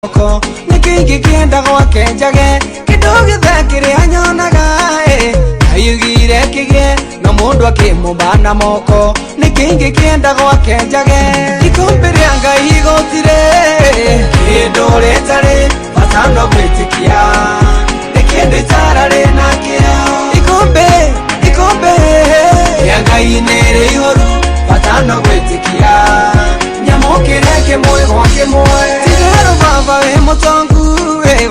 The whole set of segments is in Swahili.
moko Niki kienda gwake njage Kidogo thakire anyonaga Ayugire kigie No mundu akimubana moko Niki kienda gwake njage Ikombe ria Ngai igotire Kindu ritari Batano gwitikia Nikindu itarari nakia Ikombe ria Ngai niri ihoru Batano gwitikia Nyamukire kimwe gwa kimwe Tigero baba we mutongu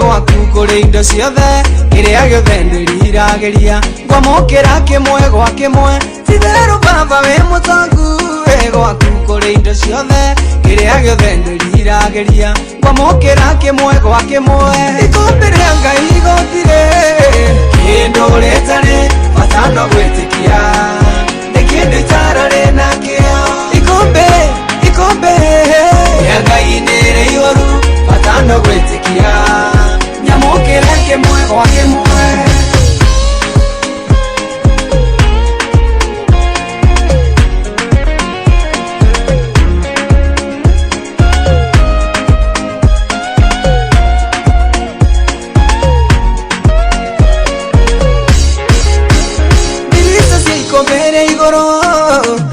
gwaku kuri indo ciothe Kiria giothe ndirirageria Ngwamukira kimwe gwa kimwe Tigero baba we mutongu gwaku kuri indo ciothe Kiria giothe ndirirageria Ngwamukira kimwe gwa kimwe Ikombe ria Ngai igotire Kindu ritari Batano gwitikia Nikindu itarari nakio Ikombe ria Ngai niri ihoru Batano gwitikia Nyamukire kimwe gwa kimwe Dirisa cikomere igoro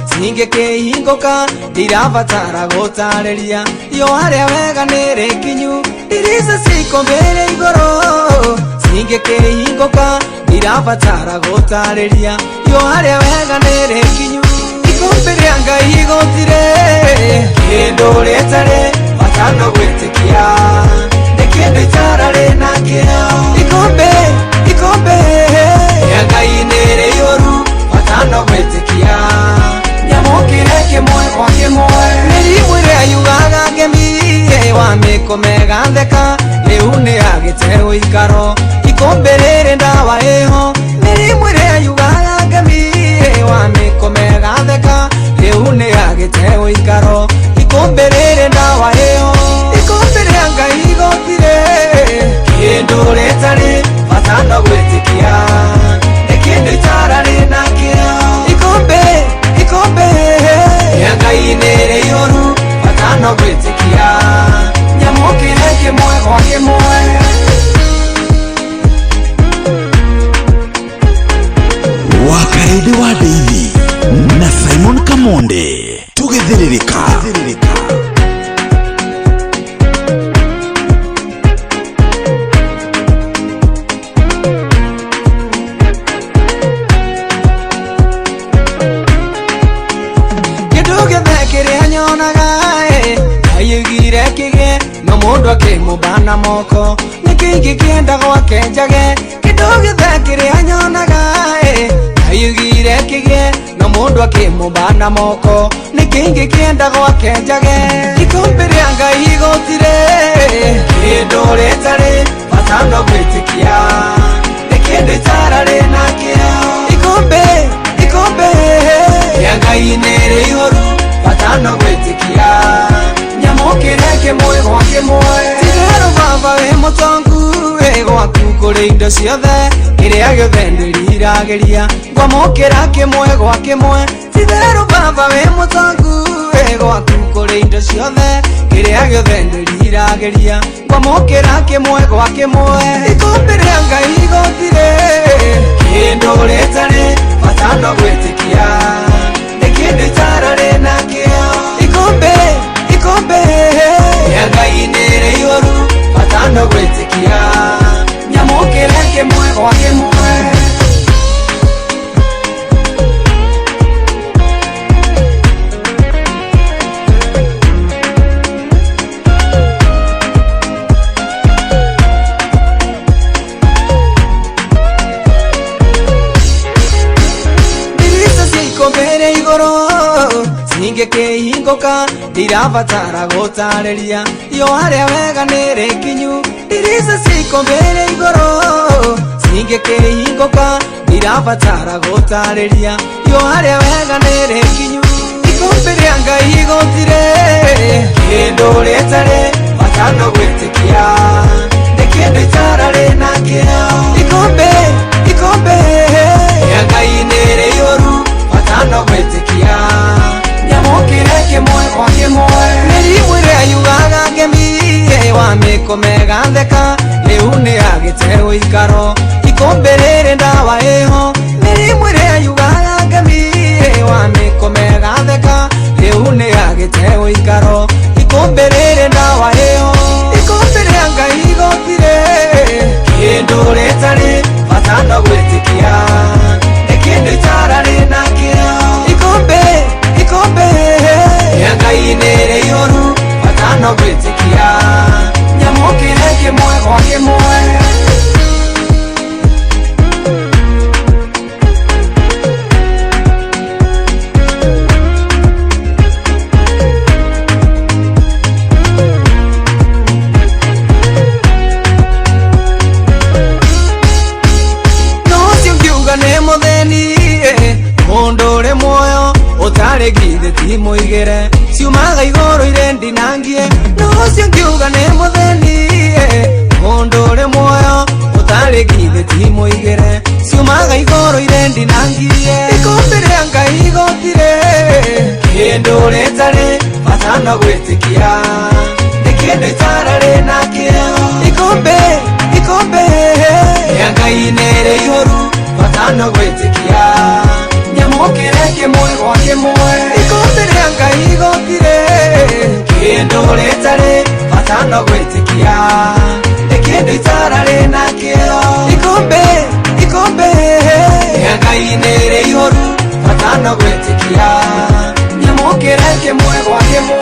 Singikihinguka ndirabatara gutariria Iyo haria wega niri kinyu Dirisa cikomere igoro Singikihinguka ndirabatara gutariria Iyo haria wega niri kinyu Ikombe ria Ngai igotire Kindu ritari Batano gwitikia Nikindu itarari nakio Ikombe ria Ngai niri ihoru Batano gwitikia Nyamukire kimwe gwa kimwe Mirimu iria yugaga ngemi Wamikomega theka Riu ni agite uikaro Ikombe riri ndawa iho Mirimu iria yugaga ngemi Wamikomega theka Riu ni agite uikaro Ikombe riri ndawa iho Ikombe ria Ngai igotire Kindu ritari Batano gwitikia Nikindu itarari nakio Ikombe ria Ngai niri ihoru Batano gwitikia Nyamukire kimwe gwa kimwe Wakaidi wa Daily na Simon Kamonde tugithiririka Ayugire kigie No mundu akimubana moko Niki kienda gwake njage Kidogo thakire anyonaga Ayugire kigie No mundu akimubana moko Niki kienda gwake njage Ikombe ria Ngai igotire Kindu ritari Batano gwitikia Nikindu itarari nakio Ikombe ria Ngai niri ihoru Batano gwitikia Nyamukire kimwe gwa kimwe Tigero baba we mutongu gwaku kuri indo ciothe Kiria giothe ndirirageria Ngwamukira kimwe gwa kimwe Tigero baba we mutongu gwaku kuri indo ciothe Kiria giothe ndirirageria Ngwamukira kimwe gwa kimwe Ikombe ria Ngai igotire Kindu ritari Batano gwitikia Nikindu itarari nakio Ikombe ria Ngai niri ihoru Batano gwitikia Nyamukire kimwe gwa kimwe Dirisa cikomere igoro Singikihinguka ndirabatara gutariria Iyo haria wega niri kinyu Dirisa cikomere igoro Singikihinguka ndirabatara gutariria Iyo haria wega niri kinyu Ikombe ria Ngai igotire Kindu ritari Batano gwitikia Nikindu itarari nakio Ikombe ria Ngai niri ihoru Batano gwitikia Nyamukire kimwe gwa kimwe Mirimu iria yugaga ngemi mĩkomega theka rĩu nĩ agĩte ũikaro ikombe rĩrĩ ndawa ĩho mĩrimũ ĩrĩa yugaga ngemi wa mĩkomega theka rĩu nĩ agĩte ũikaro ikombe rĩrĩ ndawa ĩho ikombe rĩa Ngai igotire kĩndũ rĩtarĩ bata no gwĩtĩkia nĩ kĩndũ itararĩ nakĩo ikombe rĩa Ngai nĩ rĩ ihũru bata no gwĩtĩkia nyamũkĩre kĩmwe gwa kĩmwe. Utare githe ti muigere ciumaga igoro irendi nangie no cio ngiuga ne mutheni mundu uri muoyo utare githe ti muigere ciumaga igoro irendi nangie ikombe ria Ngai igotire kindu ritari bata no gwitikia ni kindu itarari nakio ikombe ria Ngai ni ri ihuru bata no gwitikia nyamũkĩre kĩmwe gwa kĩmwe ikombe rĩa Ngai igotire kĩndũ rĩtarĩ bata no gwĩtĩkia nĩ kĩndũ itararĩ nakĩo ikombe rĩa Ngai nĩ rĩ ihũru bata no gwĩtĩkia nyamũkĩre kĩmwe gwa kĩmwe.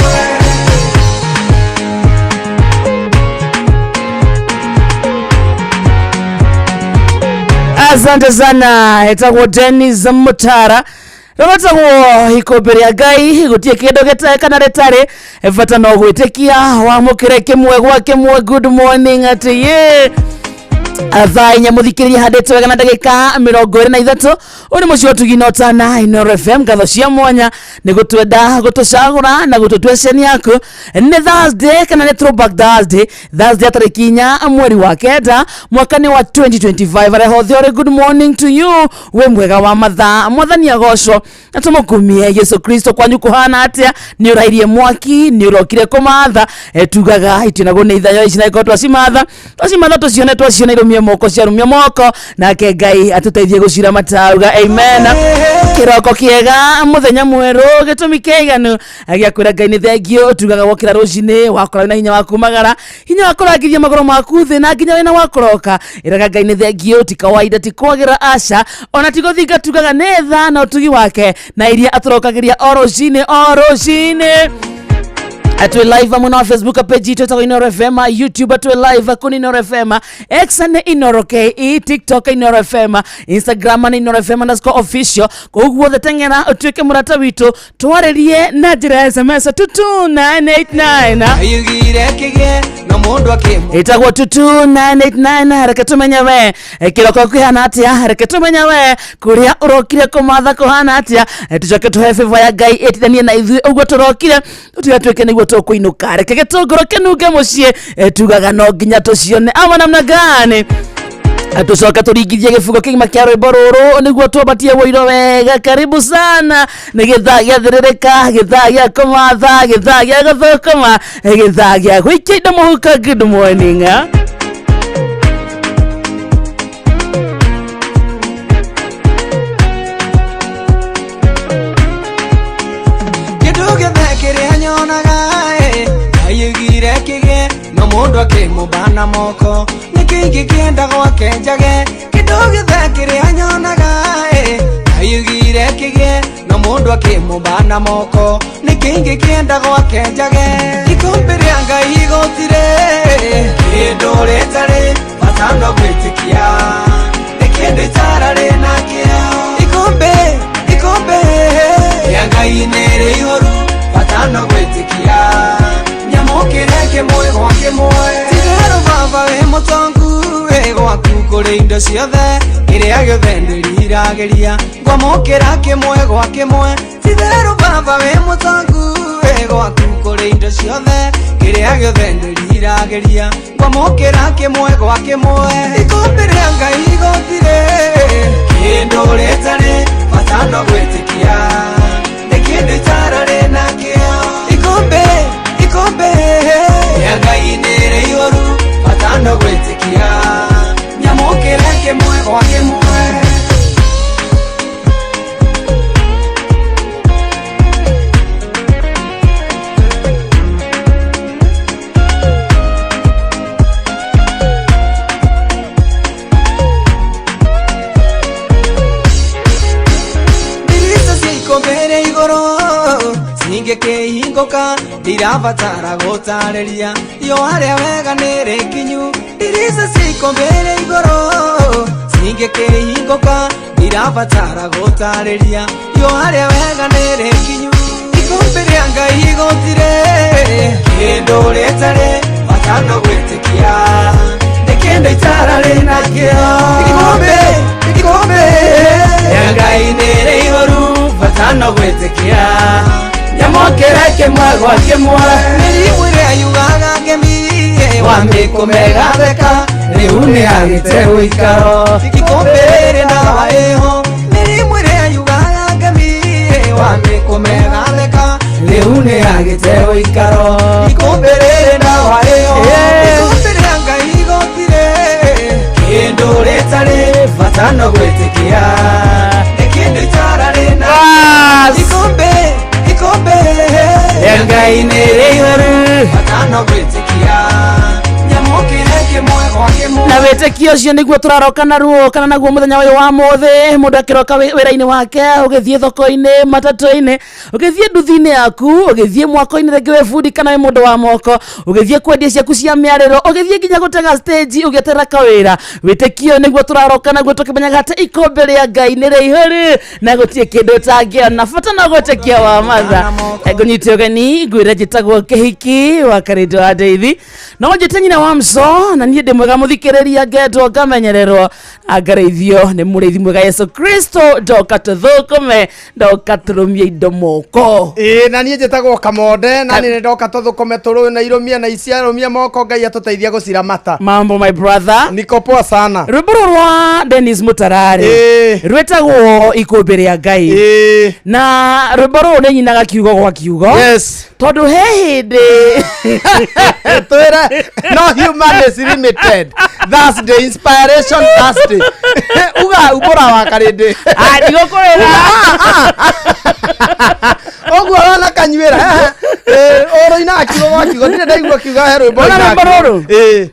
Asante sana etagwo Dennis Mutara robatagwo ikombe rĩa Ngai gutie kindu gitekana ritari bata no gwitikia wamukire kimwe gwa kimwe. Good morning atiye Azai nyamuthikiriria handitwe wega na ndagika 23 uri mucio tuginotana Inooro FM gatho cia mwanya ni gutwenda gutucagura na gututweceni yaku ni Thursday kana ni Throwback Thursday tariki 4 mweri wa kenda mwaka ni wa 2025 areho thiore. Good morning to you we mwega wa mathaa mwathani agocwo natumukumie Yesu Kristo kwanyu kuhana atia ni urairie mwaki ni urokire kumatha tugaga itinago ni ithayo ici na ikotwa cimatha tucione irumie moko ciarumia moko nake Ngai atuteithie gucira matauga amen. Kiroko kiega muthenya mweru gitumi keiganu agiakwira Ngai ni thengio tugaga wokira rucini wakora na hinya waku magara hinya wakoragiria magoro maku thi na nginya wena wakoroka iraga Ngai ni thengio ti kawaida ti kwagira asha ona ti guthinga tugaga ne tha na utugi wake na iria aturokagiria orocine atwe live muna Facebook page yetu ta Inooro FM, YouTube atwe live kuni Inooro FM, X na Inooro KE, TikTok Inooro FM, Instagram na Inooro FM_official. Koguo thetengera utweke murata witu twarerie na njira SMS 22989 ayugire kige no mundu akimo itagwo 22989 reke tumenye we kiroko kwihana atia reke tumenye we kuria urokire kumatha kuhana atia tucoke tuhe favor ya Ngai etithanie na ithu uguo turokire tugatweke niguo tukuinuka reke gitunguru kinunge mucie tugaga no nginya tucione ama namna gani atucoka turingithie gifugo kigima kia rwimbo ruru niguo tubatie woiro wega. Karibu sana ni githaa gia thiririka githaa gia kumatha githaa gia guthukuma githaa gia gwikia indo muhuka. Good morning ayugire kige no mundu akimubana moko nikingi kienda gwake njage kidogo kiri anyonaga ayugire kige no mundu akimubana moko nikingi kienda gwake njage ikombe rĩa Ngai igotire kindu ritari bata no gwitikia nikindu itarari nakio ikombe rĩa Ngai nĩ rĩ ihũru bata no gwitikia nyamũkĩre kĩmwe gwa kĩmwe tigero baba wĩ mũtongu wĩ gwaku kũrĩ indo ciothe kĩrĩa gĩothe ndĩrirageria ngwamũkĩra kĩmwe gwa kĩmwe tigero baba wĩ mũtongu wĩ gwaku kũrĩ indo ciothe kĩrĩa gĩothe ndĩrirageria ngwamũkĩra kĩmwe gwa kĩmwe ikombe rĩa Ngai igotire kĩndũ rĩtarĩ bata no gwĩtĩkia nĩ kĩndũ itararĩ nakĩo ikombe ya Ngai nĩrĩ igũrũ bata no gwĩtĩkia nyamũkĩre kĩmwe gwa kĩmwe. Ingĩkĩhingũka ndirabatara gũtarĩria yo harĩa wega nĩrĩ kinyu. Ndirica cikomere igũrũ cingĩkĩhingũka ndirabatara gũtarĩria yo harĩa wega nĩrĩ kinyu. Ikombe rĩa Ngai gũtirĩ kĩndũ rĩtarĩ bata no gwĩtĩkia nĩ kĩndũ itararĩ nakĩo. Ikombe rĩa Ngai nĩrĩ igũrũ bata no gwĩtĩkia nyamũkĩre kĩmwe gwa kĩmwe. Mĩrimũ ĩrĩa yugaga ngemi wamĩkũmega theka rĩu nĩyagĩte ũikaro. Ikombe rĩrĩ ndawa ĩho mĩrimũ ĩrĩa yugaga ngemi wamĩkũmega theka rĩu nĩyagĩte ũikaro. Ikombe rĩrĩ ndawa ĩho ikombe rĩa Ngai gũtirĩ kĩndũ rĩtarĩ bata no gwĩtĩkia nĩ kĩndũ itararĩ na ikombe ya Ngai nĩrĩ igũrũ bata no gwĩtĩkia nyamũkĩre kĩmwe gwa kĩmwe. Na wĩtĩkio ũcio nĩguo tũraroka naruo kana naguo mũthenya ũyũ wa mũthĩ. Mũndũ akĩroka wĩra-inĩ wake ũgĩthiĩ thoko-inĩ matatũ-inĩ ũgĩthiĩ nduthi-inĩ yaku ũgĩthiĩ mwako-inĩ rĩngĩ wĩ bundi kana wĩ mũndũ wa moko ũgĩthiĩ kwendia ciaku cia mĩarĩro ũgĩthiĩ nginya gũtega stage ũgĩetera kawĩra. Wĩtĩkio nĩguo tũraroka naguo tũkĩmenyaga atĩ ikombe rĩa Ngai nĩrĩ ihũrũ na gũtirĩ kĩndũ ũtangĩona bata no gwĩtĩkia wa matha. Ngũnyite ũgeni ngwĩre njĩtagwo Kĩhiki wa Karĩndĩ wa Ndeithi no njĩte nyina wa Mso na niĩ ndĩ mwega mũthikĩrĩria ngendwo ngamenyererwo angareithio nĩ mũrĩithi mwega Yesu Kristo ndoka tũthũkũme ndoka tũrũmie indo moko. Na niĩ njĩtagwo Kamonde na nĩ ndoka tũthũkũme tũrũe na irũmia na iciarũmia moko Ngai atũteithia gũciramata. Mambo my brother niko poa sana. Rwĩmbo rwa Dennis Mutarari rwĩtagwo ikombe rĩa Ngai na rwĩmbo rũrũ nĩ nyinaga kiugo gwa kiugo. Yes tondũ he hĩndĩ twĩra no human is limited. That's the inspiration Thursday. Uga ubora wa Karĩndĩ ndigũkũrĩra oguo wana kanyuĩra ũrũina kiugo gwa kiugo ndire ndaigua kiuga he rwĩmbo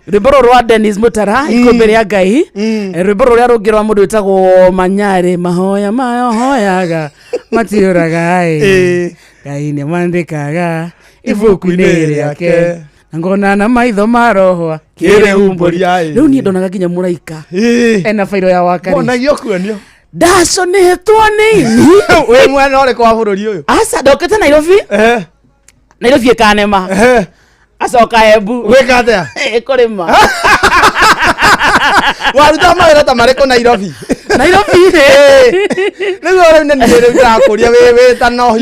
rwĩmbo rũrũ rwa Dennis Mutara ikombe rĩa Ngai. Rwĩmbo rũrĩa rũngĩ rwa mũndũ wĩtagwo Manyarĩ mahoya mahoyaga matiũraga Ngai nĩ mandĩkaga ibuku-inĩ rĩake na ngona na maitho marohwa kĩrĩhumbũria. Rĩu niĩ ndonaga nginya mũraika ena bairo ya wakari onagio kuonio ndaconĩtwo nĩ ini. Wĩ mwena ũrĩkũ wa bũrũri ũyũ? Aca ndokĩte Nairobi. Nairobi ĩkanema acoka Embu gwĩka atĩa kũrĩma. Waruta mawĩra ta marĩkũ Nairobi? Nairobi nĩguo rĩu nĩ rĩu ndakũria wĩ ta no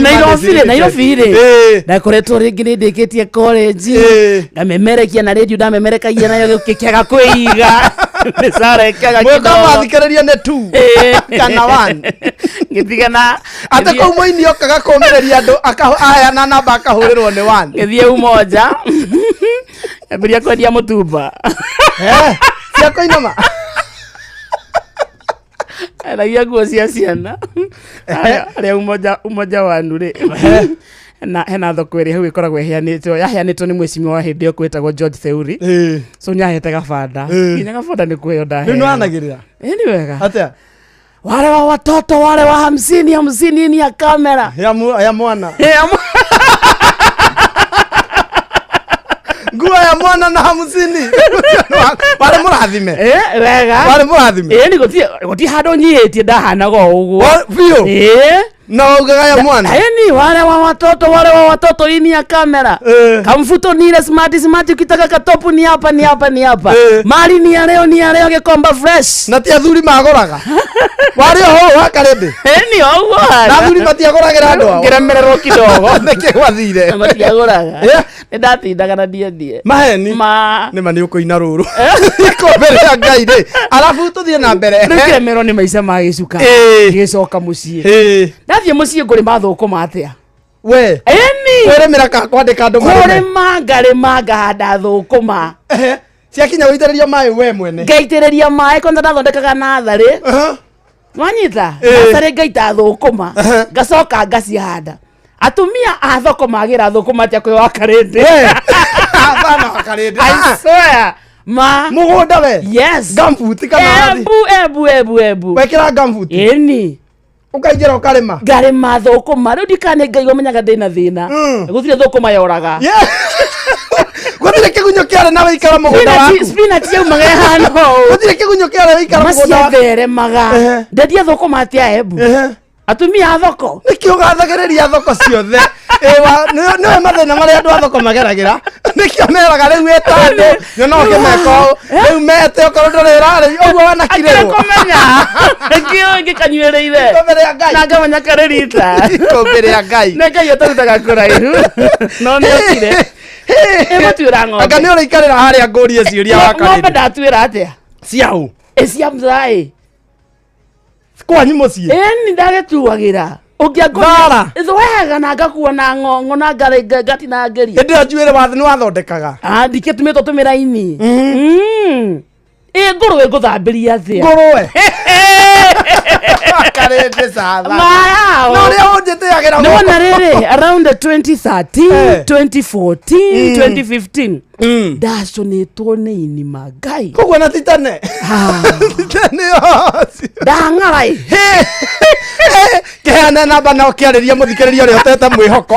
Nairobi ndakoretwo rĩngĩ nĩ ndĩkĩtie college ngamemerekia na radio ndamemerekagia nayo gĩkĩaga kwĩiga nĩcarekaga kidogo mwathikĩrĩria nĩ tu kana one ngĩtigana atĩ kũu mũini okaga kũũmĩrĩria andũ aya na namba akahũrĩrwo nĩ one ngĩthiĩ umoja ambĩria kwendia mũtumba cia kũinama aragia nguo cia ciana arĩa umoja wanu rĩ hena thoko ĩrĩa hau ĩkoragwo yaheanĩtwo nĩ mwĩcimio wa hĩndĩ ĩyo kwĩtagwo George Theuri. So nyahete gabanda nginya gabanda nĩ kũheo ndahe. Nĩ wanagĩrĩra nĩ wega atĩa wale wa watoto wale wa 50 ni ya kamera ya mwana nguo ya mwana na 50 wale mũrathime wega wale mũrathime nĩ gũti handũ nyihĩtie ndahanaga ũguo biũ no ugaga ya mwana ni wale wa watoto hii ni ya kamera kamfuto ni ile smart ukitaka katopu ni hapa mali ni ya leo gekomba fresh na ti athuri magoraga wale ho wa Karĩndĩ ni oguo na athuri matiagoragĩra andũ ao ngeremererwo kidogo nĩkĩ gwathire matiagoraga nĩ ndatindaga na ndiendie maheni nĩ mani ũkũina rũrũ ikombe rĩa Ngai rĩ alafu tũthiĩ na mbere ngeremerwo nĩ maica ma gĩcuka gĩcoka mũciĩ ndathiĩ mũciĩ ngũrĩ mathũkũma atĩa we eni kweremera kwandika andu kore mangare magahanda thukuma ciakinya guitĩrĩrio maĩ we mwene ngaitĩrĩria maĩ konda ndathondekaga nathari mwanyita nathari ngaita thukuma ngacoka ngacihanda atumia a thoko magira thukuma atia kwĩ wa karĩndĩ bana wa karĩndĩ I swear ma mũgũnda we yes gambuti kana ebu wekĩra gambuti eni ukaingĩra ũkarĩma ngarĩma thũkũma rĩu ndikane ngaigua menyaga ndĩna thĩna gũtirĩ thũkũma yoraga gũtirĩ kĩgunyũ kĩarĩ na wĩikara mũgũnda waku spinach yaumaga ĩhana ũũ gũtirĩ kĩgunyũ kĩarĩ wĩikara mũgũnda waku maciatheremaga ndendia thũkũma atĩa Embu atumia a thoko nĩkĩ ũgathagĩrĩria thoko ciothe nĩwe mathĩna marĩa andũ a thoko mageragĩra nĩkĩo meraga rĩu wĩtandũ no ũkĩmeka ũũ rĩu mete okorwo ndũrĩ ũrarĩ ũguo wanakirĩrwo kũmenya kĩo ngĩkanyuĩrĩire na ngamenya karĩ rita ikũmbĩ rĩa Ngai nĩ Ngai ũtarutaga kũraihu no nĩ ũkire ĩgũtuĩra ng'ombe anga nĩ ũrĩikarĩra harĩa ngũrie ciũria wa ng'ombe ndatuĩra atĩa ciaũ cia mzaĩ kwanyu mũciĩ ĩni ndagĩtuagĩra Thara. ũngĩthwega na ngakuona ng'ong'o na ngatinangĩria hĩndĩ ĩyo njuĩrĩ nĩ wathondekaga ndikĩ tũmĩtwo tũmĩra-ini ngũrũwe ngũthambĩria atĩa ngũrũwe karĩndĩ catha mayao no ũrĩa ũnjĩtĩagĩra nĩ wona rĩrĩ around 2013 2014 2015 ndaconĩtwo nĩ ini Ngai koguo na titane titane ndang'ara kĩheane namba no kĩarĩria mũthikĩrĩria ũrĩa ũtete mwĩhoko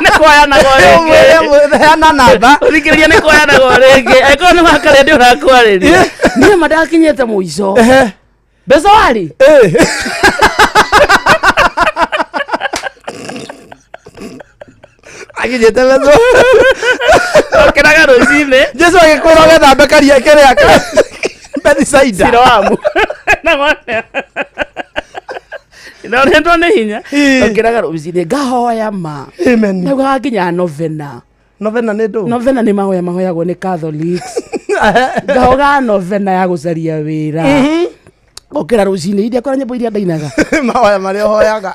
nĩ kwoyanagwo rĩngĩ heana namba ũthikĩrĩria nĩ kwoyanagwo rĩngĩ angĩkorwo nĩ wakarĩa ndĩ ũrakwarĩria niĩ ma ndakinyĩte mũico mbeca warĩ akinyĩte mbeca okĩraga rũcinĩ Jesu agĩkwĩra ũgethambe karia kĩrĩa Bethisaida Siloamu ndonetwo nĩ hinya okĩraga rũcinĩ ngahoya ma amen naugaga nginya novena novena nĩ ndũ novena nĩ mahoya mahoyagwo nĩ Catholics ngahoga novena ya gũcaria wĩra okĩra rũcinĩ iria kora nyĩmbo iria ndainaga mahoya marĩa ũhoyaga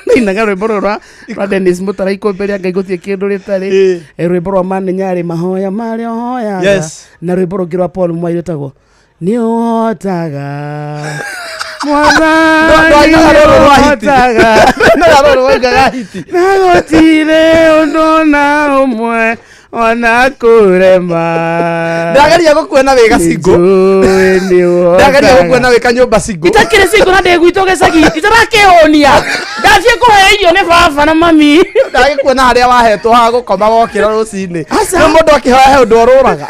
ndainaga rwĩmbo rũrũ rwa Dennis Mutara ikũmbĩ rĩa Ngai gũtirĩ kĩndũ rĩtarĩ rwĩmbo rwa Maninyarĩ mahoya marĩa ũhoyaga na rwĩmbo rũngĩ rwa Paul Mwai rwĩtagwo nĩ ũhotaga mwathani ũhotaga na gũtirĩ ũndũ na ũmwe ona kũrema ndageria gũkuona wĩ gacingo ndageria gũkuona wĩ kanyũmba cingo itakĩrĩ cingo na ndĩ gwitũ gĩcagi itarakĩhũnia ndathiĩ kũhe irio nĩ baba na mami ndagĩkuona harĩa wahetwo ha gũkoma gokĩra rũcinĩ nĩ mũndũ akĩhoya he ũndũ ũrũraga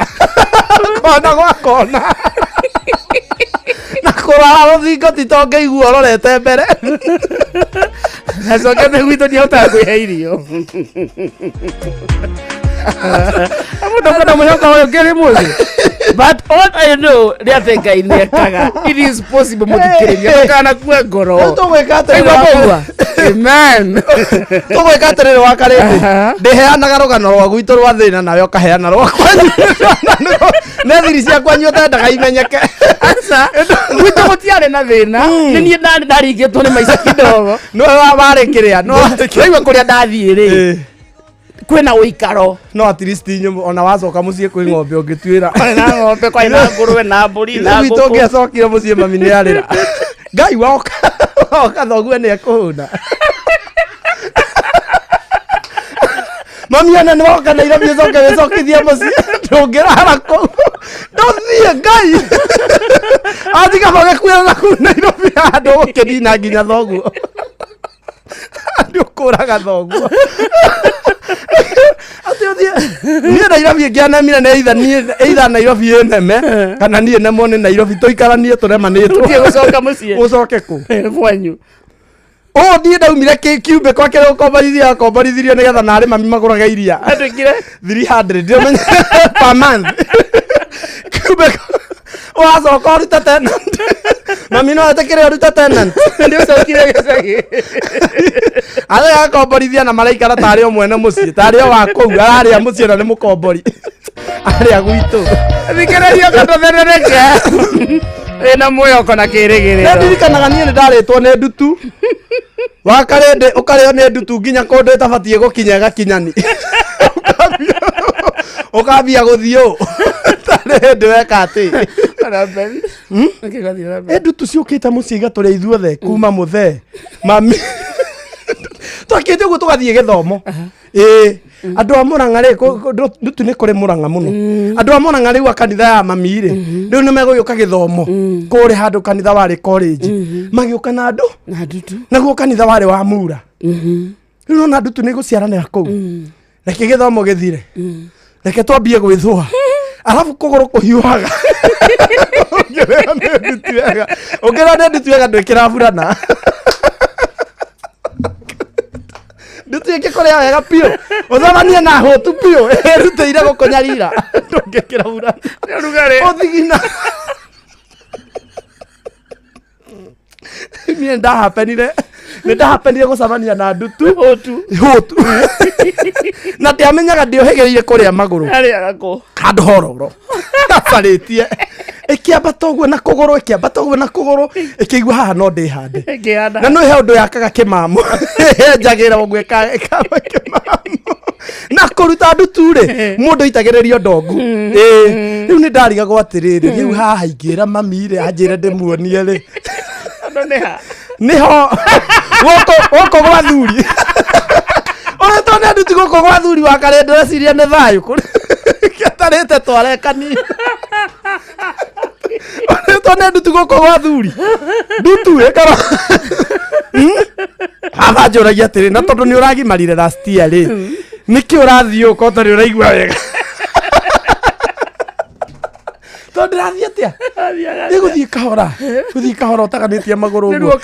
kona gwakona na kũrara rũthingo titongĩigua ũrorete mbere nacokete gwitũ ndiahotaga kwĩhe irio mũndũ kana mũcoka ũyũ ngĩrĩ mũthĩ but all I know nĩ atĩ Ngai nĩ ekaga it is possible mũthikĩrĩria ndũkanakue ngoro tũgwĩka atĩrĩrĩ amen tũgwĩka atĩrĩrĩ wa karĩndĩ ndĩheanaga rũgano rwa gwitũ rwa thĩna nawe ũkaheana rwa kwanyu nĩ thiri ciakwa nyuĩ ũtendaga imenyeke gwitũ gũtiarĩ na thĩna nĩ niĩ ndaringĩtwo nĩ maica kidogo nĩwe warĩ kĩrĩa waigua kũrĩa ndathiĩ rĩ kwĩna ũikaro no at least ona wacoka mũciĩ kwĩ ng'ombe ũngĩtuĩra na ng'ombe kwai na ngũrwe na mbũri na ngũkũ gwitũ ũngĩacokire mũciĩ mami nĩ arĩra Ngai woka thoguo nĩ ekũhũna mami ana nĩ woka Nairobi ũcoke wĩcokithie mũciĩ ndũngĩrara kũu ndũthiĩ Ngai atiga magĩkuĩra na kũu Nairobi handũ ũkĩnina nginya thoguo andũ ũkũraga thoguo niĩ Nairobi ngĩanemire nĩ either Nairobi ĩneme kana niĩ nemwo nĩ Nairobi tũikaranie tũremanĩtwo gũcoka mũciĩ ũcoke kũ kwanyu ũũ niĩ ndaumire kiumbe kwake gũkombarithirie akombarithirie nĩgetha narĩ mami magũraga iria andĩkire 300 ndĩmenya per month kiumbe wacoka ũrute tenant mami no etĩkĩre ũrute tenant nĩ ũcokire gĩcagi arĩa akomborithia na maraikara tarĩ o mwene mũciĩ tarĩ o wa kũu ararĩa mũciĩ na nĩ mũkombori arĩa gwitũ thikĩrĩria katotherereke ena mwĩhoko na kĩrĩgĩrĩro ndirikanaga niĩ nĩ ndarĩtwo nĩ ndutu wakarende ũkarĩo nĩ ndutu nginya kũndũ ĩtabatiĩ gũkinya ĩgakinyani ũkambia gũthiĩ ũũ tarĩ hĩndĩ weka atĩ ndutu ciũkĩte mũciĩ igatũrĩa ithuothe kuma mũthee mami twakĩte ũguo tũgathiĩ gĩthomo andũ a Mũrang'a rĩ ndutu nĩ kũrĩ Mũrang'a mũno andũ a Mũrang'a rĩu a kanitha ya mami rĩ rĩu nĩ megũgĩũka gĩthomo kũrĩ handũ kanitha warĩ college magĩũka na andũ naguo kanitha warĩ wa Mura rĩu nona ndutu nĩ gũciaranĩra kũu reke gĩthomo gĩthire reke twambie gwĩthũa alafu kũgũrũ kũhiũhaga ũngĩra nĩ ndutu wega ndwĩkĩra burana ndutu ĩngĩkũrĩa wega piũ ũthomanie na hũtu piũ ĩrutĩire gũkũnyarira ndũngĩkĩra burana ũthigina niĩ ndahapenire gũcemania na ndutu hũtu na ndiamenyaga ndĩohĩgĩrĩire kũrĩa magũrũ handũ hororo abarĩtie ĩkĩambata ũguo na kũgũrũ ĩkĩigua haha no ndĩhande na no he ũndũ yakaga kĩmamo njagĩra ũguo ĩkamba kĩmamo na kũruta ndutu rĩ mũndũ itagĩrĩrio ndongu rĩu nĩ ndarigagwo atĩrĩrĩ rĩu haha ingĩra mami rĩ anjĩre ndĩmuonie rĩ niho gũkũ gwa thuri ũrĩtwo nĩ ndutu gũkũ gwa thuri wakarĩ ndĩreciria nĩ thayũ gĩatarĩte twarekani ũrĩtwo nĩ ndutu gũkũ gwa thuri ndutu ĩkara haha njũragia atĩrĩ na tondũ nĩ ũragimarire last year rĩ nĩkĩ ũrathiĩ ũko tarĩ ũraigua wega tondũ ndĩrathiĩ atĩa gũthiĩ kahora ũtaganĩtie magũrũ ũguo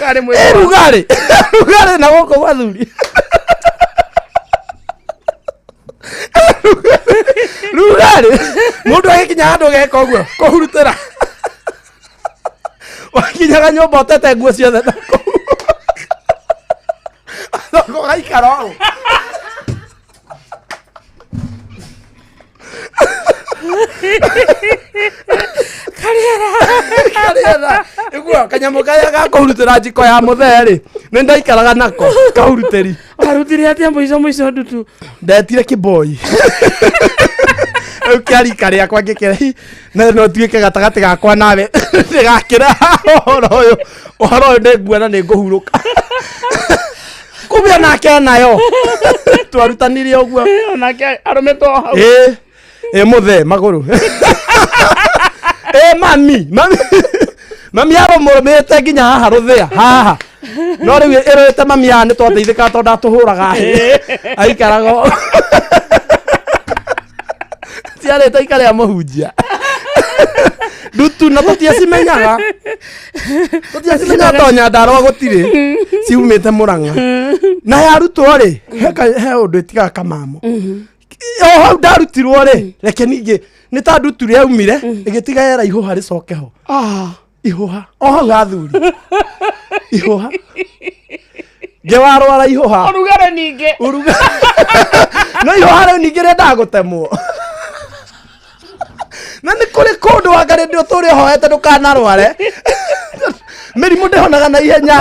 rugarĩ na gũkũ gwa thuri rugarĩ mũndũ agĩkinya handũ geka ũguo kũhurutĩra wakinyaga nyũmba ũtete nguo ciothe nakũu gaikara ũũ kariera iguo kanyamũ karĩa gakũhurutĩra njiko ya mũthee rĩ nĩ ndaikaraga nako kahurutĩri warutire atĩa mũico ndutu ndetire kĩboi kĩarika rĩakwa ngĩkĩra na no tuĩke gatagatĩ gakwa nawe ndĩgakĩra ũhoro ũyũ nĩ nguona nĩ ngũhurũka kumia nake nayo twarutanire ũguo onake arũmĩtwo hau mũthee magũrũ mami arũmũrũmĩte nginya haha rũthĩa haha no rĩu ĩrũĩte mami haha nĩ twateithĩka tondũ ndatũhũraga aikaraga ciarĩte ikarĩa mũhunjia ndutu na tũtiacimenyaga tonya Ndarũa gũtirĩ ciumĩte Mũrang'a na yarutwo rĩ he ũndũ ĩtigaga kamamo hau ndarutirwo rĩ reke ningĩ nĩ ta ndutu rĩaumire ĩgĩtiga yera ihũha rĩcoke ho ihũha o hau gathuri ihũha ngĩwarwara ihũha ũrugarĩ ningĩ no ihũha rĩu ningĩ rĩendaga gũtemwo na nĩ kũrĩ kũndũ wangarĩ ndĩ ũtũũre ũhoete ndũkanarware mĩrimũ ndĩhonaga na ihenya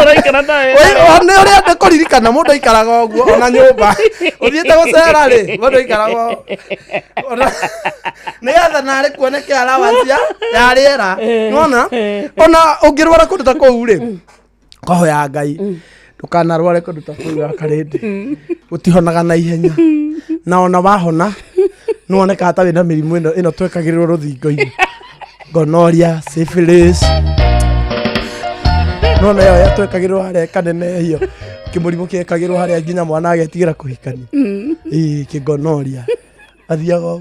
nĩ ũrĩa ndĩkũririkana mũndũ aikaraga ũguo ona nyũmba ũthiĩte gũcera rĩ mũndũ aikaraga nĩgetha narĩ kuoneke allowance ya rĩera nĩwona ona ũngĩrwara kũndũ ta kũu rĩ kwahoya Ngai ndũkanarware kũndũ ta kũu wakarĩndĩ gũtihonaga na ihenya na ona wahona nĩwoneka hatarĩ na mĩrimũ ĩno twekagĩrĩrwo rũthingo-inĩ gonorrhea syphilis nona yo yatwekagĩrwo harĩa kanenehio kĩmũrimũ kĩekagĩrwo harĩa nginya mwana agetigĩra kũhikania kĩgonorrhea athiaga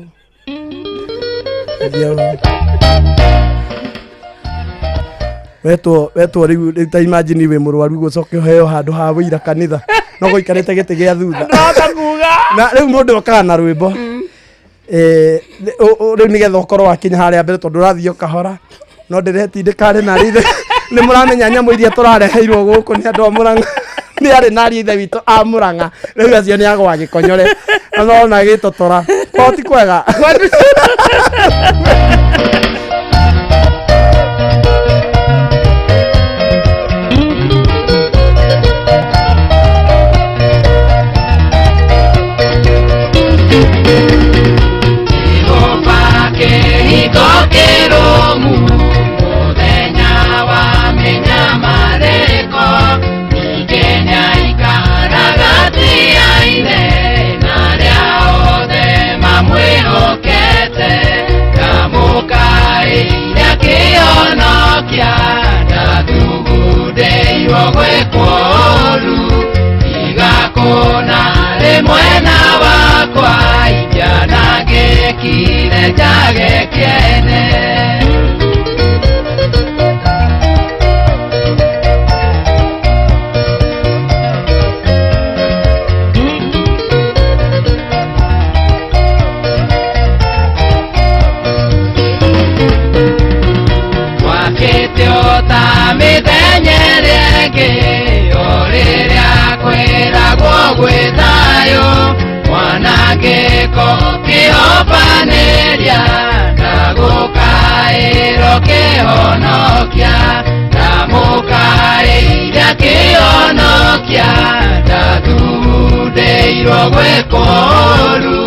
wetwo rĩu ta imagine wĩ mũrwaru gũcoke ũheo handũ ha wĩira kanitha no gũikarĩte gĩtĩ gĩa thutha na rĩu mũndũ okaga na rwĩmbo rĩu nĩgetha ũkorwo wakinya harĩa mbere tondũ ũrathiĩ kahora no ndĩretindĩkarĩ na rĩthe nĩ mũramenya nyamũ iria tũrareheirwo gũkũ nĩ andũ a Mũrang'a nĩ arĩ na ithe witũ a Mũrang'a rĩu acio nĩ agwa gĩkonyore no na gĩtũtũra koti kwega kile jage kiene gwetayo mwanangeko kiopaneria ndagukairo kihonokia ndamukaira kionokia ndathudeirwo gwikoru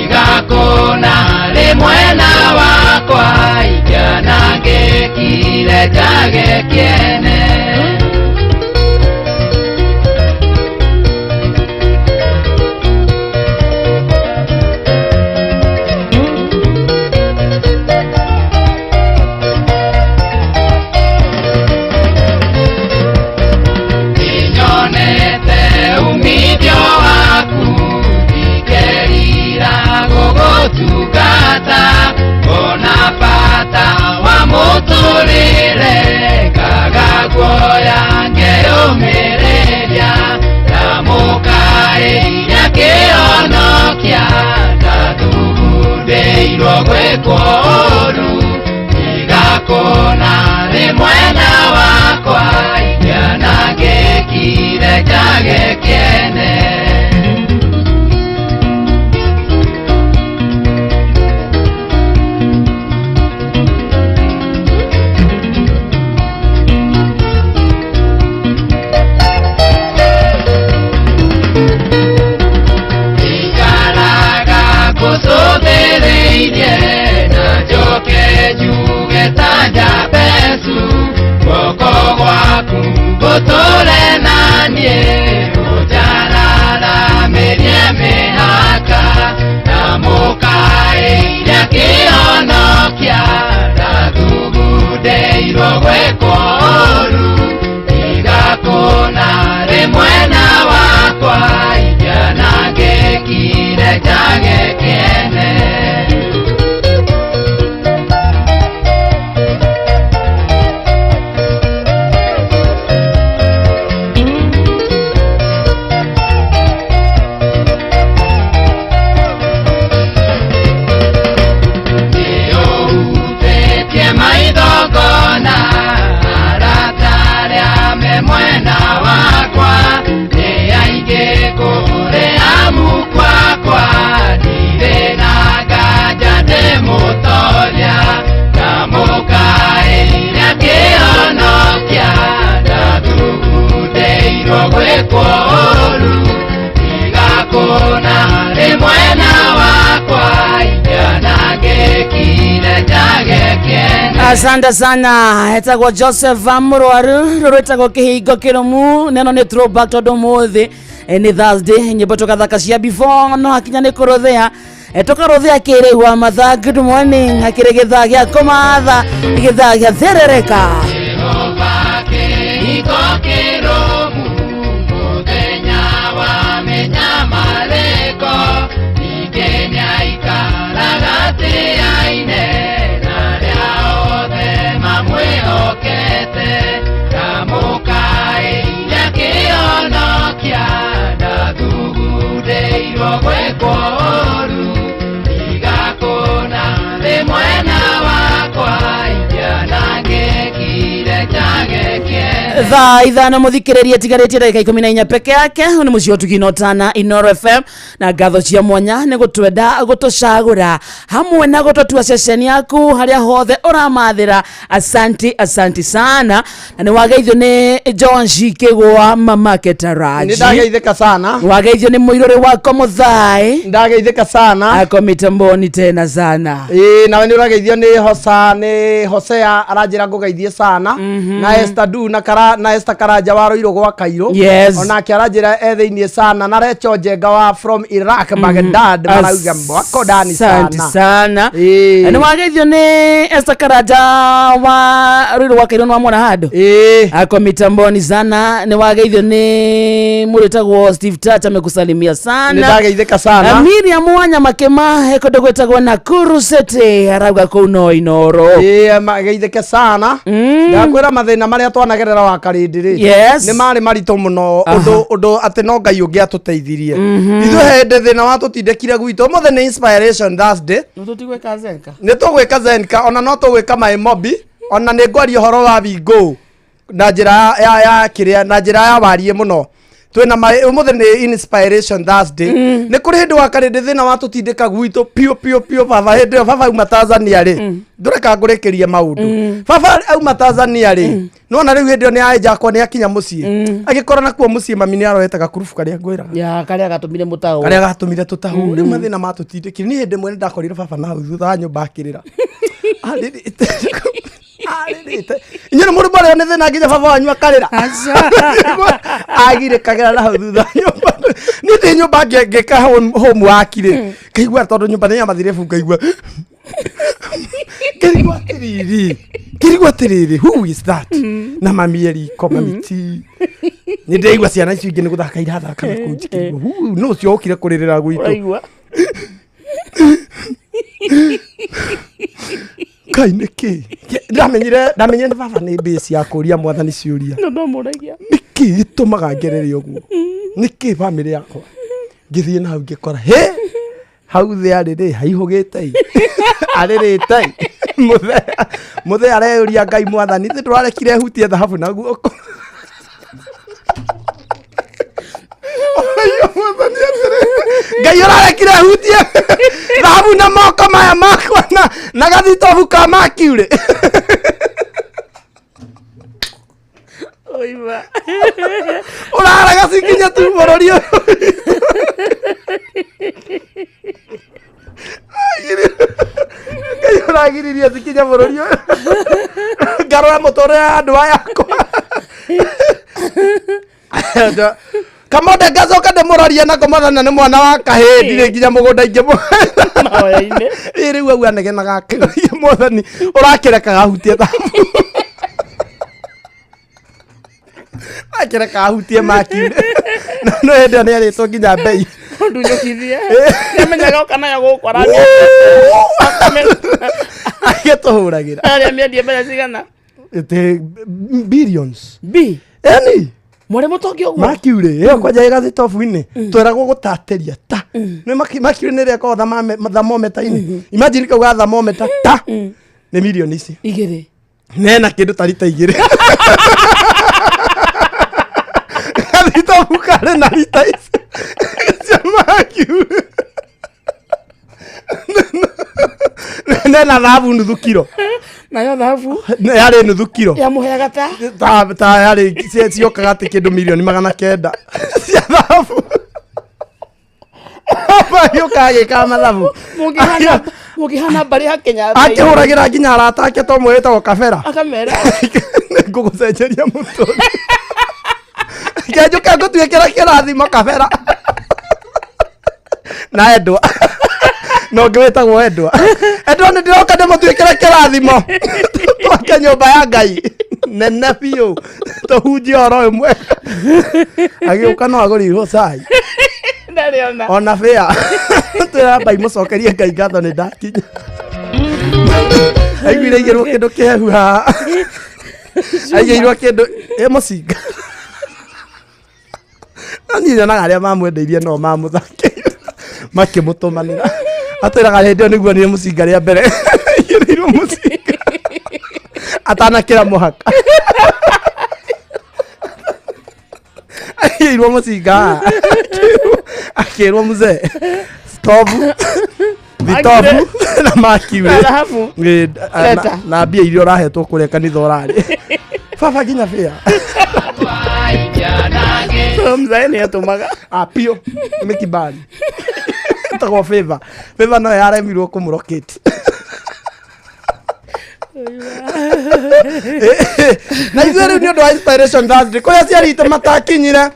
igakona rimwe na wakwa ikianangikire njage kiene muturire kagagwoya ngeyumirirya ndamukaira kionokia ndathudeirwo gwikoru igakona rimwe na wakwa ikianangikire njage kiene Gotore nanie ujarara merie mehaka namukaira kionokia ndathudeirwo gwikoru igakona rimwe na wakwa ikianangikire njage kiene gwikoru igakona rimwe na wakwa ikianangikire njage kiene asante sana etagwo Joseph Amurwaru rurwetagwo kihingo kirumu neno ni throwback tondu muthi ni Thursday nyimbo tukathaka cia before no akinya ni kuruthia tukaruthia kiriwa mathaa good morning akire githaa gia kumatha githaa gia therereka thaa ithano muthikiririe tigaritie ndagika 14 peke yake ni mucio tuginotana Inoro FM na ngatho cia mwanya ni gutwenda gutucagura hamwe na gututua ceceni yaku haria hothe uramathira asanti sana na ni wageithio ni John Shikegwa Mama Ketaraji ni ndageithika sana wageithio ni muirore wako Muthai ndageithika sana ako mitamboni tena sana na we ni urageithio ni Hosea aranjira ngugeithie sana na Esther rĩu na Esther Karanja wa Rũirũ gwa Kairũ Yes. onake aranjĩra ethĩinĩ sana na Recho Njenga wa from Iraq Baghdad marauga mwako ndani Asante sana sana. Nĩ wageithio nĩ Esther Karanja wa Rũirũ gwa Kairũ nĩwamwona handũ ako mitamboni sana. Nĩ wageithio nĩ mũrĩtagwo Steve Tata amekusalimia sana. Nĩndageithĩka sana. Miriam Wanya Makema hekondo gwĩtagwo Nakuru City arauga kũu no Inoro. Mageithĩke sana. Ndakwĩra mathĩna marĩa twanagerera wa Karĩndĩ Yes. nĩ marĩ maritũ mũno ũndũ atĩ no Ngai ũngĩ atũteithirie. Ithuĩ hĩndĩ thĩna watũtindĩkire gwitũ ũmũthĩ nĩ Inspiration Thursday. Nĩ tũgwĩka Zenka ona no tũgwĩka My Mobi ona nĩ ngwaria ũhoro wa Bingo na njĩra ya kĩrĩa na njĩra ya warie mũno. Twĩna ũmũthĩ nĩ Inspiration Thursday. Nĩ kũrĩ hĩndĩ wa Karĩndĩ thĩna watũtindĩka gwitũ pio baba hĩndĩ ĩyo baba auma Tanzania rĩ ndũreka ngũrĩkĩrie maũndũ. Baba auma Tanzania rĩ nona rĩu hĩndĩ ĩyo nĩ aĩnjakwa nĩ akinya mũciĩ agĩkora nakuo mũciĩ mami nĩ arohete gakurubu karĩa ngwĩraga ya karĩa gatũmire mũtaũ karĩa gatũmire tũtaũ rĩu mathĩna matũtindĩkire nĩ hĩndĩ ĩmwe nĩndakorire baba na hau thutha wa nyũmba akĩrĩra inyuĩ nĩ mũrũmbo rĩo nĩ thĩna nginya baba wanyu akarĩra agirĩkagĩra na hau thutha nyũmba niĩ ndĩ nyũmba ngĩka homework rĩ ngaigua tondũ nyũmba nĩ yamathirebu ngaigua kĩrigwo atĩrĩrĩ who is that na mami eriko mami ti nĩ ndĩigua ciana icio ingĩ nĩ gũthaka irathaka na kũu njĩkĩigua no ũcio ũkire kũrĩrĩra gwitũ Kai nĩkĩ ndamenyire nĩ baba nĩ base ya kũria mwathani ciũria nĩkĩ gĩtũmaga ngerere ũguo nĩkĩ bamĩrĩ yakwa ngĩthiĩ na hau ngĩkora hau thĩ arĩ haihũgĩte arĩrĩte mũthee areyũria Ngai mwathani thĩ ndũrarekire hutie thahabu na guoko Ngai ũrarekire hutie thahabu na moko maya makwa na gathitobu ka makiurĩ ũraraga cikinya tu bũrũri Ngai ũragiririe cikinya bũrũri ngarora mũtũrĩre ya andũ aya akwa Kamonde ngacoka ndĩmũrorie na kũmathana nĩ mwana wa kahĩndi rĩ nginya mũgũnda ingĩ rĩu au anegenaga akĩroria mwathani ũrakĩrekaga hutie thahabu akĩrekaga hutie makiurĩ no hĩndĩ ĩyo nĩ arĩtwo nginya mbei ndunyũkithie nĩamenyaga ũkanaga gũkora agĩtũhũragĩra arĩa mĩendie mbere cigana billions eni mwere mũtongi ũguo makiurĩ ĩyo kwanja ĩgathitobu-inĩ tweragwo gũtatĩria ta nĩ makiurĩ nĩ rĩakao thermometer-inĩ imagine kauga thermometer ta nĩ milioni ici igĩrĩ nena kĩndũ ta rita igĩrĩ gathitobu karĩ na rita ici cia makiurĩ nena thahabu nuthu kiro nayo thahabu yarĩ nuthu kiro ya mũheaga ta yarĩ ciokaga atĩ kĩndũ milioni 900 cia thahabu gĩũkaga gĩkaga mathabu mũkĩhana mbarĩ ya Kenya akĩhũragĩra nginya arata ake to mwĩtagwo Kabera akamera ngũgũcenjeria mũtũrĩ kĩnjũke ngũtuĩkĩra kĩrathimo Kabera na Endwa no ngĩwĩtagwo Endwa nĩ ndĩroka ndĩmũtuĩkĩre kĩrathimo twake nyũmba ya Ngai nene biũ tũhunjie ũhoro ũmwe agĩũka no agũrirwo cai ona bĩa twĩra Mbai mũcokerie Ngai ngatho nĩ ndakinya aiguire igĩrwo kĩndũ kĩhehu haha aigĩirwo kĩndũ mũcinga niĩ nyonaga arĩa mamwendeirie no mamũthakĩire makĩmũtũmanĩra atwĩraga hĩndĩ ĩyo nĩguo nĩ mũcinga rĩa mbere igĩrĩirwo mũcinga atanakĩra mũhaka agĩirwo mũcinga akĩrwo mzee stovu thitobu na makiurĩ na mbia iria ũrahetwo kũrĩa kanitha ũrarĩ baba nginya bĩa mzee nĩ atũmaga pio nĩ kibali tagwo favor no yaremirwo kũmũroketi Na ithuĩ rĩu nĩ ũndũ wa Inspiration Thursday kũrĩa ciari itũ matakinyire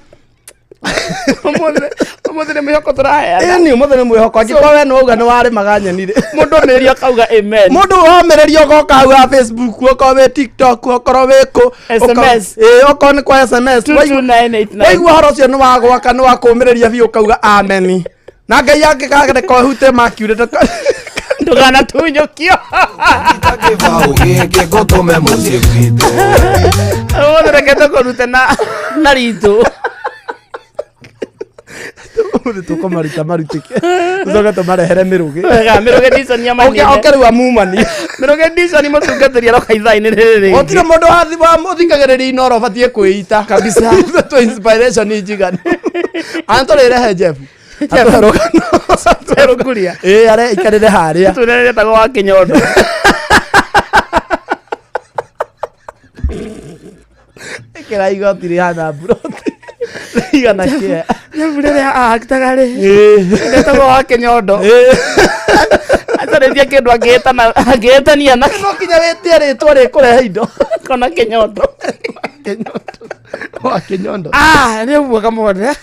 Ũmũthĩ nĩ mwĩhoko tũraheana. Ĩni ũmũthĩ nĩ mwĩhoko angĩkorwo we no uga nĩ warĩmaga nyeni rĩ. Mũndũ omereria akauga amen. Mũndũ womereria ũgoka hau ha Facebook okorwo wĩ TikTok okorwo wĩ kũ SMS. okorwo nĩ kwa SMS 22989. waigua horo ũcio nĩ wagwaka nĩ wakũmĩrĩria biũ ukauga amen. Na Ngai angĩkagereka hute makiurĩte Ndũganatunyũkio. Kĩbaũ gĩkĩ ngũtũme mũciĩ gwitũ. Ũmũthĩ reke tũkũrute na ritũ. Ũmũthĩ tũkũmaruta marutĩke tũcoke tũmarehere mĩrũgĩ. Wega mĩrũgĩ ndiconi amanine. Oke rĩu amumani. Mĩrũgĩ ndiconi mũtungatĩria roka ithaa-inĩ rĩrĩ. Gũtirĩ mũndũ wa mũthikagĩrĩria inoro ũbatiĩ kwĩita kabisa. Tũ inspiration njiganu. Antũrĩrehe Jeff. Atũrũkuria. Are ikarĩre harĩa. Tũrere tago wa Kĩnyondo. Ĩkĩra igoti rĩhana mburoti. Igana kĩa. Nyamurere aktaga rĩ. Tago wa Kĩnyondo. Atarĩthia kĩndũ angĩtania na No kinya wĩtie rĩtwa rĩkũrehe indo. kona Kĩnyondo. Wa Kĩnyondo. Nĩ ũguo kamone.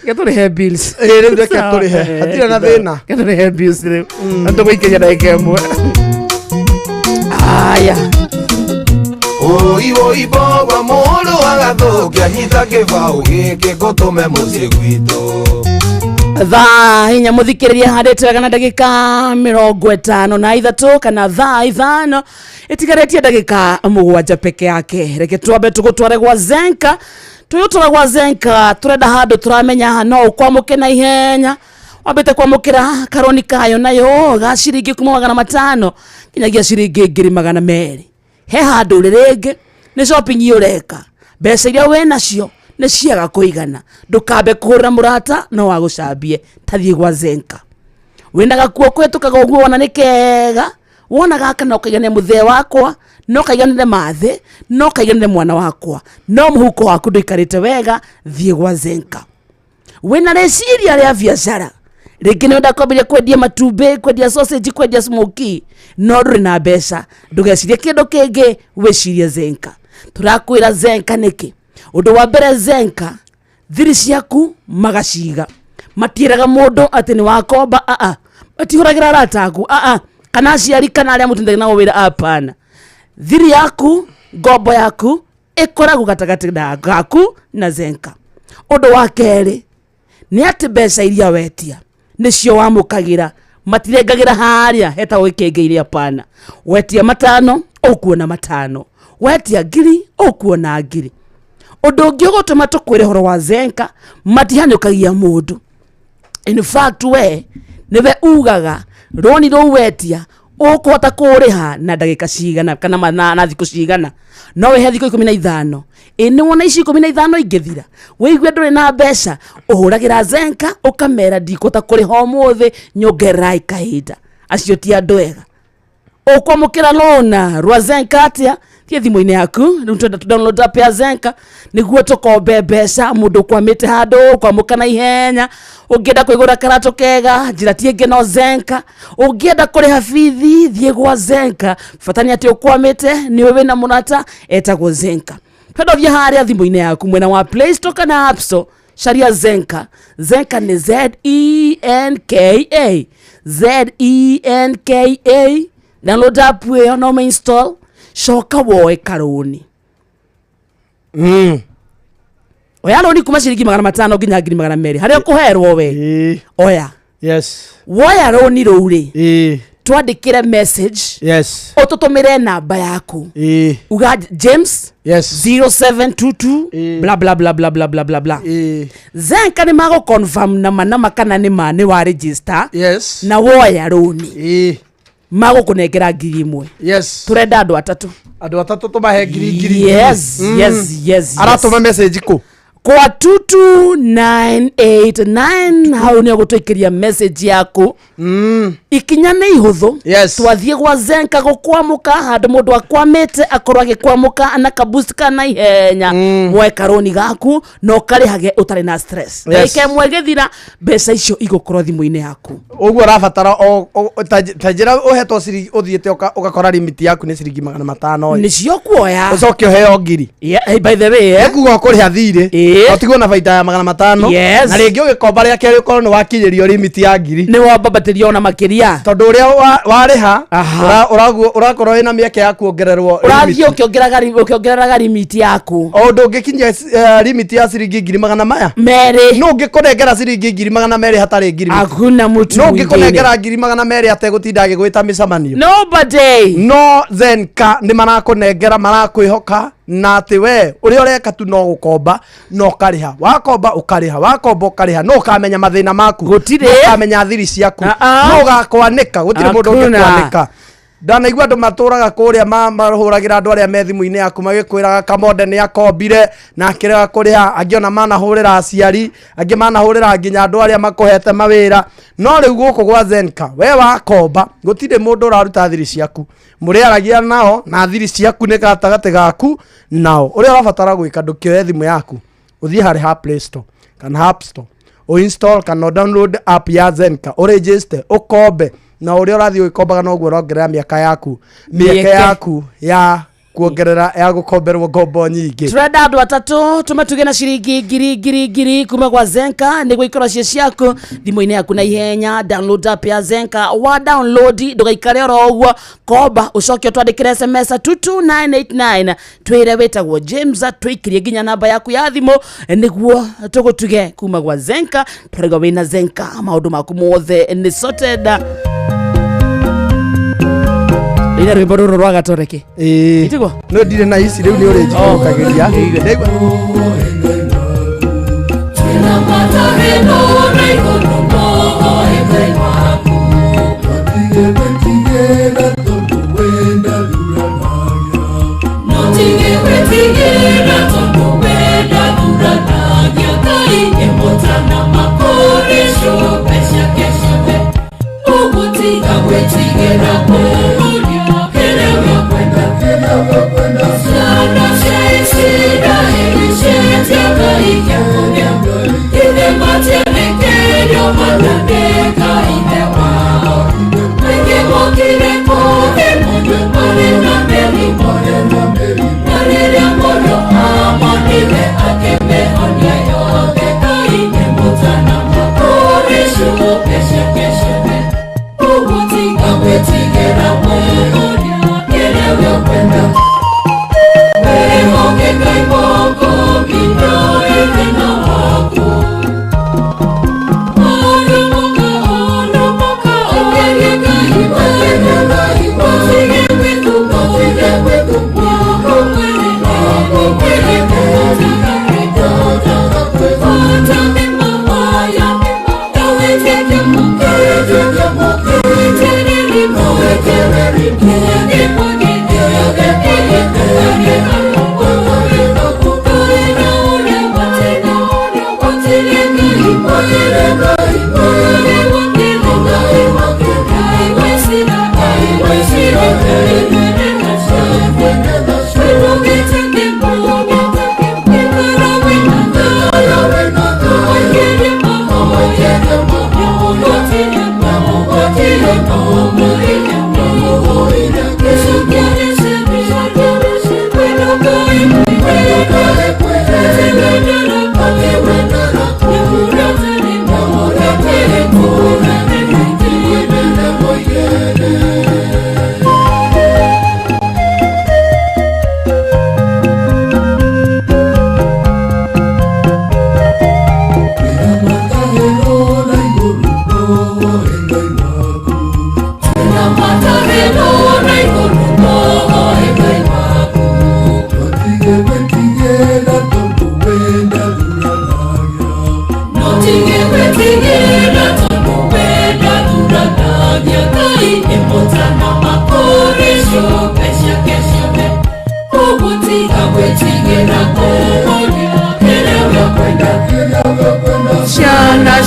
Getũrĩhe bills. Rĩu reke tũrĩhe. Hatirĩ na thĩna. Getũrĩhe bills rĩu. Tũgũikĩria ndagĩka ĩmwe. Aya. Oi baba mũndũ agathũkia nyita kĩbaũ gĩkĩ ngũtũme mũciĩ gwitũ. Thaa hinya mũthikĩrĩria handĩte wega na ndagĩka 53 kana thaa 5 ĩtigarĩtie ndagĩka 7 peke yake. Reke twambe tũgũtware gwa Zenka. Tuyũtwara gwa Zenka turenda handũ turamenya no ũkwamũke na ihenya. Wambĩte kwamũkĩra karoni kayo nayo ga ciringi 500 nginyagia ciringi 200. He handũ rĩrĩngĩ nĩ shopping ũreka. Mbeca iria wĩ nacio nĩ ciaga kũigana. Ndũkambe kũhũrĩra mũrata no wagũcambie tathiĩ gwa Zenka. Wĩna gakuo kwĩtũkaga ũguo wona nĩ kega. Wona gaka no kaigane mũthee wakwa, no kaiganire mathĩ, no kaiganire mwana wakwa. No mũhuko waku ndũikarĩte wega, thiĩ gwa Zenka. Wĩna rĩciria rĩa biacara. Rĩngĩ nĩ wenda kwambĩrĩria kwendia matumbĩ, kwendia sausage, kwendia smoky. No ndũrĩ na mbeca. Ndũgecirie kĩndũ kĩngĩ, wĩcirie Zenka. Tũrakwĩra Zenka nĩkĩ? Ũndũ wa mbere Zenka, thiri ciaku magaciga. Matiĩraga mũndũ atĩ nĩ wakomba, matihũragĩra arata aku, kana aciari kana arĩa mũtindagĩria nao wĩra, hapana. Thiri yaku, ngombo yaku, ĩkoragwo gatagatĩ gaku na Zenka. Ũndũ wa kerĩ, nĩ atĩ mbeca iria wetia nĩcio wamũkagĩra, matirengagĩra harĩa hetagwo ikĩngĩ-inĩ, hapana. Wetia 5 ũkuona 5, wetia 1000 ũkuona 1000. Ũndũ ũngĩ ũgũtũma tũkwĩre horo wa Zenka, matihanĩũkagia mũndũ. In fact we nĩwe ugaga roni rũu wetia ũkũhota kũrĩha na ndagĩka cigana kana na thikũ cigana. No wehe thikũ 15. Nĩ wona ici 15 ingĩthira, wĩigue ndũrĩ na mbeca, ũhũragĩra Zenka ũkamera ndikũhota kũrĩha ũmũthĩ, nyongerera kahinda. Acio ti andũ ega. Ũkwamũkĩra rũna rwa Zenka atĩa? Thiĩ thimũ-inĩ yaku, rĩu twenda download app ya Zenka nĩguo tũkombe mbeca. Mũndũ kwamĩte handũ kwamũka na ihenya. Ũngĩenda kũigũra karatũ kega, njĩra ti ĩngĩ no Zenka. Ũngĩenda kũrĩha bithi, thiĩ gwa Zenka. Bata nĩ atĩ ũkwamĩte, nĩwe wĩna mũrata, etagwo Zenka. Twenda ũthiĩ harĩa thimũ-inĩ yaku mwena wa Play Store kana App Store, caria Zenka. Zenka nĩ Zenka. Zenka. Download app ĩyo no install. Coka woe karoni. Oya roni kuma ciringi 500 nginya 200 harĩa ũkũherwo we. Oya. Yes. Woya roni rũu rĩ. Twandĩkĩre message. Yes. Ũtũtũmĩre namba yaku. Uga James. Yes. 0722 bla bla bla bla bla bla bla bla. Zenka nĩ mago confirm nama kana nĩ ma nĩ wa register. Yes. Na woya roni. Mago kũnengera 1000. Yes. Turenda andũ 3. Andũ 3 tũmahe 1000. Yes. Aratũma message kũ? kwa 22989 hau ni gutwikiria message yaku ikinya ni ihuthu twathie gwa Zenka gukwamuka handu mundu akwamite akorwo agikwamuka na kaboost kana ihenya mwe karoni gaku no karihage utari na stress ike mwe githira mbeca icio igukorwo thimu-ini yaku uguo rabatara tajira uhetwo siri uthiete ugakora limit yaku ni ciringi 500 nicio kuoya ucoke uheo ngiri by the way kuga kuriha thire otigo na faida ya 500 na ringi ugikomba ria keri ukorwo ni wakinyirio limit ya ngiri ni wambambatirio na makiria tondu uria wariha urakorwo ina mieke yaku ongererwo urathio ukiongereraga limit yaku o ndungikinyia limit ya ciringi 200 maya mere no ngikunengera ciringi 200 hatari ngiri akuna mutu no ngikunengera 200 ategutinda agigwita micamanio nobody no Zenka ni marakunengera marakwihoka na ati we uri ureka tu no gukomba no kariha wakomba ukariha no kamenya mathina maku gutire kamenya thiri ciaku no gakwanika gutire mundu ungikwanika ndanaigua andu maturaga kuria mahuragira andu aria me thimu-ini yaku magikwiraga Kamonde ni akombire na akirega kuriha angiona manahurira aciari angi manahurira nginya andu aria makuhete mawira no riu guku gwa Zenka we wakomba gutire mundu uraruta thiri ciaku muriaragia nao na thiri ciaku ni gatagate gaku nao uria urabatara gwika ndukioe thimu yaku uthie hari ha Play Store kana App Store o install kana download app ya Zenka o register ukombe na uria urathi ukombaga no guo rongerera miaka yaku ya kuongerera ya gukomberwo ngombo nyingi turenda andu atatu tumetuge na ciringi ngiri kuma kwa Zenka niguo ikora ciaku thimu-ini yaku na ihenya download app ya Zenka wa download ndugaikare oro uguo komba ucoke twandikire SMS 22989 twire wetagwo James twikirie ginya namba yaku ya thimu niguo tugutuge kuma kwa Zenka turigo wina Zenka maundu maku mothe ni sorted ina rwimbo ruru rwa gatoreke itigo no ndire na ici riu ni uri njikagiria ndegwa tena matare no rego no engai waku batige na tondu wenda duranagia kai emotana makoresho pesha kesho ugutika wetigera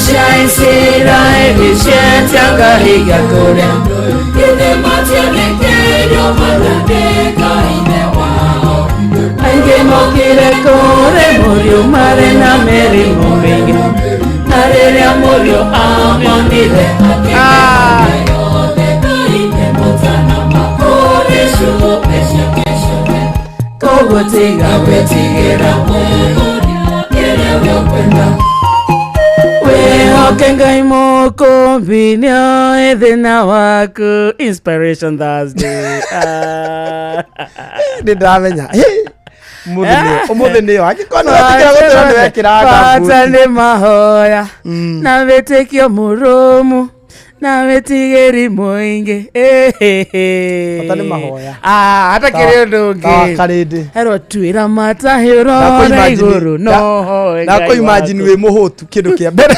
shine Israeli shetanga higa kore ine matiane keyo manadeka ine wao Ange mokire kore morio mare na meri moringi Narere amorio amonire Kogo tiga wetigera Wehokenga imoko binyo edhina waku Inspiration Thursday Ndamenya umuthi niyo agikona atikira gutira wekiraga Patane mahoya na vetekio muromu na vetigeri moinge Patane mahoya hata kire ndungi karidi hero twira mata hero na iguru no na ko imagine we muhutu kindu kia mbere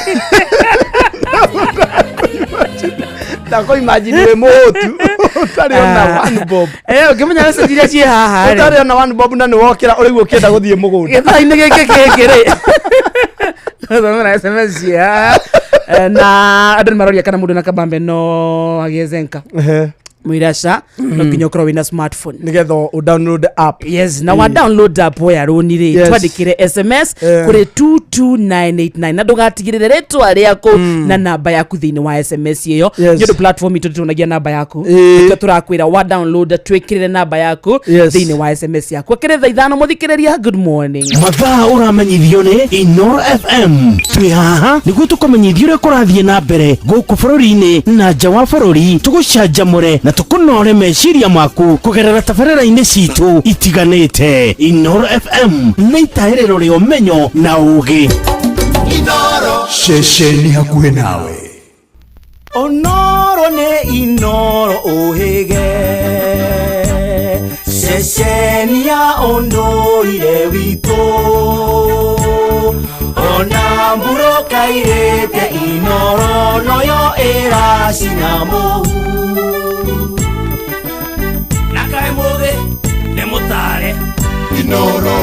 na ko imagine we muhutu utari ona one bob ukimenya nasa diria ci haha utari ona one bob na ni wokira urigwo kienda guthie mugunda githaini gike kekire thomera SMS ya na andũ maroria kana mũndũ na kabambe no agiezenka mwirasha no kinyokro wina smartphone nigetha u download app yes na wa download app ya ronire twandikire SMS kuri 22989 na ndugatigirire retwa riako na namba yaku thini wa SMS iyo nyodo platform itu tunagia namba yaku turakwira wa download twikirire namba yaku thini wa SMS yaku kireza ithano muthikiriria good morning mathaa uramenyithio ni Inoro FM twi haha niguo tukomenyithio ria kurathie na mbere guku bururi-ini na nja wa bururi tugucanjamure na tukunore meciria maku kugerera tabarĩra-inĩ citũ itiganĩte Inoro FM nĩ itaĩrĩro rĩa ũmenyo na ũũgĩ Inoro ceceni hakuhĩ nawe Onoro nĩ Inoro ũhĩge ceceni ya ũndũire witũ ona mburo kairĩte Inoro noyo ĩracina mũhu Nemutare Inoro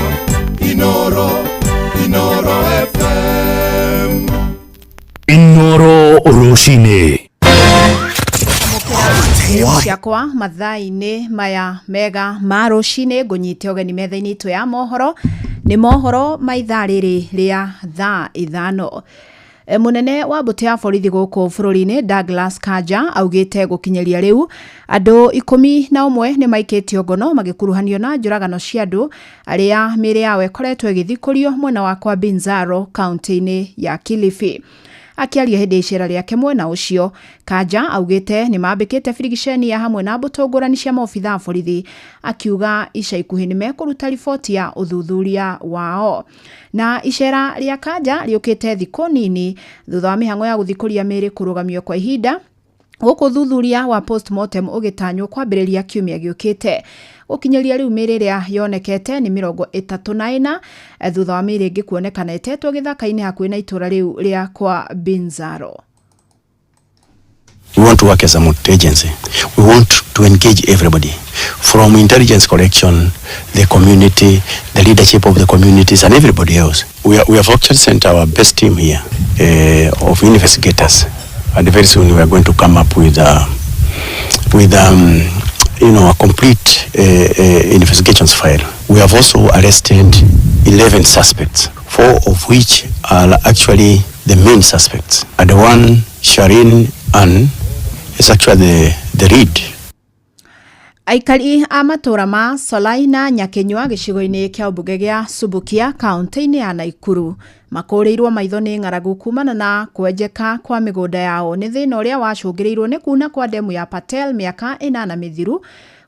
FM Inoro Oroshine ciakwa mathaa-inĩ maya mega ma rũcinĩ ngũnyite ũgeni metha-inĩ itũ ya mohoro nĩ mohoro ma ithaa rĩrĩ rĩa thaa ithano munene wa mbũtũ ya borithi gũkũ bũrũri-inĩ Douglas Kanja augĩte gũkinyeria rĩu andũ 11 nĩ maikĩtio ngono magĩkuruhanio na njũragano cia andũ arĩa mĩĩrĩ yao ĩkoretwo ĩgĩthikũrio mwena wa kwa Binzaro kaunti-inĩ ya Kilifi. Akiaria hĩndĩ icera rĩake mwena ũcio Kanja augĩte nĩ mambĩkĩte birigiceni ya hamwe na mbũtũ ngũrani cia maobitha a borithi akiuga ica ikuhĩ nĩ mekũruta riboti ya ũthuthuria wao. Na icera rĩa Kanja rĩũkĩte thikũ nini thutha wa mĩhang'o ya gũthikũria mĩĩrĩ kũrũgamio kwa ihinda gũkũ thuthuria wa postmortem ũgĩtanywo kwambĩrĩria kiumia gĩũkĩte. Gũkinyeria rĩu mĩĩrĩ ĩrĩa yonekete nĩ 34 thutha wa mĩĩrĩ ĩngĩ kuonekana ĩtetwo gĩthaka-inĩ hakuhĩ na itũra rĩu rĩa kwa Binzaro. We want to work as a multi-agency. We want to engage everybody from intelligence collection, the community, the leadership of the communities and everybody else. We have actually sent our best team here of investigators, and very soon we are going to come up with a complete investigations file. We have also arrested 11 suspects, 4 of which are actually the main suspects. And the one, Shireen Ann, is actually the lead. Aikari a matũra ma Solai na Nyakenyua gĩcigo-inĩ kĩa ũmbunge gĩa Subukia kaunti-inĩ ya Naikuru makũrĩirwo maitho nĩ ng'aragu kumana na kwenjeka kwa mĩgũnda yao nĩ thĩna ũrĩa wacũngĩrĩirwo nĩ kuna kwa ndemu ya Patel mĩaka 8 mĩthiru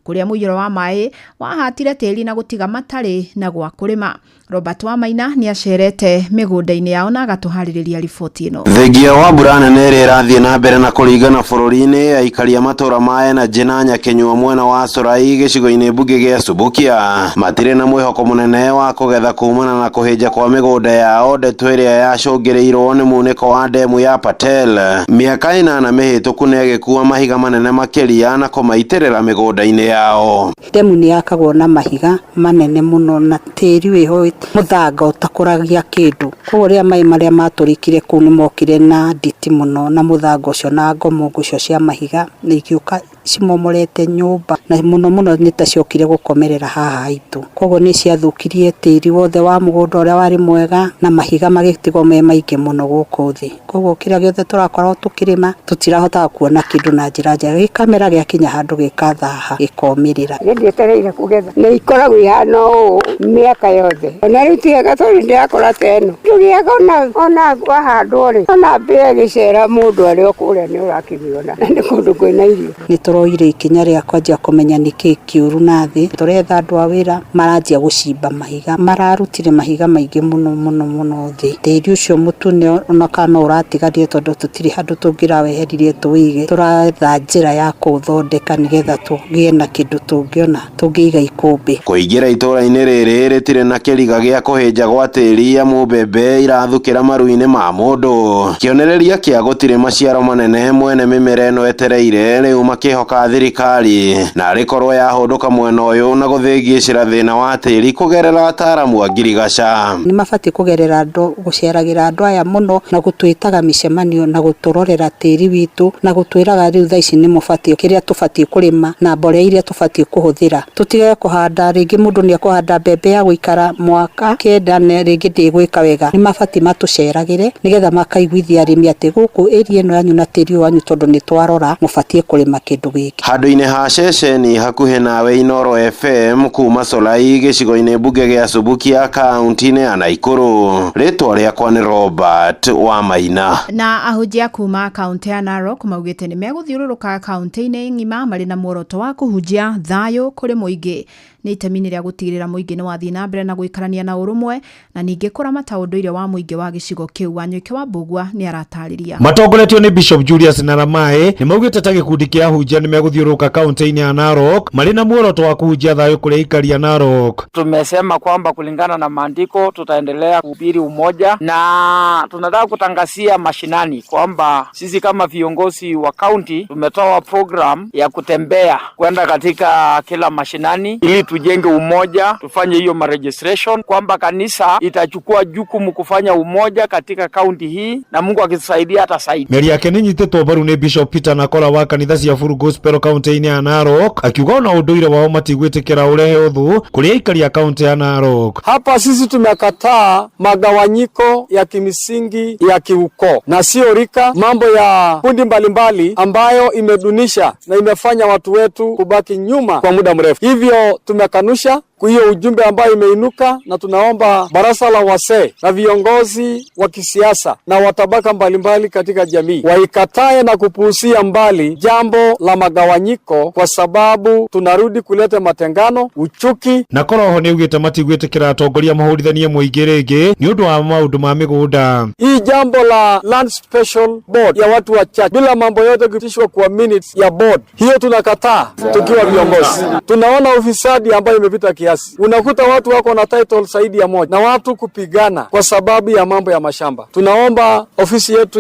kũrĩa mũiyũro wa maĩ wahatire tĩri na gũtiga matarĩ na gwa kũrĩma. Robert Wamaina nĩ acerete mĩgũnda-inĩ yao na agatũharĩrĩria riboti ĩno. Thengia wa mbura nene ĩrĩa ĩrathiĩ na mbere na kũringana bũrũri-inĩ aikari a matũra ma Energy na Nyakenyua mwena wa Solai gĩcigo-inĩ mbunge gĩa Subukia matirĩ na mwĩhoko mũnene wa kũgetha kumana na kũhĩnja kwa mĩgũnda yao ndeto ĩrĩa yacũngĩrĩirwo nĩ munĩko wa ndemu ya Patel mĩaka 8 mĩhĩtũku nĩ ĩgĩkua mahiga manene makĩria na kũmaitĩrĩra mĩgũnda-inĩ yao. Demu ni yakagwo na mahiga manene muno na tĩri wĩho mũthanga ũtakũragia kĩndũ. Koguo rĩrĩa maĩ marĩa matũrĩkire kũu nĩ mokire na nditi muno na mũthanga ũcio na ngomo ũcio cia mahiga nĩ ikiuka cimomorete nyũmba na muno nĩ taciokire gũkomerera haha haitũ. Koguo nĩ ciathũkirie tĩri wothe wa mũgũnda ũrĩa warĩ mwega na mahiga magĩtigwo me maingĩ muno gũkũ thĩ. Koguo kĩrĩa gĩothe tũrakorwo tũkĩrĩma tũtirahota kuona kĩndũ na njĩra njega. Gĩkamera gĩakinya handũ gĩkathaha gĩkomĩrĩra. Ndĩetereire kugetha nĩ ikoragwo ihana ũũ mĩaka yothe. Ona rĩu tiga tondũ ndĩrakora teno ndũgĩaga ona wahandwo rĩ ona mbĩa gĩcera mũndũ arĩ o kũrĩa nĩ ũrakĩmiona na nĩ kũndũ kwĩna irio. Nĩ tũroire ikinya rĩa kwanjia kũmenya nĩkĩ kĩũru na thĩ. Tũretha andũ a wĩra maranjia gũcimba mahiga, mararutire mahiga maingĩ mũno thĩ. Tĩri ũcio mũtune ona kana ũratigarire tondũ tũtirĩ handũ tũngĩraweheririe tũwĩige. Tũretha njĩra ya kũthondeka nĩgetha tũgĩe na kĩndũ tũngĩona tũngĩiga ikũmbĩ. Kũingĩra itũra-inĩ rĩrĩ rĩtirĩ na kĩriga gĩa kũhĩnja gwa tĩri ya mũmbembe irathukĩra maru-inĩ ma mũndũ. Kĩonereria kĩa gũtirĩ maciaro manene mwene mĩmera ĩno etereire rĩu makĩhoka thirikari na rĩkorwo yahũndũka mwena ũyũ na gũthĩngĩcĩra thĩna wa tĩri kũgerera ataaramu a ngirigaca. Nĩ mabatiĩ kũgerera andũ gũceragĩra andũ aya mũno na gũtwĩtaga mĩcemanio na gũtũrorera tĩri witũ na gũtwĩraga rĩu thaa ici nĩ mũbatiĩ kĩrĩa tũbatiĩ kũrĩma na mborera iria tũbatiĩ kũhũthĩra. Tũtige kũhanda rĩngĩ mũndũ nĩ akũhanda mbembe ya gũikara mwaka kenda na rĩngĩ ndĩgwĩka wega. Nĩ mabatiĩ matũceragĩre nĩgetha makaiguithia arĩmi atĩ gũkũ area ĩno yanyu na tĩri wanyu tondũ nĩ twarora mũbatiĩ kũrĩma kĩndũ gĩkĩ. Handũ-inĩ ha ceceni hakuhĩ nawe Inoro FM kuma Solai gĩcigo-inĩ mbunge gĩa Subukia kaunti-inĩ ya Naikuru. Rĩtwa rĩakwa nĩ Robert Wamaina. Na ahunjia kuma kaunti ya Narok maugĩte nĩ megũthiũrũrũka kaunti-inĩ ng'ima marĩ na muoroto wa kũhunjia thayũ kũrĩ mũingĩ. Nĩ itemi rĩa gũtigĩrĩra mũingĩ nĩ wathiĩ na mbere na gũikarania na ũrũmwe na ningĩ kũramata ũndũire wa mũingĩ wa gĩcigo kĩu. Wanyoike wa Mbugua nĩ aratarĩria. Matongoretio nĩ Bishop Julius Naramae nĩ maugĩte ta gĩkundi kĩa ahunjia nĩ megũthiũrũrũka kaunti-inĩ ya Narok marĩ na muoroto wa kuhunjia thayũ kũrĩ aikari a Narok. Tumesema kwamba kulingana na maandiko tutaendelea kuhubiri umoja na tunataka kutangazia mashinani kwamba sisi kama viongozi wa kaunti tumetoa program ya kutembea kwenda katika kila mashinani ili tujenge umoja, tufanye hiyo registration kwamba kanisa itachukua jukumu kufanya umoja katika kaunti hii na Mungu akisaidia atasaidia. Meri yake nĩ nyitĩtwo mbaru nĩ Bishop Peter Nakora wa kanitha cia Full Gospel kaunti-inĩ ya Narok akiuga ona ũndũire wao matigwĩtĩkĩra ũrehe ũthũ kũrĩ aikari ya kaunti ya Narok. Hapa sisi tumekataa magawanyiko ya kimisingi ya kiukoo na sio rika, mambo ya kundi mbalimbali ambayo imedunisha na imefanya watu wetu kubaki nyuma kwa muda mrefu. Hivyo tumekanusha hiyo ujumbe ambayo imeinuka na tunaomba baraza la wasee na viongozi wa kisiasa na watabaka mbalimbali katika jamii waikatae na kupuusia mbali jambo la magawanyiko kwa sababu tunarudi kuleta matengano, uchuki. Na koroho nĩ ugĩte matigwĩtĩkĩra atongoria mahũrithanie mũingĩ rĩngĩ nĩ ũndũ wa maũndũ ma mĩgũnda. Hii jambo la Land Special Board ya watu wa church bila mambo yote kutishwa kwa minutes ya board, hiyo tunakataa tukiwa viongozi. Tunaona ufisadi ambayo imepita kiasi. Unakuta watu wako na title zaidi ya moja na watu kupigana kwa sababu ya mambo ya mashamba. Tunaomba ofisi yetu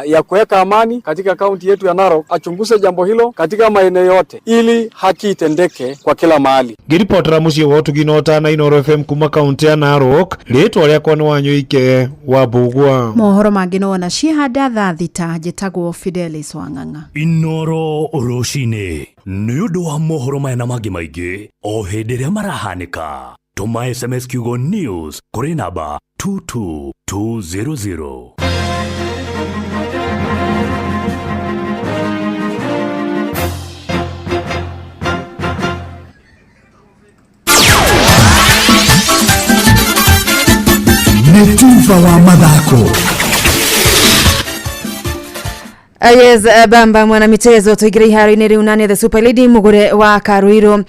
ya kuweka amani katika kaunti yetu ya Narok achunguze jambo hilo katika maeneo yote ili haki itendeke kwa kila mahali. Ngiripotera muciĩ wa ũtugi na Inoro FM kuma kaunti ya Narok, rĩtwa rĩakwa nĩ Wanyoike wa Mbugua. Mohoro mangĩ no na cihanda thaa thita njĩtagwo Fidelis Wang'ang'a. Inoro rũcinĩ nĩ ũndũ wa mohoro maya na mangĩ maingĩ o hĩndĩ ĩrĩa marahanĩka. Tũma SMS kiugo news kũrĩ namba 22200. Nĩ tufa wa mathako. Yes, bamba mwana michezo tuigire iharo-inĩ rĩu nane the Super Lady mugure wa Karuiro.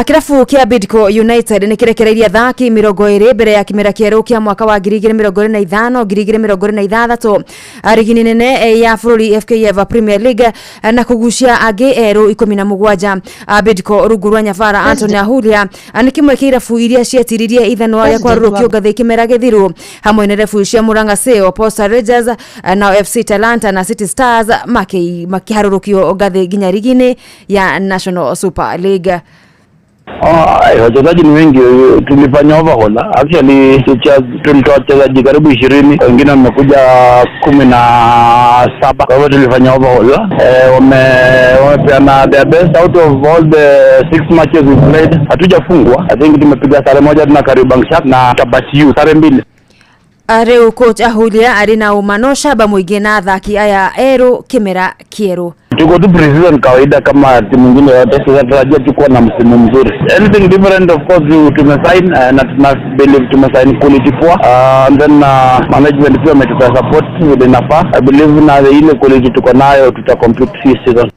Kirabu kia Bidco United nĩ kirekereirie thaki 20 mbere ya kimera kĩerũ kia mwaka wa 2025 2026 arigini nene ya bũrũri FKF Premier League na kugucia angĩ erũ 17. Bidco rungu rwa nyabara Anthony Ahulia nĩ kimwe kĩa irabu iria cietiririe ithanwa rĩa kwarũrũkio ngathĩ kimera gĩthiru hamwe na irabu cia Murang'a Seal, Posta Rangers na FC Talanta na City Stars makiharũrũkio ngathĩ nginya rigini ya National Super League. Wachezaji ni wengi, tulifanya overhaul. Actually tulitoa wachezaji karibu 20, wengine wamekuja 17. Kwa hivyo tulifanya overhaul. Wamepeana their best out of all the 6 matches we played. Hatujafungwa. I think tumepiga sare moja na Kariobangi Sharks na Tabasiu sare 2. Rĩu coach ahulia arĩ na ũmanosha mũingĩ na athaki aya erũ kĩmera kĩerũ. Tuko tu preseason kawaida kama timu nyingine yote, tunatarajia tuko na msimu mzuri. Anything different of course tumesign na tuna believe tumesign quality poa, and then management pia umetupa support with enough. I believe na ile quality tuko nayo tutacompete this season.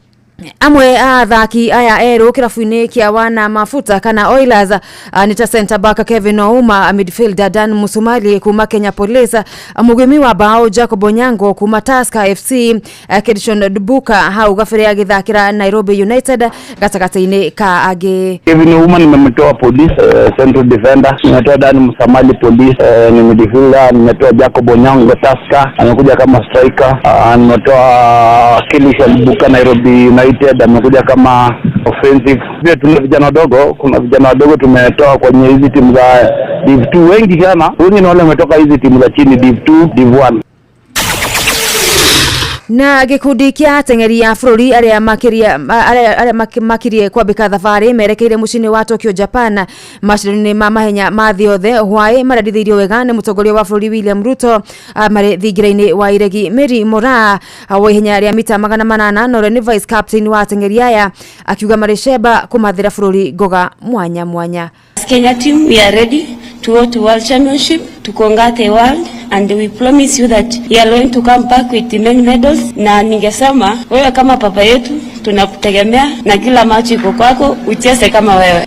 Amwe athaki aya erũ kĩrabu-inĩ kĩa wana mafuta kana Oilers nĩ ta center back Kevin Ouma, midfielder Dan Musumali kuma Kenya Police, mũgwimi wa bao Jacob Onyango kuma Tusker FC, Kedishon Dubuka hau gabere agĩthakĩra Nairobi United gatagatĩ-inĩ ka angĩ. Kevin Ouma nimemtoa Police central defender, nimetoa Dan Musumali Police ni midfielder, nimetoa Jacob Onyango Tusker anakuja kama striker, nimetoa Kedishon Dubuka Nairobi United amekuja kama offensive. Pia tuna vijana wadogo, kuna vijana wadogo tumetoa kwenye hizi timu za Div 2 wengi sana. Wengi ni wale wametoka hizi timu za chini Div 2, Div 1. Na gikundi kia ateng'eri a bũrũri arĩa makirie kwambĩka thabarĩ merekeire mũciĩ wa Tokyo Japan macindano-inĩ ma mahenya ma thĩ yothe hwaĩ marandithĩirio wega nĩ mũtongoria wa bũrũri William Ruto marĩ thingira-inĩ wa iregi. Mary Moraa wa ihenya rĩa mita 800 na ũrĩa nĩ vice captain wa ateng'eri aya akiuga marĩ cemba kũmathĩra bũrũri ngoga mwanya mwanya. Kenya team, we are ready to go to World Championship, to conquer the world, and we promise you that we are going to come back with the many medals. Na ningesema wewe kama papa yetu tunakutegemea na kila machi iko kwako, ucheze kama wewe.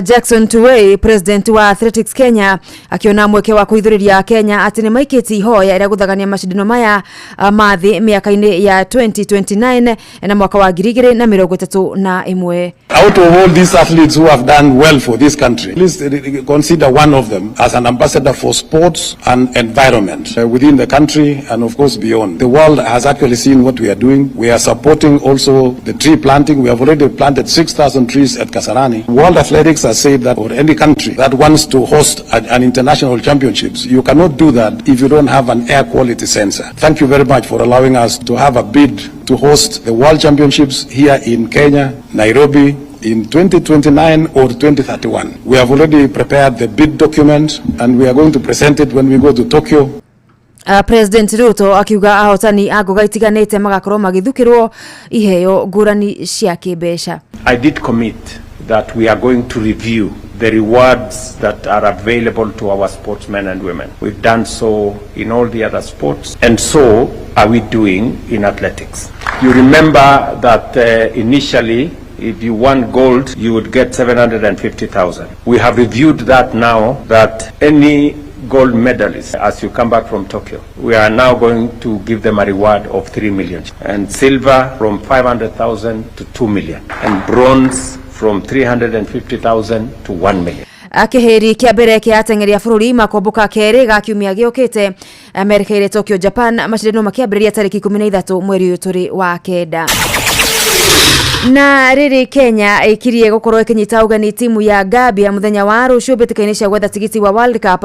Jackson Tuwei, president wa Athletics Kenya, akiona mweke wa kuithuriria Kenya ati nĩ maikĩti ihoya rĩa gũthagania macindano maya mathi mĩaka-inĩ ya 2029 na mwaka wa 2031. Out of all these athletes who have done well for this country, please consider one of them as an ambassador for sports and environment within the country and of course beyond. The world has actually seen what we are doing. We are supporting also the tree planting. We have already planted 6,000 trees at Kasarani. World Athletics has said that for any country that wants to host an international championships, you cannot do that if you don't have an air quality sensor. Thank you very much for allowing us to have a bid to host the World Championships here in Kenya, Nairobi, in 2029 or 2031. We have already prepared the bid document and we are going to present it when we go to Tokyo. President Ruto akiuga ahotani agoga itiganĩte magakorwo magĩthukĩrwo iheo ngũrani cia kĩmbeca. I did commit that we are going to review the rewards that are available to our sportsmen and women. We've done so in all the other sports, and so are we doing in athletics. You remember that initially, if you won gold, you would get 750,000. We have reviewed that now, that any gold medalist, as you come back from Tokyo, we are now going to give them a reward of 3 million, and silver from 500,000 to 2 million, and bronze from 350,000 to 1 million. Akiheri kia mbere kia ateng'eri a bũrũri makomboka kerĩ ga kiumia gĩũkĩte merekeire Tokyo Japan macindano makĩambĩrĩria tarĩki 13 mweri ũyũ tũrĩ wa kenda. Na rĩrĩ Kenya ikirie gũkorwo ikinyita ũgeni timu ya Gambia mũthenya wa rũciũ mbĩtĩka-inĩ cia gwetha tigiti wa World Cup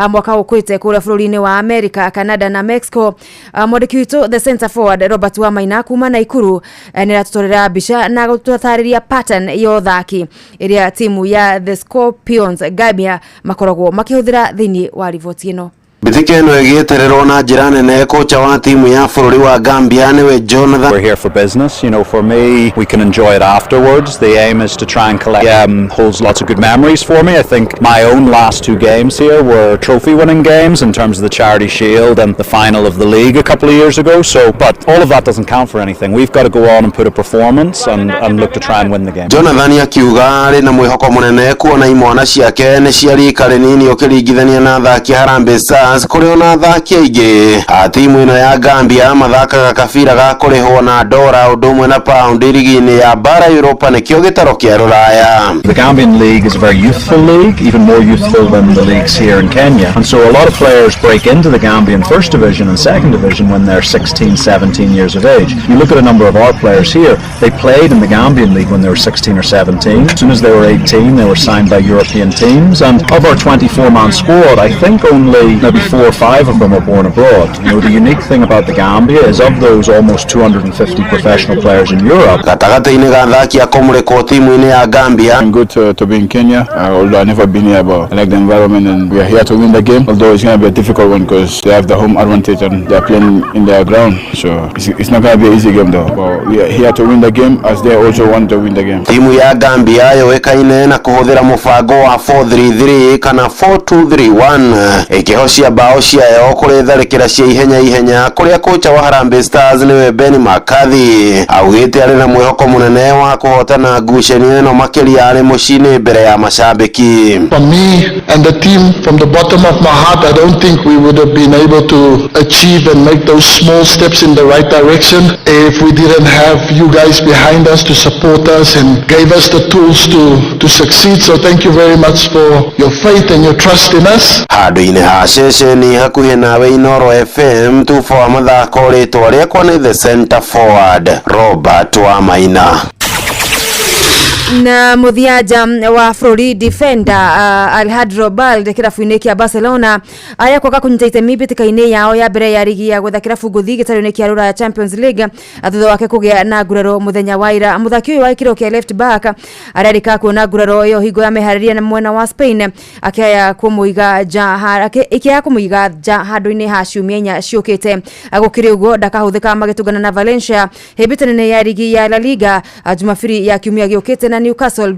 mwaka ũkũĩte kũrĩa bũrũri-inĩ wa America, Canada na Mexico. Mwandĩki witũ the center forward Robert Wamaina kuma Naikuru nĩratũtwarĩra mbica na gũtũtarĩria pattern ya ũthaki ĩrĩa timu ya the Scorpions Gambia makoragwo makĩhũthĩra thĩinĩ wa riboti ĩno. Mbĩtĩka ĩno ĩgĩetererwo na njĩra nene kocha wa timu ya bũrũri wa Gambia nĩwe Jonathan. We're here for business. You know, for me, we can enjoy it afterwards. The aim is to try and collect. Holds lots of good memories for me. I think my own last 2 games here were trophy-winning games in terms of the Charity Shield and the final of the league a couple of years ago. So, but all of that doesn't count for anything. We've got to go on and put a performance and look to try and win the game. Jonathan akiuga arĩ na mwĩhoko mũnene kuona imwana ciake nĩ ciarĩ rika rĩnini ũkĩringithania na athaki Harambee Stars Stars kuri ona athaki aingĩ a timu ino ya Gambia mathakaga kabira ga kurihwo na dora udumwe na pound ligi-inĩ ya bara Europa nikio gitaro kia Ruraya. The Gambian League is a very youthful league, even more youthful than the leagues here in Kenya. And so a lot of players break into the Gambian First Division and Second Division when they're 16, 17 years of age. You look at a number of our players here, they played in the Gambian League when they were 16 or 17. As soon as they were 18, they were signed by European teams. And of our 24-man squad, I think only maybe 4 or 5 of them were born abroad. You know, the unique thing about the Gambia is of those almost 250 professional players in Europe. I'm good to be in Kenya, although I've never been here, but I like the environment and we are here to win the game, although it's going to be a difficult one because they have the home advantage and they are playing in their ground, so it's not going to be an easy game though, but we are here to win the game as they also want to win the game. Timu ya Gambia yoekaine na kuhuthira mubango wa 4-3-3 kana 4-2-3-1 ikihocia bao ciayo kuri tharikira cia ihenya kuria kocha wa Harambee Stars niwe Ben McCarthy augite ari na mwihoko munene wa kuhotana ngucanio ino makiria ari mucini mbere ya mashabiki. For me and the team, from the bottom of my heart, I don't think we would have been able to achieve and make those small steps in the right direction if we didn't have you guys behind us to support us and gave us the tools to succeed. So thank you very much for your faith and your trust in us. Handu-inĩ ha ceceni hakuhĩ nawe Inoro FM tufa mathako rĩtwa rĩakwa nĩ the center forward Robert Wamaina. Na muthiaja wa Florida defender Alejandro Balde kirafu-inĩ kia Barcelona aya kwaga kunyita itemi mbĩtĩka-inĩ yao ya mbere ya ligi ya gwetha kirafu ngũthi gĩtarũ-inĩ kia Rũraya Champions League thutha wake kũgĩa na nguraro mũthenya wa ira. Mũthaki ũyũ wa kiro kia left back ararĩka kuona nguraro ĩyo hingo ya meharĩria na mwena wa Spain akĩaya kũmũiga nja handũ-inĩ ha ciumia 4 ciũkĩte. Gũkĩrĩ ũguo ndakahũthĩka magĩtũngana na Valencia hĩmbĩtano-inĩ ya ligi ya La Liga Jumapili ya kiumia gĩũkĩte na Newcastle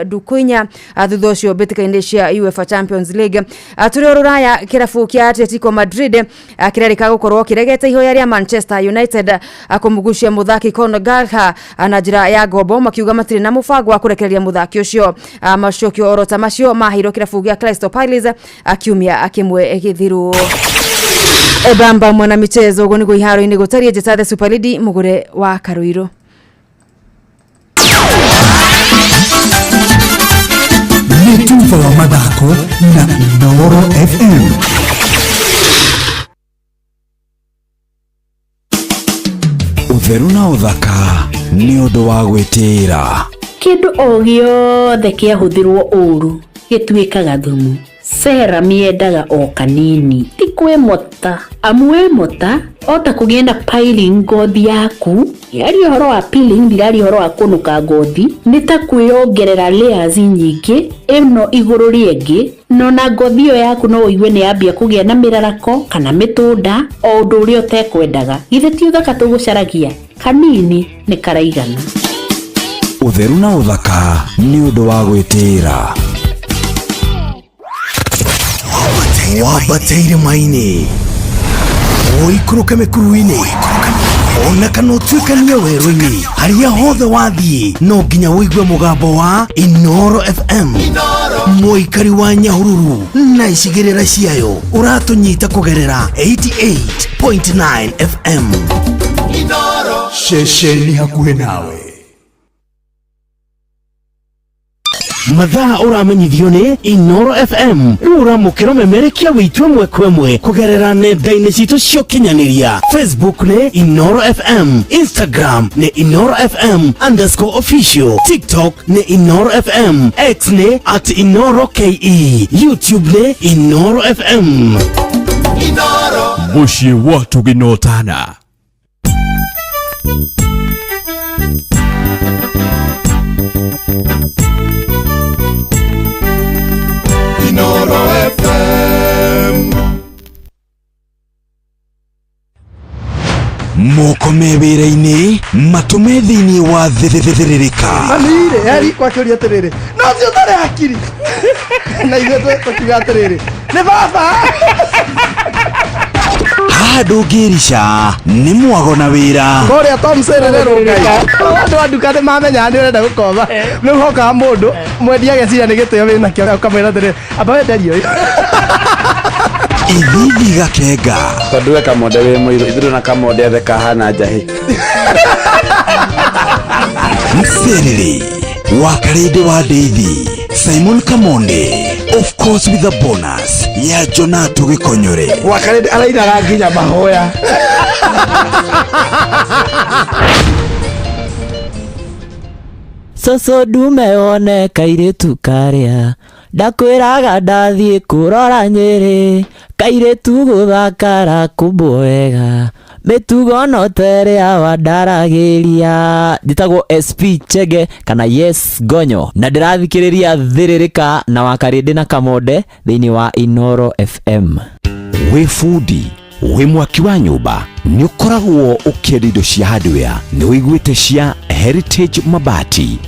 dukuinya thutha ũcio mbĩtĩka-inĩ cia UEFA Champions League. Tũrĩ Rũraya kĩrabu kia Atletico Madrid kĩrerĩka gũkorwo kĩregete ihoya rĩa Manchester United kũmũgucia mũthaki Conor Gallagher na njĩra ya ngombo makiuga matirĩ na mũbango wa kũrekereria mũthaki ũcio. Macokio orota macio mahiro kĩrabu kia Crystal Palace kiumia kĩmwe gĩthiru. Bamba mwana michezo ũguo nĩguo iharo-inĩ gũtaria njata the Super League mũgũre wa Karuiro. Tufa wa mathako na Inoro FM. Utheru na uthaka ni undu wa gwitira. Kindu o giothe kiahuthirwo uru gituikaga thumu. Sera miendaga o kanini ti kwimota amwe mota ota kugenda piling ngothi yaku yari horo wa peeling ndirari horo wa kunuka ngothi nita kwiongerera layers nyingi eno iguru riengi no na ngothi yo yaku no iwe ni yambia kugia na mirarako kana mitunda o undu uri otekwendaga githe ti uthaka tugucaragia kanini ni karaigana. Utheru na uthaka ni undu wa gwitira. Wabateire maini oikuruke mekuru-ini ona kana utuikania werũ-inĩ harĩa hothe wathiĩ no nginya wĩigue mũgambo wa Inoro FM. Mũikari wa Nyahururu na icigĩrĩra ciayo ũratũnyita kũgerera 88.9 FM. Inoro ceceni hakuhĩ nawe. Mathaa uramenyithio ni Inoro FM. Uramukĩra memerekia wĩtwe mwekwe kugerera nenda-inĩ citũ cia ũkinyanĩria. Facebook ni Inoro FM, Instagram ni Inoro FM_official, TikTok ni Inoro FM, X ni @InoroKE, YouTube ni Inoro FM. Inoro muciĩ watu ginotana. Inoro FM. Moko mewĩra-inĩ matũme thĩinĩ wa thĩrĩrĩka. Anire yari kwa kĩũria atĩrĩrĩ no cio tarĩ hakiri na ithuĩ tũkiuga atĩrĩrĩ nĩ baba. Ndũngĩrica nĩ mwago na wĩra kũrĩa Tom Sererero ngai andũ a nduka nĩ mamenya nĩ ũrenda gũkoma rĩu hokaga mũndũ mwendia ageciria nĩ gĩtĩo wĩna kĩo ũkamwĩra atĩrĩ amba wenderio Ithithi gakenga tondu we kamode we muiru ithuĩ na kamode the kahana njahi Msereri Wakarede wa Deithi Simon Kamonde, of course with a bonus ya Jonato Gikonyore. Wakarede arainaga nginya mahoya Soso dume one kairetu karia ndakwiraga ndathie kurora Nyeri kairetu guthakara kubwo wega mitugo no tere awandaragiria njitagwo SP Chege kana Yes Gonyo na ndirathikiriria thiririka na Wakarede na Kamonde thiini wa Inoro FM. We foodie we mwaki wa nyumba ni ukoragwo ukienda indo cia hardware ni wiguite cia Heritage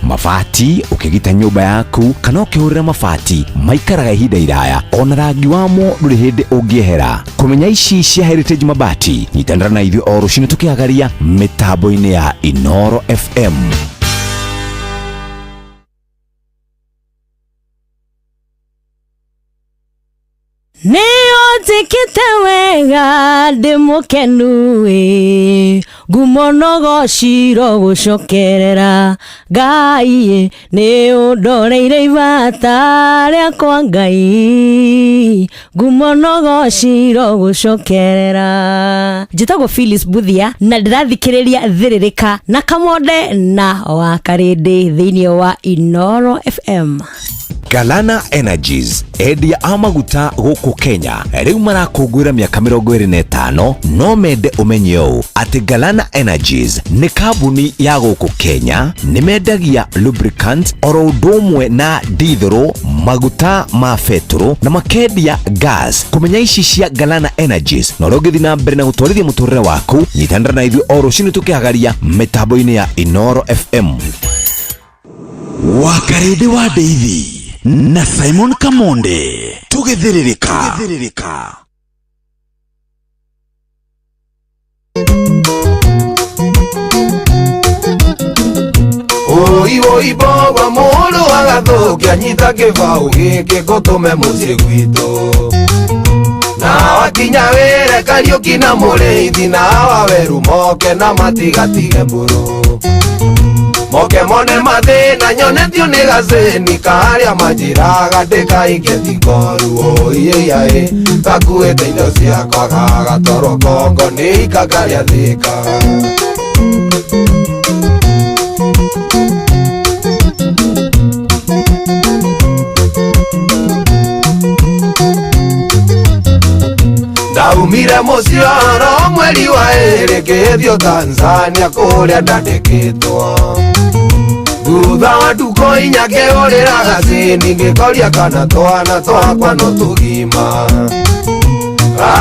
mabati ukigita nyumba yaku kana ukihurira mabati maikaraga ihinda iraya ona rangi wamo nduri hindi ungiehera kumenya ici cia Heritage mabati nyitandara na ithuĩ o rucini tukiagaria mitambo-ini ya Inoro FM. Nĩũnjĩkĩte wega ndĩ mũkenu ngumo nogo ciro gũcokerera Ngai nĩũndoreire ibata rĩakwa Ngai ngumo nogo ciro gũcokerera. Njĩtagwo Phyllis Buthia na ndĩrathikĩrĩria thiririka na Kamonde na Wakarede thĩinĩ wa Inoro FM. Galana Energies endia amaguta gũkũ Kenya rĩu marakũngũĩra mĩaka 25 no mende ũmenye ũũ atĩ Galana Energies nĩ kambuni ya gũkũ Kenya nĩ mendagia lubricants oro ũndũ ũmwe na diesel maguta ma petro na makendia gas. Kũmenya ici cia Galana Energies na ũrĩa ũngĩthiĩ na mbere na gũtwarithia mũtũrĩre waku nyitandara na ithuĩ o rũciinĩ tũkĩagaria mĩtambo-inĩ ya Inoro FM. Wakarede wa Deithi na Simon Kamonde tugithiririka. Oi boba molo agathukia nyita kibau giki gutume mucii gwitu na wakinya wire Kariuki na Muriithi na waweru moke na matigatige mburu moke mone mathina nyonetio ni gacini karia manjiraga ndikainge thikoru oiyae gakuite indo ciakwa gagatwarwo Kongo ni ikagaria thika ndaumire mucio no mweri wa ĩrĩ ngĩthio Tanzania kũrĩa ndandĩkĩtwo thutha wa nduko inya ngĩũrĩra gacini ngĩkoria kana twana twakwa no tũgima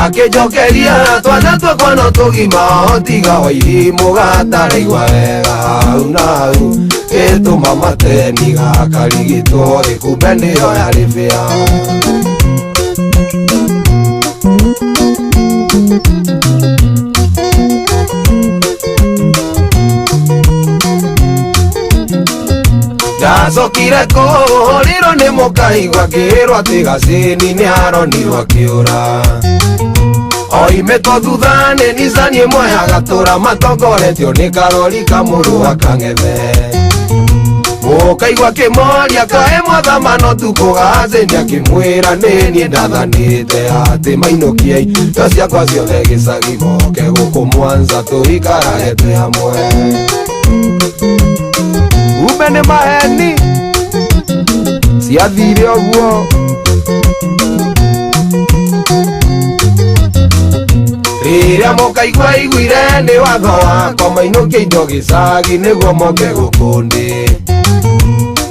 akĩnjokeria twana twakwa no tũgima tiga wa irimũ gataraigua wega hau na hau gĩtũma mateni gakarigitwo gĩkumbe nĩyo yarĩ bĩa ndacokire kũhũrirwo nĩ mũkaigua ngĩrwo atĩ gacini nĩ aronirwo akĩũra oimĩtwo thutha nĩ Nissan ĩmwe ya gatũra matongoretio nĩ Karori Kamũrũ Akang'ethe mũkaigua kĩmoria kaĩ mwathama no tukũ gacini akĩmwĩra nĩ niĩ ndathanĩte atĩ mainũkie indo ciakwa ciothe gĩcagi moke gũkũ Mwanza tũikarage twĩ hamwe kumbe nĩ maheni ciathire ũguo rĩrĩa mũkaigua iguire nĩ watho wakwa mainũkie indo gĩcagi nĩguo moke gũkũ ndĩ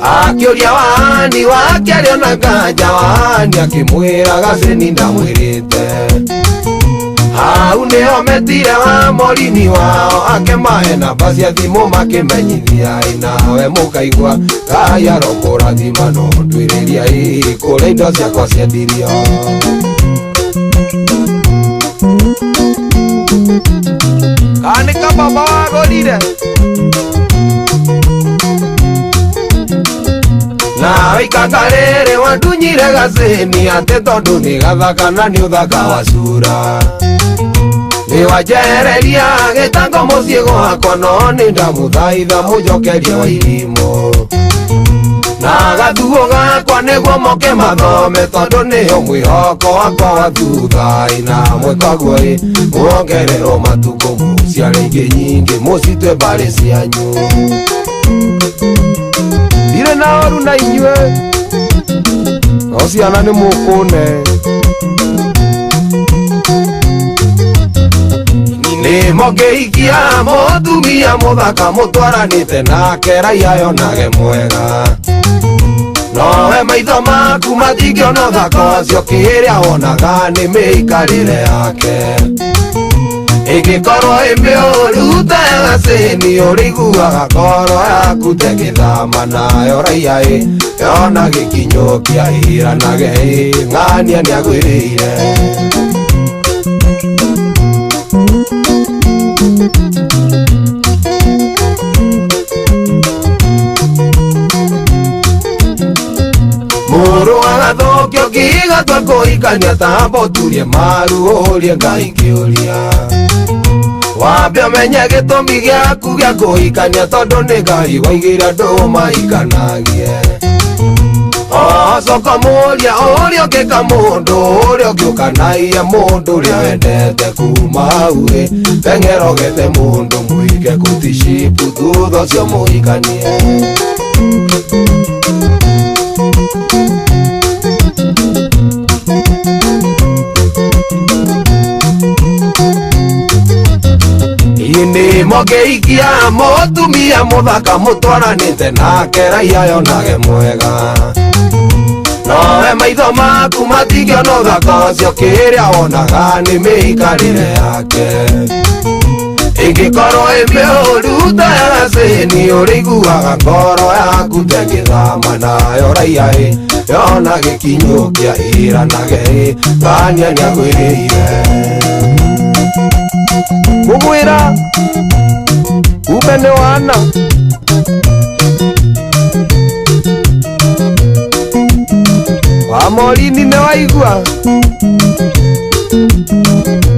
akĩũria wahani wake arĩ ona nganja wahani akĩmwĩra gacini ndamwĩrĩte hau nĩho metire wa morini wao akĩmahe namba cia thimũ makĩmenyithia nawe mũkaigua Ngai arokũrathima no ndwĩrĩria kũrĩa indo ciakwa ciendirio kanĩka baba wagũrire na ikakarere wandunyire gacini ate tondu ni gathaka na ni uthaka wa cura ni wajereria gitango mucii gwakwa no ni ndamuthaitha mujokerie wa irimo na gathuo gakwa niguo moke mathome tondu nio mwihoko wakwa wa thutha-ina mwikaguo muongererwo matuko muciare ingi nyingi mucitwe mbari cianyu ndire na oru na inyue no ciana ni mukune ni mokiikia mutumia muthaka mutwaranite nake raia yonage mwega nowe maitho maku matingĩona ũthaka ũcio kĩrĩa wonaga nĩ mĩikarĩre yake ĩngĩkorwo ĩ mĩũru ta ya gacĩni ũrĩiguaga ngoro yaku te gĩthama nayo raia yona gĩkinyo kĩa iranage ng'ania nĩagwĩrĩire muru agathũkio kĩgatwa kũhikania tambo turie maru ũrie Ngai kĩũria wambe ũmenye gĩtũmi gĩaku gĩa kũhikania tondũ nĩ Ngai waigĩra andũ mahikanagie coka mũria ũrĩa ũngĩka mũndũ ũrĩa ũngĩũkanagia mũndũ ũrĩa wendete kuma hau teng'erogete mũndũ mũige kũticipu thutha ũcio mũhikanie ini mokiikia mutumia muthaka mutwaranite nake raia yonage mwega nowe maitho maku matingĩona ũthaka ũcio kĩrĩa wonaga nĩ mĩikarĩre yake ĩngĩkorwo ĩ mĩũru ta ya gacĩni ũrĩiguaga ngoro yaku te gĩthama nayo raia yona gĩkinyo kĩa iranage ng'ania nĩagwĩrĩire mugwira kumbe nĩ wana wa morini nĩ waigua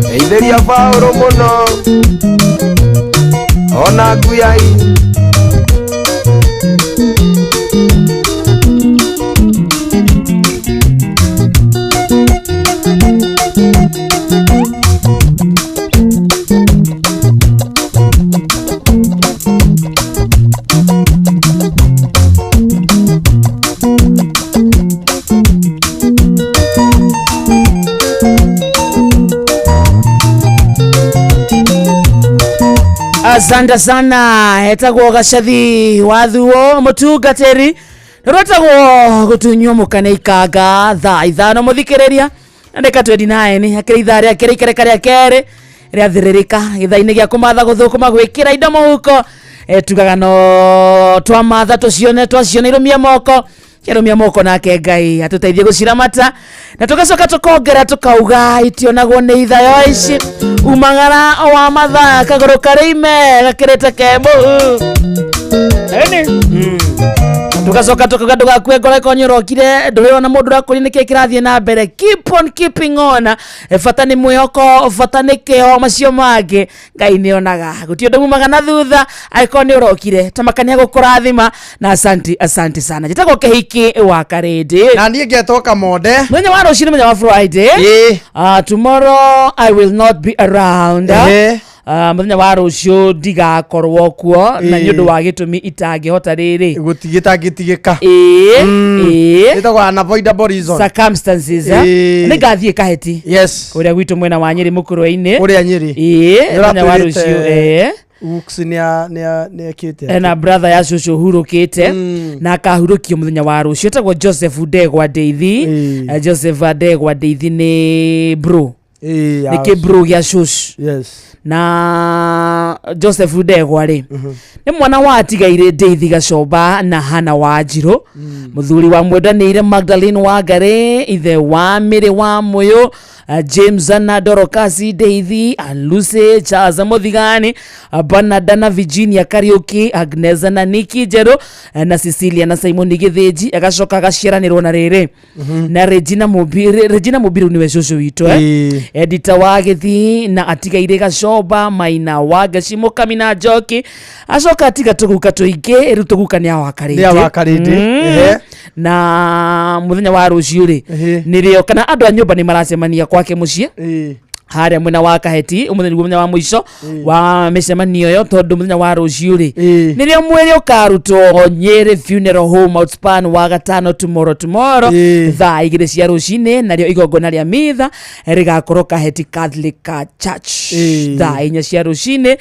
geithĩria Paũlũ mũno ona nguyai Asante sana hetagwo gacathi wathuo mutungatiri rotagwo gutunywo mukane ikanga thaa 5 muthikiriria ndeka 29 akira ithaa ria kire ikereka ria kere ria thiririka ithaa-ini gia kumatha guthukuma gwikira indo muhuko tugaga no twamatha tucione twacioneirumia moko kerumia moko nake Ngai atuteithie guciramata na tugacoka tukongera tukauga itionagwo ni ithayo ici umangara wa mathaa kagoro karime gakirete kembu tugacoka tukaga ndugakue ngoro konyorokire nduriona mundu rakuri niki kirathie na mbere keep on keeping on fata ni mwihoko fata ni kio macio mangi Ngai ni onaga gutio ndumumaga na thutha aikoni urokire tamakania gukurathima na asante sana jitagwo kehiki wa karidi na nie ngetoka monde mwenya wa rucini mwenya wa Friday tomorrow I will not be around muthenya wa rucio ndigakorwo kuo na nyundu wa gitumi itangihota riri gutigitagitigika itagwa unavoidable reason circumstances ningathie kaheti yes uria gwitu mwena wa Nyeri mukuru-ini uria Nyeri muthenya wa rucio ne kite na brother ya Shosho hurukite na akahurukio muthenya wa rucio tagwo Joseph Ndegwa Ndeithi Joseph Ndegwa Ndeithi ni bro Ni kibru gya shush. Yes. Na Joseph Ndegwa ri ni mwana wa tigaire Ndeithi Gacoba na Hana Wanjiru muthuri wa mwendanire Magdalene Wangari ithe wa Miri wa Muyo James na Dorcas Ndeithi Lucy Charles Muthigani Bernard Virginia Kariuki Agnes na Nikki Njeru na Cecilia na Simon Githinji agacoka gaciaranirwo na riri na Regina Mubiru niwe cucu witu editor wa Githi na atigaire Gacoba Maina wa Gacimo Kamina Njoki acoka atiga tuguka tuingi rutuguka ni awakarite na muthenya wa ruciu ri nirio kana andu a nyumba ni maracemania kwake mucie haria mwena wa Kaheti umuthenya wa mwisho wa micemanio yo tondu muthenya wa ruciu ri nirio mweri ukarutwo Nyeri Funeral Home Outspan wa gatano tomorrow thaa 2 cia rucini nario igongona ria mitha rigakorwo Kaheti Catholic Church thaa 4 cia rucini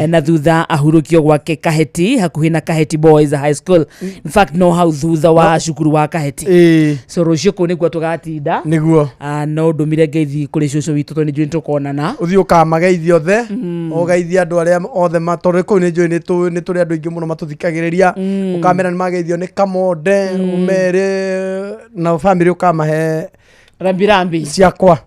na thutha ahurukio gwake Kaheti hakuhi na Kaheti Boys High School. In fact no hau thutha wa cukuru wa Kaheti so rucio ku niguo tugatinda niguo no ndumire ngeithi kuri cucu witu to ni tukonana uthio kamageithio the ogeithia andu aria othe matori ku ni njui ni turi andu ingi muno matuthikagiriria ukamera ni mageithio ni Kamonde umere na family ukamahe rambirambi ciakwa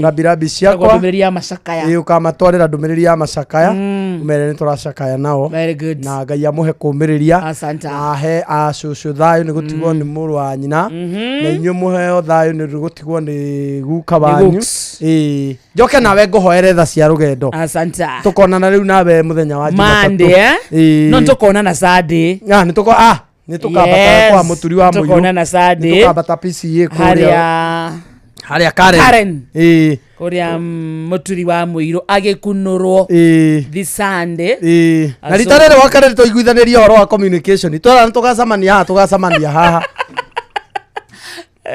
rambirambi ciakwa ndumiriri ya macakaya ukamatwarira ndumiriri ya macakaya umere ni turacakaya nao very good na Ngai amuhe kumiriria asante ahe acucu thayu ni gutigwo ni muru wa nyina na inyu muheo thayu ni gutigwo ni guka banyu njoke nawe nguhoere tha cia rugendo asante tukonana riu nawe muthenya wa Monday no tukonana Sunday ni tukabata kwa muturi wa muyu tukonana Sunday tukabata PCA haria Karen kuria muturi wa muiro agikunurwo this Sunday na ritarere wakare tuiguithaniria horo wa communication twara tugacamania haha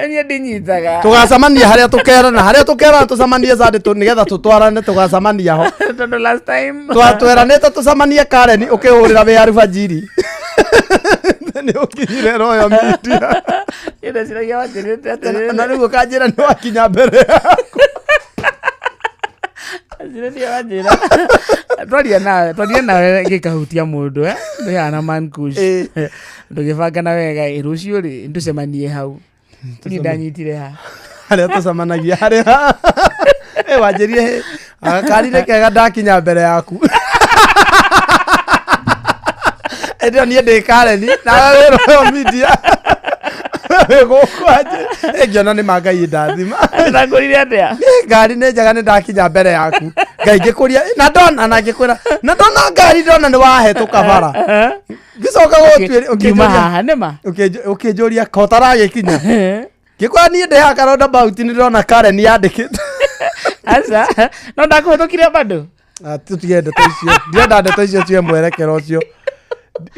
eni ndinyitaga tugacamania haria tukera tucamanie Sunday nigetha tutwarane tugacamania ho tondu last time tweranite tucamanie Karen ukihurira we arifajiri ni ukinyire royo media ina siragia watirite na riu kanjira ni wakinya mbere yaku siragia wajira twaria nawe gikahutia mundu ni ana man kush ndugibanga na wega irucio ri nducemanie hau ni ndanyitire ha haria tucamanagia haria wanjirie akarire kega ndakinya mbere yaku ndio ni Karen na wewe royo media gukwaje ngiona ni magai ndathima ndagurire atia ngari ne njaga ni ndakinya mbere yaku Ngai ngikuria na ndona na ngikwira na ndona ngari ndona ni wahetuka bara gicoka gutwire ukijuria nema ukijuria kotara gikinya gikwa ni ndeha karonda bauti ni ndona Karen yandikite asa no ndakuhtukire bado tutigende toicio ndienda ndeto icio cie mwerekero ucio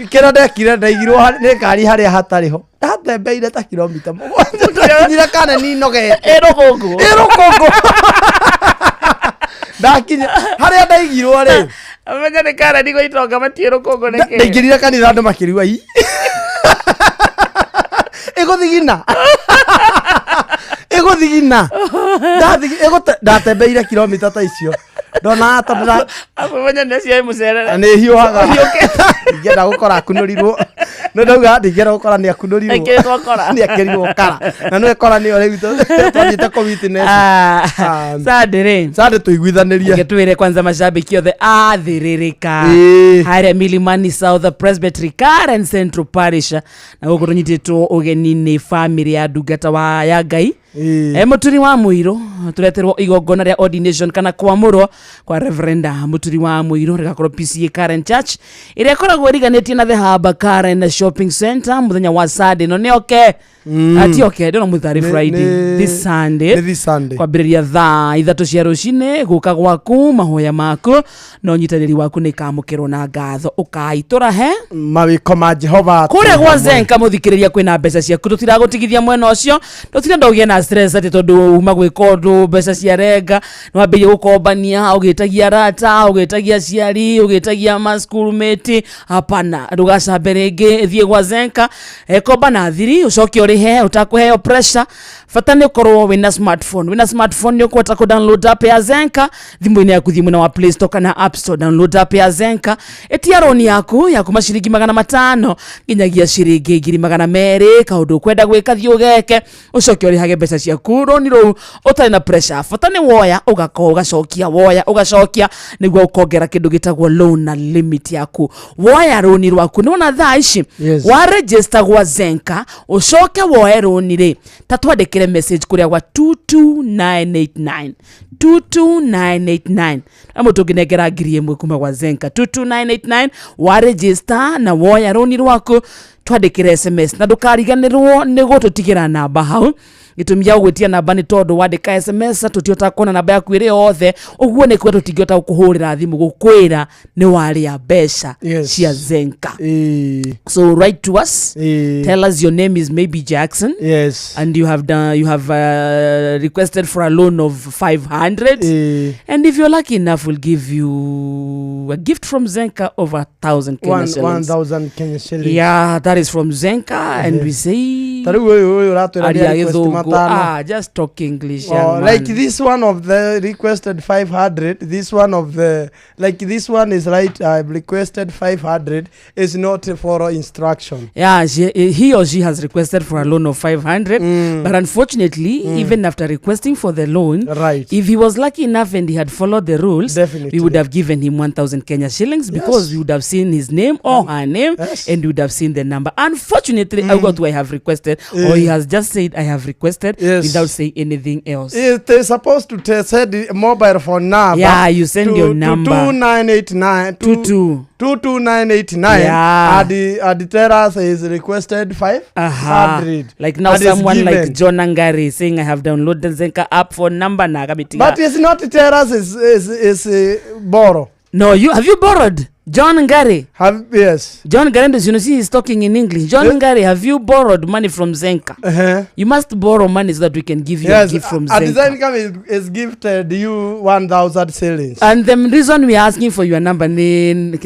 kira ndekire ndaigirwo ni ngari haria hatariho ndatembeire ta kilomita 7 nyira kana ni nogete erogongo ndakinya haria ndaigirwo ri amenya ni kana ni goitonga matiero kongo neke ndaigirira kanitha andu makiriwa ii iguthigina ndatembeire kilomita ta icio ndona atondra amenya nä cia må cerere nä hiåhaga ngenda gå kora akunurirwo no ndauga ndingenda gå kora nä akunurirwo nä akerirwo kara na nä kora nä o rä twathiä Sunday tå iguithanä rie twä re kwanza macambiki othe athä rä rä ka harä Milimani South Presbytery Karen Central Parish na gå kå tå nyitä two å geni nä bamä ya ndungata wa ya Ngai muturi wa muiro tureterwo igongona ria ordination kana kwamurwo kwa Reverend muturi wa muiro rigakorwo PCA Karen Church iria koragwo riganetie na the Hub Karen Shopping Center muthenya wa Sunday no nioke atioke ndo muthari Friday this Sunday kwambiriria thaa 3 cia rucini guka gwaku mahoya maku no nyitaniri waku ni kamukirwo na ngatho ukaitura he mawiko ma Jehova kure gwa Zenka muthikiriria kwina mbeca ciaku tutiragutigithia mwena ucio tutira ugie na stress ati tondu uma gwika undu mbeca cia renga no ambiye gukombania ugitagia rata ugitagia ciari ugitagia ma schoolmate hapana ndugacambe ringi thie gwa Zenka komba na thiri ucoke urihe utakuheo pressure fatane korwo wina smartphone ni ukwata ku download app ya Zenka thimu-ini yaku thimu wa Play Store kana App Store. Download app ya Zenka etia roni yaku maciringi 500 nginyagia ciringi 200 kaundu kwenda gwika thiugeke ucoke urihage mbeca ciaku roni ru utari na pressure. Fatane woya ugacokia woya ugacokia niguo ukongera kindu gitagwo loan na limit yaku. Woya roni rwaku nona thaa ici wa register gwa Zenka ucoke woya roni ri tatwandikire message kuria gwa 22989 amutunginegera ngiri imwe kuma gwa Zenka 22989 wa register na woya roni rwaku twandikire SMS na ndukariganirwo ni gututigira namba hau gitumia gwetia namba ni tondu wandika SMS tutiota kuona namba yaku iri yothe uguo ni kwetu tingiota kuhurira thimu gukwira ni wari ya besha cia Zenka. So write to us, tell us your name is maybe Jackson, and you have requested for a loan of 500, and if you're lucky enough we'll give you a gift from Zenka of 1,000 Kenya shillings. 1,000 Kenya shillings. Yeah, that is from Zenka, and we say just talk English. Like this one of the requested 500, this one of the this one is right. I've requested 500 is not for instruction. Yeah, he or she has requested for a loan of 500, but unfortunately, even after requesting for the loan, if he was lucky enough and he had followed the rules, we would have given him 1,000 Kenya shillings because we would have seen his name or her name, and we would have seen the number. Unfortunately, I got what I have requested, or he has just said I have requested without saying anything else. They're supposed to send the mobile phone number. Yeah, you send your number 2989 22989. Yeah. And the terrace is requested 500. Like now someone like John Angari saying I have downloaded Zenka app for number na kabitiga. But it's not terrace is borrow. No, have you borrowed? John Ngari. Yes. John Ngari, you know, see, he's talking in English. John Ngari, have you borrowed money from Zenka? You must borrow money so that we can give you a gift from Zenka. And Zenka is gifted you 1,000 shillings. And the reason we are asking for your number, never.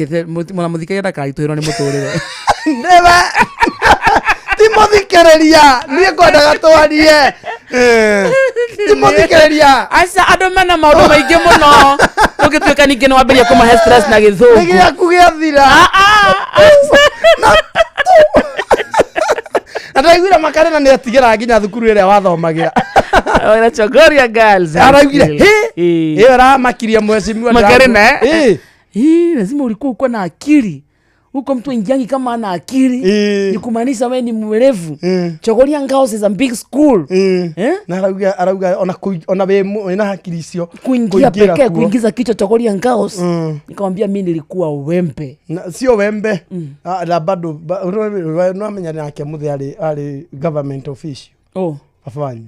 Timothikereria niye kwendaga twarie Timothikereria asa adomana maundu maingi muno tugituika ningi no wambiria kuma stress na githungu nigi akugia thira Ataigwira makarena ni atigira nginya thukuru iria wathomagira ora Chogoria girls araigwira he ra makiria mweshimiwa makarena lazima ulikuwa uko na akili huko mtu ingiangi kama ana akili ni kumaanisha wewe ni mwerevu. Chogoria Girls is a big school. Na arauga ona wewe na akili sio kuingia pekee kuingiza kichwa Chogoria Girls. Nikamwambia mimi nilikuwa wembe. Sio wembe. La bado unamenya yake muthe ali government official. Afanye.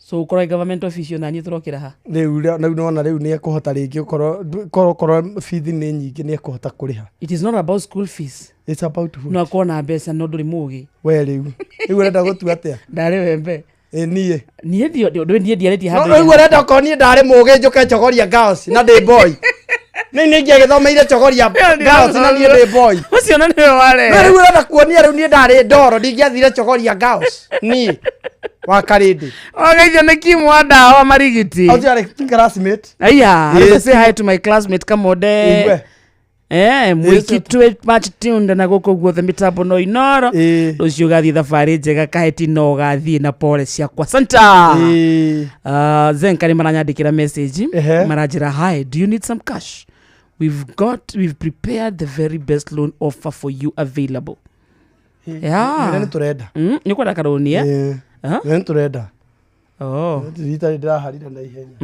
So ukora government official na nyiturokira ha. Riu naona riu ni ekuhota ringi ukoro fees ni nyingi ni ekuhota kuriha. It is not about school fees. It's about food. No kuona mbeca no nduri mugi. We riu urenda gutua atia? Ndari wembe. Nie ndio ndiareti handu. No urenda koni ndari mugi njuke Chogoria Girls na day boy. Ni ngegithomeire Chogoria Girls na ni day boy. Ucio no niwe wale. No riu urenda kuonia riu ni ndari ndoro ndingiathire Chogoria Girls. Ni wakaridi ogeithio ni kimwanda wa marigiti ojare classmate aya say hi to my classmate Kamode mwiki tweet match tunde na goko guothe mitambo no inoro rucio gathi thabari njega kaheti no gathi na pole ciakwa santa Zenka ni maranyandikira message maranjira hi, do you need some cash? We've prepared the very best loan offer for you available. Ni turenda ni kwenda karoni Nĩ turenda. Rita ndĩraharira na ihenya.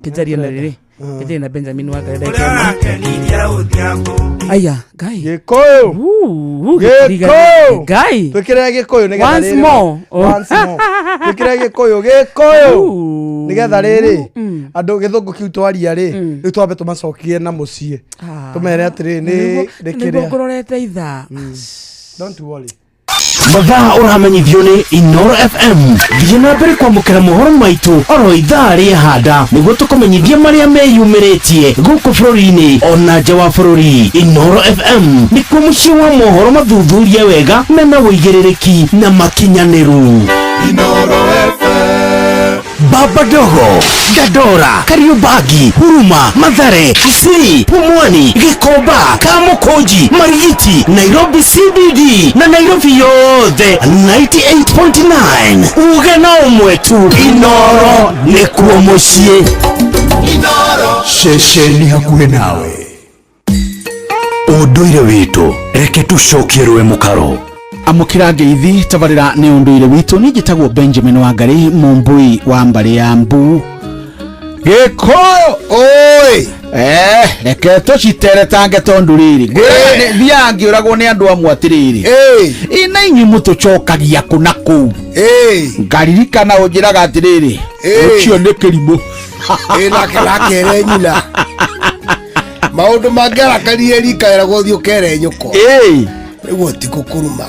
Kijaria na rĩrĩ. Kijaria na Benjamin wa karenda kĩama. Aya, Ngai. Gĩkũyũ. Ngai. Twĩkĩre Gĩkũyũ nĩgetha rĩrĩ. Once more. Twĩkĩre Gĩkũyũ. Nĩgetha rĩrĩ. Andũ gĩthũngũ kiu twaria rĩ. Rĩu twambe tũmacokie na mũciĩ. Tũmere atĩrĩ nĩ rĩkĩrĩa. Nĩngororete ithaa. Don't worry. Mathaa ũramenyithio nĩ Inoro FM. Thiĩ na mbere kwamũkĩra mohoro maitũ oro ithaa rĩhanda nĩguo tũkũmenyithia marĩa meyumĩrĩtie gũkũ bũrũri-inĩ ona nja wa bũrũri. Inoro FM nĩkuo mũciĩ wa mohoro mathuthurie wega mena wũigĩrĩrĩki na makinyanĩru. Inoro FM. Badogo, Dadora, Kariobangi, Huruma, Mathare, Kisii, Pumwani, Gikomba, Kamukonji, Marigiti, Nairobi CBD na Nairobi yothe 98.9. Ugena umwetu Inoro nikuo mucie. Inoro shesheni hakuhe nawe. Unduire witu reke tucokie rwe mukaro. Amukira ngeithi tabarira ni unduire witu ni gitagwo Benjamin Wangari mumbui wa mbari ya Mbu Gikoyo. Oi reke tucitere tange tonduriri thiangi uragwo ni andu amwe atiriri ina inyi mutucokagia kunaku ngaririkana unjiraga atiriri ucio ni kirimo ina kelakere nyina maundu mangerakarie rikaira guthio kere nyuko iguo ti gukuruma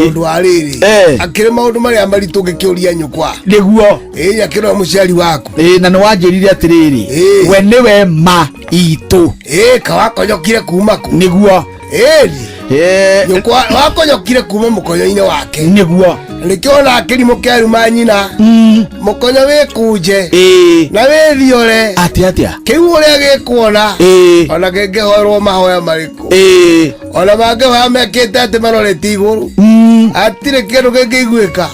undu ariri akire maundu maria maritu ngikiuria nyukwa niguo akire muciari waku na ni wanjirire atiriri we niwe ma itu kawakonyokire kuma ku niguo nyukwa wakonyokire kuma mukonyo-ine wake niguo nikiona akirimo keruma nyina mukonyo wikuje na withiore atia kiu uria gikuona ona ngehorwo mahoya mariku ona mangehoya mekite ati marorete iguru atire kindu kingiguika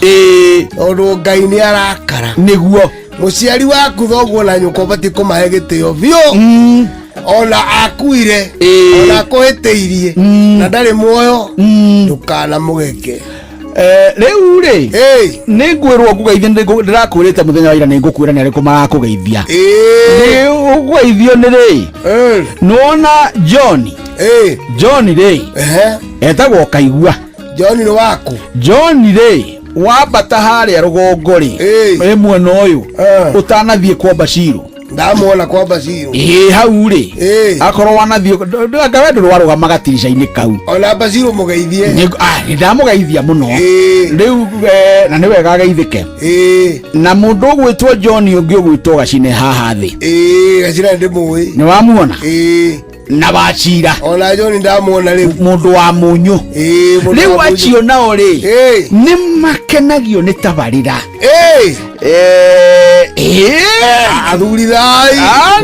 undu Ngai ni arakara niguo muciari waku thoguo na nyuko bati kumahe gitio biu ona akuire ona kuhiteirie na ndari muoyo ndukana mugeke riu ri ningwirwo ngugeithia ndirakwirite muthenya wa ira ningukwira ni ariku marakugeithia ni ugeithio ni ri nuona John ri etagwo Kaigua John ni waku John ri wambata haria rugongo ri mwena uyu utanathie kwa Bashiru ndamuona kwa Bashiru hau ri akorwo wanathie ngawe ndurwaruga gatirica-ini kau ona Bashiru mugeithie ndamugeithia muno riu na ni wega geithike na mundu ugwitwo John ungi ugwitwo Gacine haha thi Gacine ndimuwi ni wamuona na Wachira ona John ndamuona riu mundu wa munyu riu acio nao ri ni makenagio ni tabarira athuri thai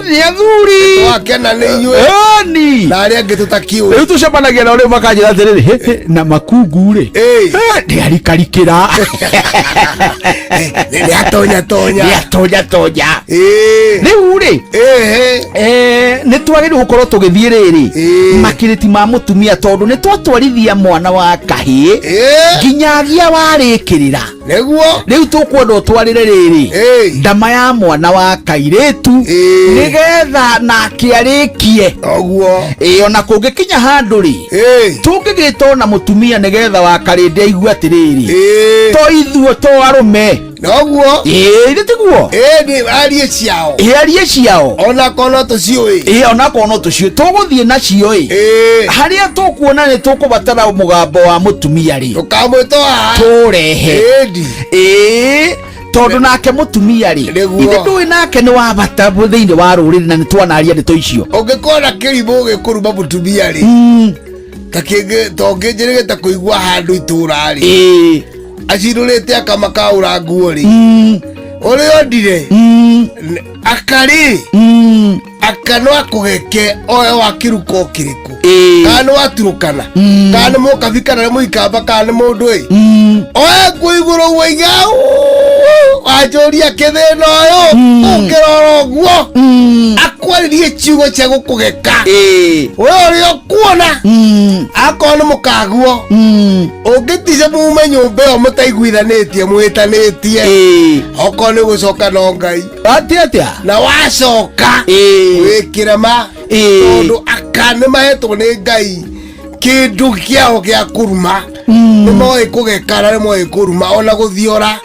ni athuri wakena ni inyue ni na aria angi tutakiu riu tucemanagia nao riu makanjira atiriri nakungu ri ni arikarikira ni atonya riu ri ni twagirwo gukorwo tugithie riri makiriti ma mutumia tondu ni twatwarithia mwana wa kahi nginyagia warikirira niguo riu tukwenda utwarire riri ndama ya mwana wa kairetu nigetha nake arikie oguo ona kungikinya handu ri tungigita na mutumia nigetha wa karinde aigua atiriri to ithuo to arume noguo tiguo ni arie ciao ona kono tuciui ona kono tuciui tuguthie nacio haria tukuona ni tukubatara mugambo wa mutumia ri tukamwitoa turehe tondu nake mutumia ri ithe ndui nake ni wabata thiini wa ruriri na ni twanaria ndeto icio ungikona kirimo gikuruma mutumia ri kakingi tonginjirigita kuigua handu itura ri acirurite akamakaura nguo ri uri ondire akari akano akugeke oyo wakiruko kiriku kana waturukana kana mukavikana na muikamba kana mundu oyo kuiguru wigau wajoria kithina oyo ukirora guo akwaririe ciugo cia gukugeka uri okuona akona mukaguo ungitice mume nyumba yo mutaiguithanitie mwitanitie okone gucoka no Ngai atia na wacoka wikirema tondu akane mahetwo ni Ngai kindu kiao gia kuruma ni moe kugekana ni moe kuruma ona guthiora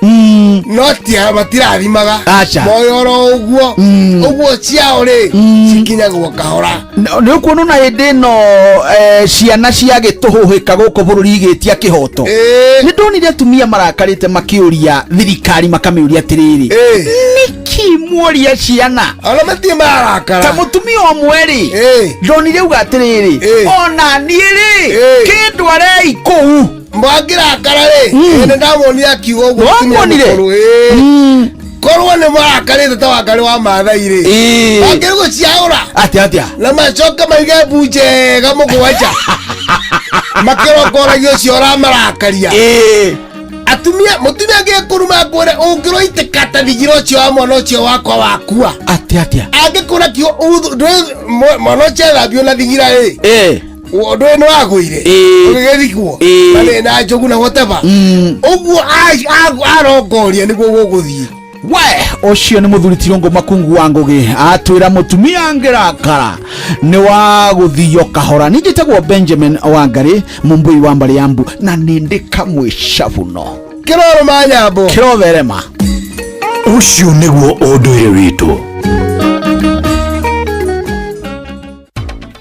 no tia matirathimaga moyoro uguo ciao ri cikinyagwo kahora ni ukuona na hindi no ciana cia gituhuhika guku bururi igitia kihoto ni ndonire atumia marakarite makiuria thirikari makamiuria atiriri niki muoria ciana ona matie marakara ta mutumia omwe ri ndonire uga atiriri ona ni ri kindu arei kuu mwangira akara ri ni ndamonire akiuga uguo korwo ne marakarite ta wakari wa mathairi akirgo ciaura atia na macoka maiga buje gamugwacha makiro koragio ciora marakaria atumia mutumia ngekuruma ngore ungiroite kata thigiro cio wa mwana ucio wakwa wakua atia angikura kio mwana ucio thabio na thigira Odo no agwire ugethikwo bale na jogu na whatever uguo arongoria niguo guguthie we ucio ni muthuri Tirongo Makungu wa Ngugi atwira mutumia ngirakara ni wa guthio kahora nijitagwo Benjamin Wangari mumbui wa mbari yambu na nindi kamwe shavuno kiroro manyambo kiroverema ucio niguo unduire witu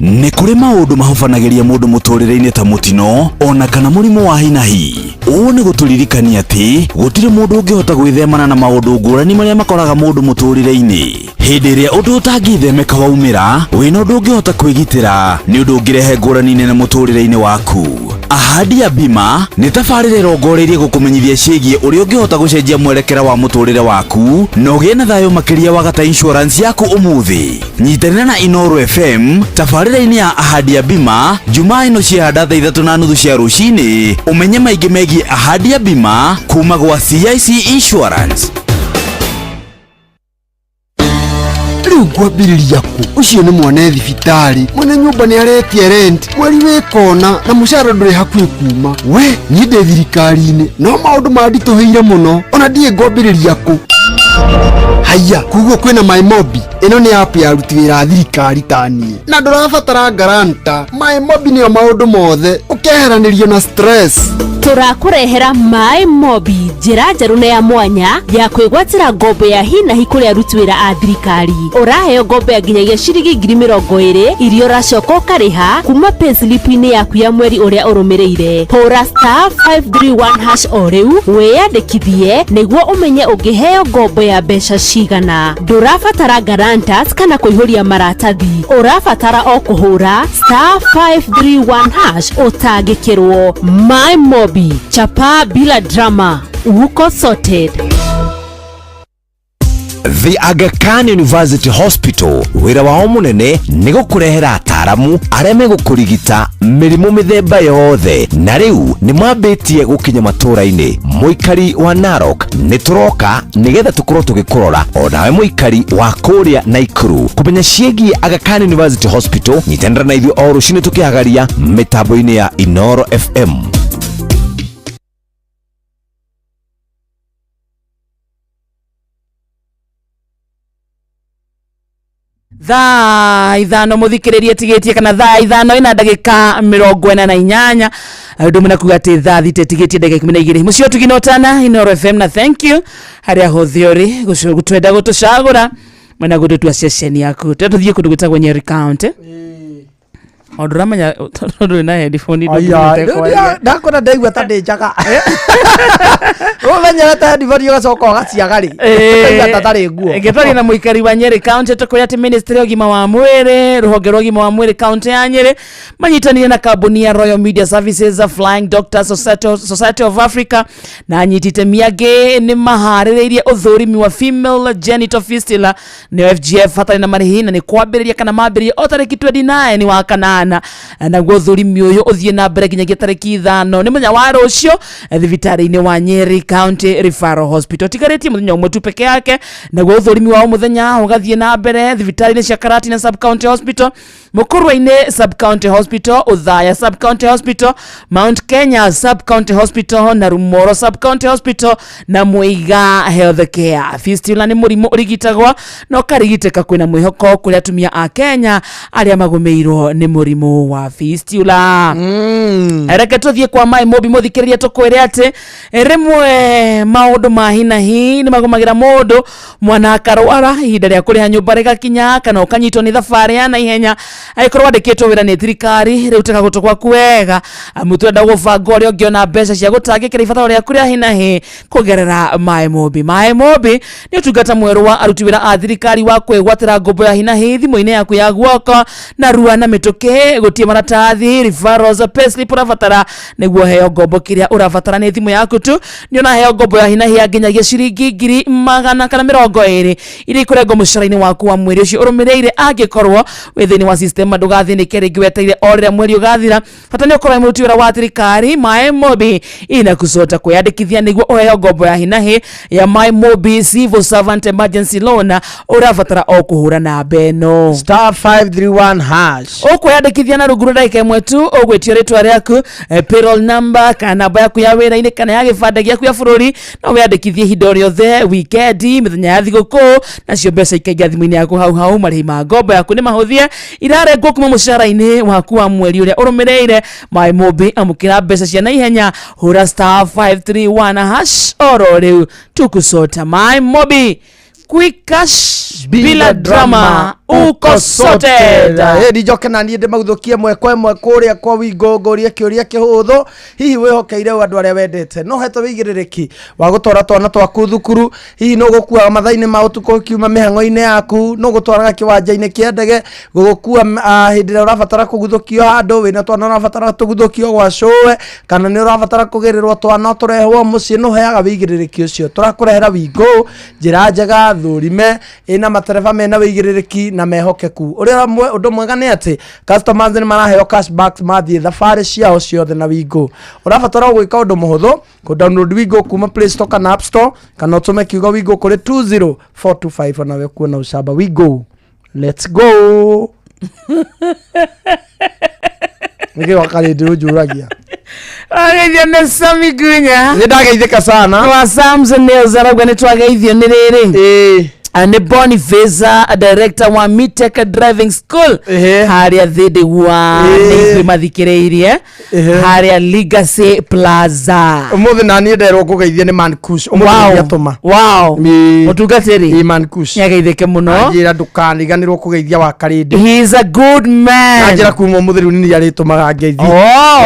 nĩ kũrĩ maũndũ mahofanageria mũndũ mũtũrĩre-inĩ ta mũtino ona kana mũrimũ wa hinahi. Ũũ nĩ gũtũririkania atĩ gũtirĩ mũndũ ũngĩhota gwĩthemana na maũndũ ngũrani marĩa makoraga mũndũ mũtũrĩre-inĩ. Hĩndĩ ĩrĩa ũndũ ũtangĩthemeka waumĩra, wĩna ũndũ ũngĩhota kwĩgitĩra nĩ ũndũ ũngĩrehe ngũrani nene mũtũrĩre-inĩ waku. Ahadi ya Bima nĩ tabarĩra ĩrongoreirie gũkũmenyithia ciĩgiĩ ũrĩa ũngĩhota gũcenjia mwerekera wa mũtũrĩre waku na ũgĩe na thayũ makĩria wagata insurance yaku ũmũthĩ. Nyitanĩra na Inooro FM tabarĩra-inĩ ya Ahadi ya Bima Jumaa ĩno cia thaa 3:30 cia rũcinĩ, ũmenye maingĩ megiĩ Ahadi ya Bima kuma gwa CIC Insurance. Riu kwambiriria ku ucio ni mwana thibitari mwene nyumba ni aretie rent mweri wikona na mushara nduri hakuhi kuma we ni ndi thirikari-ini no maundu mandituheire muno ona ndie ngwambiriria ku haya kuguo kwina MyMobi ino ni app ya ruti wira thirikari tani na ndurabatara garanta MyMobi niyo maundu mothe ukeheranirio na stress turakurehera MyMobi njira njeru na ya mwanya ya kwigwatira ngombo ya hinahi kuri aruti wira a thirikari. Uraheo ngombo ya nginyagia ciringi 20,000 irio racoka ukariha kuma payslip-ini yaku ya mweri uria urumireire. Hura *531# o riu wiyandikithie niguo umenye ungiheo ngombo ya mbeca cigana. Ndurabatara guarantors kana kuihuria maratathi, urabatara o kuhura *531# utangikirwo. MyMobi chapa bila drama, uko sorted. The Aga Khan University Hospital wira wao munene nĩ gũkũrehera ataramu arĩa megũkũrigita mĩrimũ mĩthemba yothe, na rĩu nĩ mambĩtie gũkinya matũra-inĩ. Mũikari wa Narok nĩ tũroka nĩgetha tũkorwo tũgĩkũrora, o nawe mũikari wa kũrĩa Naikuru kũmenya ciĩgiĩ Aga Khan University Hospital. Nyitanĩra na ithuĩ o rũcinĩ tũkĩhagaria mĩtambo-inĩ ya Inooro FM. Thaa ithano muthikiririe tigitie kana thaa ithano ina ndagika 48 ndu muna kuga ati thaa thite tigitie ndagika 12 mucio tuginotana Inooro FM na thank you haria hothiori gutwenda gutucagura mena gututua session yaku tuthie kundu gutagwo Nyeri County Oduramanya tondu na headphone ndakona ndaigua ta ndinjaga umenya ta headphone ugacoka gaciagari tatari nguo ngetari na muikari wa Nyeri County tukuria ati ministry ogima wa mwiri ruhonge rwa ogima wa mwiri county ya Nyeri manyitanire na kambuni ya Royal Media Services, Flying Doctors Society of Africa na nyitite miage ni mahaririirie uthurimi wa female genital fistula ni FGF hatari na marihi na ni kwambiriria kana mambiririe o tariki 29 ni wa kana na guthurimi uyu uthie na mbere nginyagia tariki 5 ni munya wa rucio thibitari-ini wa Nyeri County Referral Hospital. Tigareti muthenya umwe tu peke yake na guthurimi wa muthenya ugathie na mbere thibitari-ini cia Karatina Sub County Hospital, Mukurwa-ini Sub County Hospital, Uthaya Sub County Hospital, Mount Kenya Sub County Hospital na Rumoro Sub County Hospital na Muiga Health Care. Fistula ni murimu urigitagwa no karigiteka kwina mwihoko kuri atumia a Kenya aria magumeirwo ni murimu wa fistula. Reke tuthie kwa MyMobi muthikiriria tukwire ati rimwe maundu ma hinahi ni magumagira mundu mwana akarwara ihinda ria kuriha nyumba rigakinya kana ukanyitwo ni thabari ya naihenya aikorwo andikitwo wira ni thirikari riu teka gutu gwaku wega mutwenda gubanga uria ungiona mbeca cia gutangikira ibataro ria kuria hinahi kugerera MyMobi. MyMobi ni utungata mweru wa aruti wira a thirikari wa kwigwatira ngombo ya hinahi thimu-ini yaku ya guoko na rua na mituki rĩrĩ gũtie maratathi referrals payslip ũrabatara nĩguo heo ngombo kĩrĩa ũrabatara nĩ thimũ yaku tu nĩ ũnaheo ngombo ya hina hia nginyagia ciringi 100 kana 20 iria ikũrengwo mũcara-inĩ waku wa mweri ũcio ũrũmĩrĩire angĩkorwo wĩ thĩinĩ wa system ndũgathĩnĩke rĩngĩ weteire o rĩrĩa mweri ũgathira bata nĩ ũkorwo mũruti wĩra wa thirikari MyMobi inakusota kwĩyandĩkithia nĩguo ũheo ngombo ya hina hi ya MyMobi Civil Servant Emergency Loan ũrabatara o kũhũra namba ĩno *531# ũkwĩyandĩkithia na rungu rwa ndagĩka ĩmwe tu ũgwĩtio rĩtwa rĩaku payroll number kana namba yaku ya wĩra-inĩ kana ya gĩbandĩ gĩaku ya bũrũri no wĩyandĩkithie ihinda o rĩothe weekend mĩthenya ya thigũkũ nacio mbeca ikaingĩra thimũ-inĩ yaku hau marĩhi ma ngombo yaku nĩ mahũthie irarengwo kuma mũcara-inĩ waku wa mweri ũrĩa ũrũmĩrĩire MyMobi amũkĩra mbeca cia naihenya hũra *531# oro rĩu tukusota MyMobi quick cash bila drama uko sorted. Ndijoke na niĩ ndĩmaguthũkie mwekwe kũrĩa kwa Wingo ngũrie kĩũria kĩhũthũ hihi wĩhokeire andũ arĩa wendete no hetwo wĩigĩrĩrĩki wa gũtwara twana twaku thukuru hihi no gũkua mathaa-inĩ ma ũtukũ kiuma mĩhang'o-inĩ yaku no gũtwaraga kĩwanja-inĩ kĩa ndege gũgũkua hĩndĩ ĩrĩa ũrabatara kũguthũkio handũ wĩna twana ũrabatara tũguthũkio gwa cũwe kana nĩ ũrabatara kũgĩrĩrwo twana tũrehwo mũciĩ no heaga wĩigĩrĩrĩki ũcio tũrakũrehera Wingo njĩra njega thũrime ĩna matereba mena wĩigĩrĩrĩki na mehokeku ũrĩa ũndũ mwega nĩ atĩ customers nĩ maraheo cashback mathiĩ thabarĩ ciao ciothe na Wingo ũrabatara gwĩka ũndũ mũhũthũ ku download Wingo kuma Play Store kana App Store kana ũtũme kiugo Wingo kũrĩ 20425 nawe kuona ucamba Wingo let's go nige wakali ndio juragia ageithio nĩ Sami Gunya nĩ ndageithĩka sana wa Samson Nails arauga nĩ twageithio nĩ rĩrĩ and Boniface director wa Mitech Driving School haria thidi wa nĩ mathikĩrĩirie haria Legacy Plaza umuthi na niĩ nderwo kũgeithia nĩ Mankush umuthi atũma mutungatĩri Mankush nĩageithĩke mũno njĩra ndũkaniganĩrwo kũgeithia wa Karĩndĩ he is a good man njĩra kuma umuthi rĩu nĩ arĩtũmaga ngeithi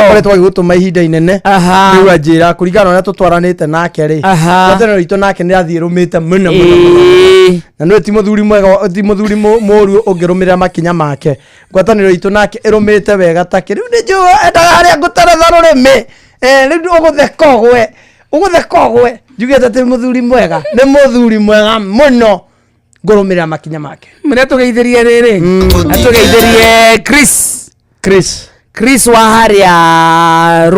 koretwo agĩgũtũma ihinda inene rĩu njĩra kũringana na tũtwaranĩte nake rĩ gwatanĩro itũ nake nĩ athiĩ rũmĩte mũno na nĩ ti mũthuri mwega ti mũthuri mũru ũngĩrũmĩrĩra makinya make ngwatanĩro itũ nake ĩrũmĩte wega takĩ rĩu nĩ njũĩ endaga harĩa ngũteretha rũrĩmĩ rĩu ũgũtheka ũgwe njugĩte ti mũthuri mwega nĩ mũthuri mwega mũno ngũrũmĩrĩra makinya make mĩrĩa tũgeithĩrie rĩrĩ atũgeithĩrie Chris wa harĩa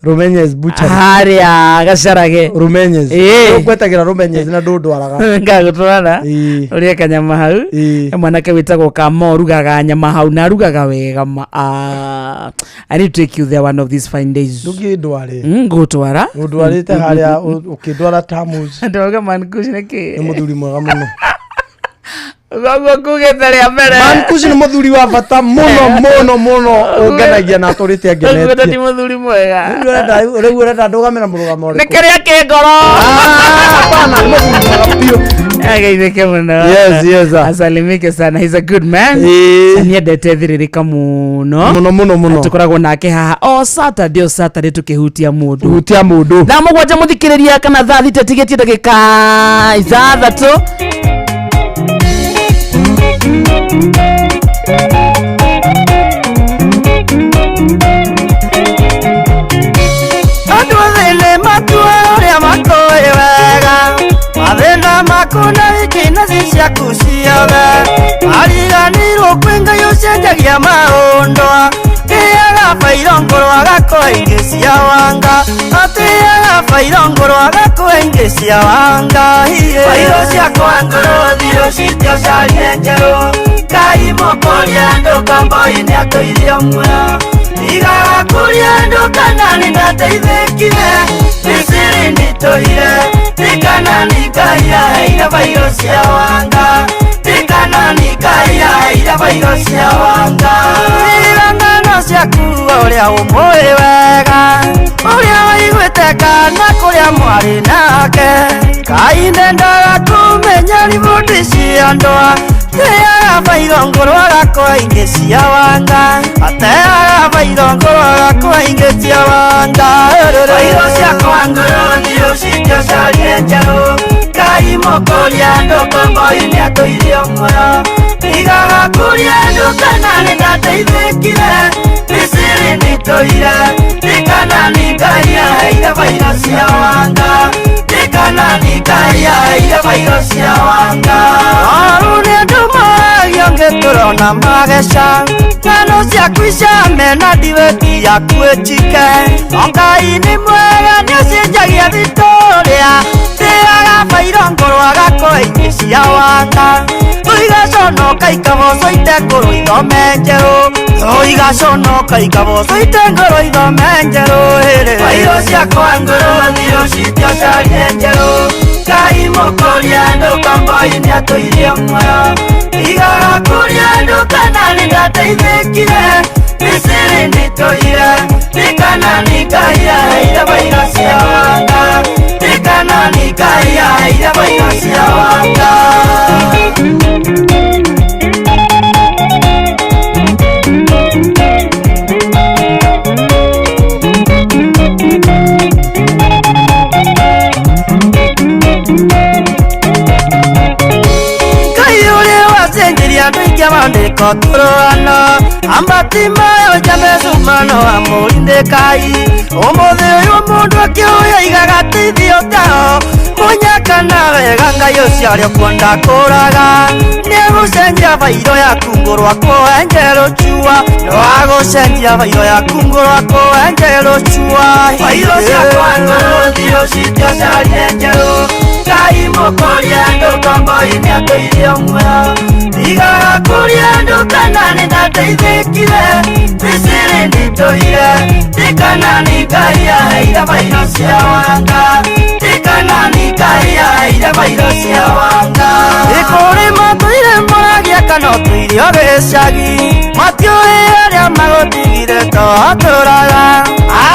Rumenyes butcher haria gacarage Rumenyes gwetagira Rumenyes na ndũndwaraga ngagũtwara ũrĩa kanyama hau mwanake wĩtagwo Kamo rugaga nyama hau na rugaga wega I need to take you there one of these fine days ndũngĩndware ngũtwara ndwarĩte haria ũkĩndwara Tamus ndoga Mankush nĩkĩ nĩ mũthuri mwega mũno gũgĩtharia mbere Mankush nĩ mũthuri wa bata mũno ũngenagia na tũrĩte ngenetie ũguo ti mũthuri mwega rĩu ũrenda ndũgamĩra mũrũgamo ũrĩkũ nĩ kĩrĩa kĩ ngoro hapana mũthuri mwega biũ ageithĩke mũno yes asalimike sana he's a good man niendete thirĩrĩka mũno tũkoragwo nake haha o Saturday tũkĩhutia mũndũ thaa mũgwanja mũthikĩrĩria kana thaa thita tigĩtie ndagĩka ithathatũ andũ thĩinĩ matua ũrĩa makũĩ wega mathĩna maku na ikina ciaku ciothe ariganĩirwo kwĩ Ngai ũcenjagia maũndũ atĩaga bairo ngũrũ agakũhe ingĩ cia wanga atĩaga bairo ngũrũ agakũhe ingĩ cia wanga bairo ciakwa ngũrũ thiũ citiocarire njerũ Ngai mũkũria andũ kambo-inĩ atũire muoyo igakũria andũ kana nĩndateithĩkire Misiri nĩtũire tikana Ngai aheire bairo cia wanga tikana Ngai aheire bairo cia wanga ngano ciaku ũrĩa ũmũĩ wega ũrĩa waiguĩte kana kũrĩa mwarĩ nake Ngai ndendaga kũmenya riboti cia andũ atĩaga bairo ngũrũ agakũhe ingĩ cia wanga atĩaga bairo ngũrũ agakũhe ingĩ cia wanga bairo ciakwa ngũrũ thiũ citiocarire njerũ Ngai mũkũria mukoria ndukomboini atuirie muoyo igaga kuria ndukana nindateithikire Misiri nitoire nikana ningaya ira vairasi ya wanga nikana ningaya ira vairasi ya wanga arune nduma yongeturona magesha ngano cia kwisha mena diveti ya kwechike Ngai ni mwega nĩacenjagia Victoria tiaga vairongoro agakoini cia wanga igaconoka ikaboco itengoro ithome njerũ igaconoka ikaboco itengoro ithome njerũ vairo ciakwa ngoro thio citiocarie njerũ Ngai mũkũria ndũkomboini atũirie muoyo igaga kũria ndũkana nĩndateithĩkire Misiri nĩtũire nikana nikaya ira vairo cia wanga nikana nikaya ira vairo cia wanga Mandiko turoano ambati mayo jamezumano amurindekai umuthi uyu mundu akioya igagateithio tao munyaka na wega ngai uciario kwenda kuraga nigucenjia vairo yaku ngoro akoenjero chua wagucenjia vairo yaku ngoro akoenjero chua vairo ciakwa ngoro thio citiocarie njerũ Ngai mũkũria ndũkomboini atũirie muoyo igaga kũria ndũkana nĩndateithĩkire Misiri nĩtũire nikana nikaya ira vairo cia wanga nikana nikaya ira vairo cia wanga ikũrĩma tũire mũragia kana tũirio gĩcagi matiũĩ arĩa magũtigire tũtũraga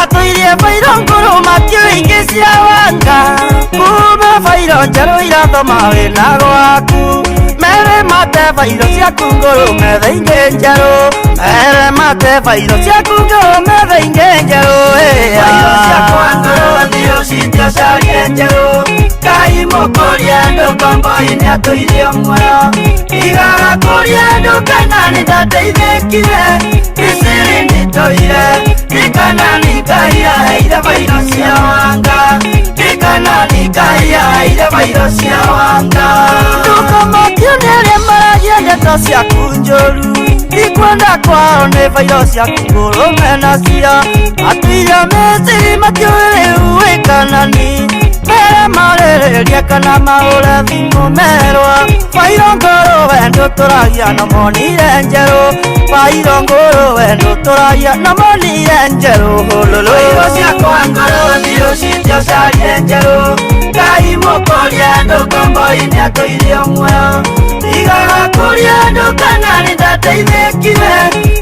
atũirie vairo ngũrũ matiũĩ ingĩ cia wanga kuma vairo njerũ irathoma wĩna gwaku mere mate vairo ciaku ngũrũ metha ingĩ njerũ mere mate vairo ciaku ngũrũ metha ingĩ njerũ vairo ciakwa ngũrũ thio citiocarie njerũ Ngai mũkũria ndũkomboini atũirie muoyo igaga kũria ndũkana nĩndateithĩkire Misiri nĩtũire nikana nikaya ira vairo cia wanga nikana nikaya ira vairo cia wanga ndũkomokio nĩ arĩa maragia ndeto ciaku njũru ikwenda kwao nĩ vairo ciaku ngũrũ menacio atuire Misiri matiũĩ rĩu wĩkanani mere marĩrĩria kana mahũre thimũ merwa vairo ngũrũ we ndũtũragia na monire njerũ vairo ngũrũ we ndũtũragia na monire njerũ vairo ciakwa ngũrũ thio citiocarie njerũ Ngai mũkũria ndũkomboini atũirie muoyo igaga kũria ndũkana nĩndateithĩkire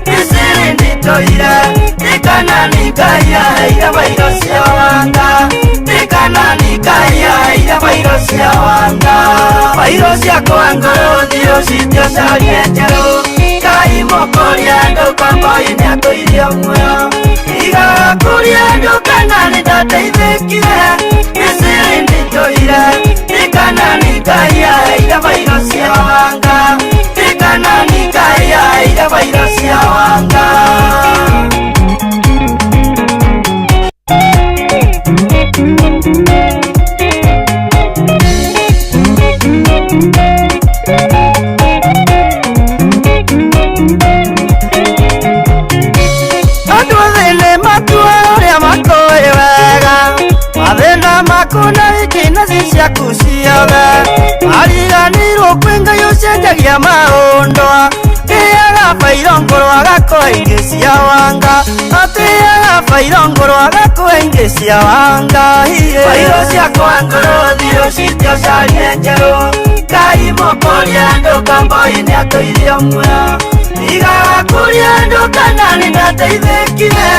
Misiri nĩtũire nikana nikaya ira vairo cia wanga nikana nikaya ira vairo cia wanga vairo ciakwa ngũrũ thio citiocarie njerũ Ngai mũkũria ndũkomboini atũirie muoyo igaga kũria ndũkana nĩndateithĩkire Misiri nĩtũire nikana nikaya ira vairo cia wanga nikana nikaya ira vairo cia wanga Andũ thĩinĩ matua ũrĩa makũĩ wega mathĩna maku na wikinaci ciaku ciothe ariganĩirwo kwĩ Ngai ũcenjagia maũndũ atĩaga vairo ngũrũ agakoa ingĩ cia wanga atĩaga vairo ngũrũ agakoa ingĩ cia wanga vairo ciakwa ngũrũ thio citiocarie njerũ Ngai mũkũria ndũkomboini atũirie muoyo igaga kũria ndũkana nĩndateithĩkire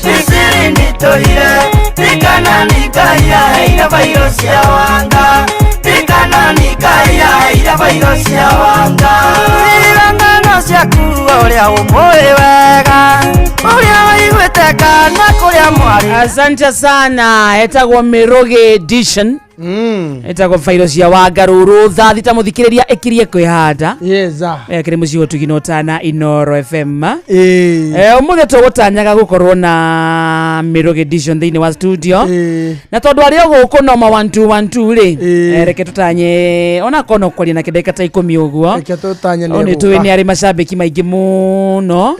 Misiri nĩtũire nikana nikaya ira vairo cia wanga nikana nikaya ira vairo cia wanga ngano ciaku ũrĩa ũmũĩ wega ũrĩa waiguĩte kana kũrĩa mwari. Asante sana, etagwo Miroge Edition Etagwo virus ya Wangaruru thita muthikiriria ikirie kwihanda. Yeza. Kiri mucio tuginotana Inoro FM. Umuthe tugutanyaga gukorwo na Miroge Edition thini wa studio. Na tondu ari guku no ma 1 ri. Reke tutanye ona kono kwali na kideka ta 10 uguo. Reke tutanye ni. Oni tuwe ni ari mashabiki maingi muno.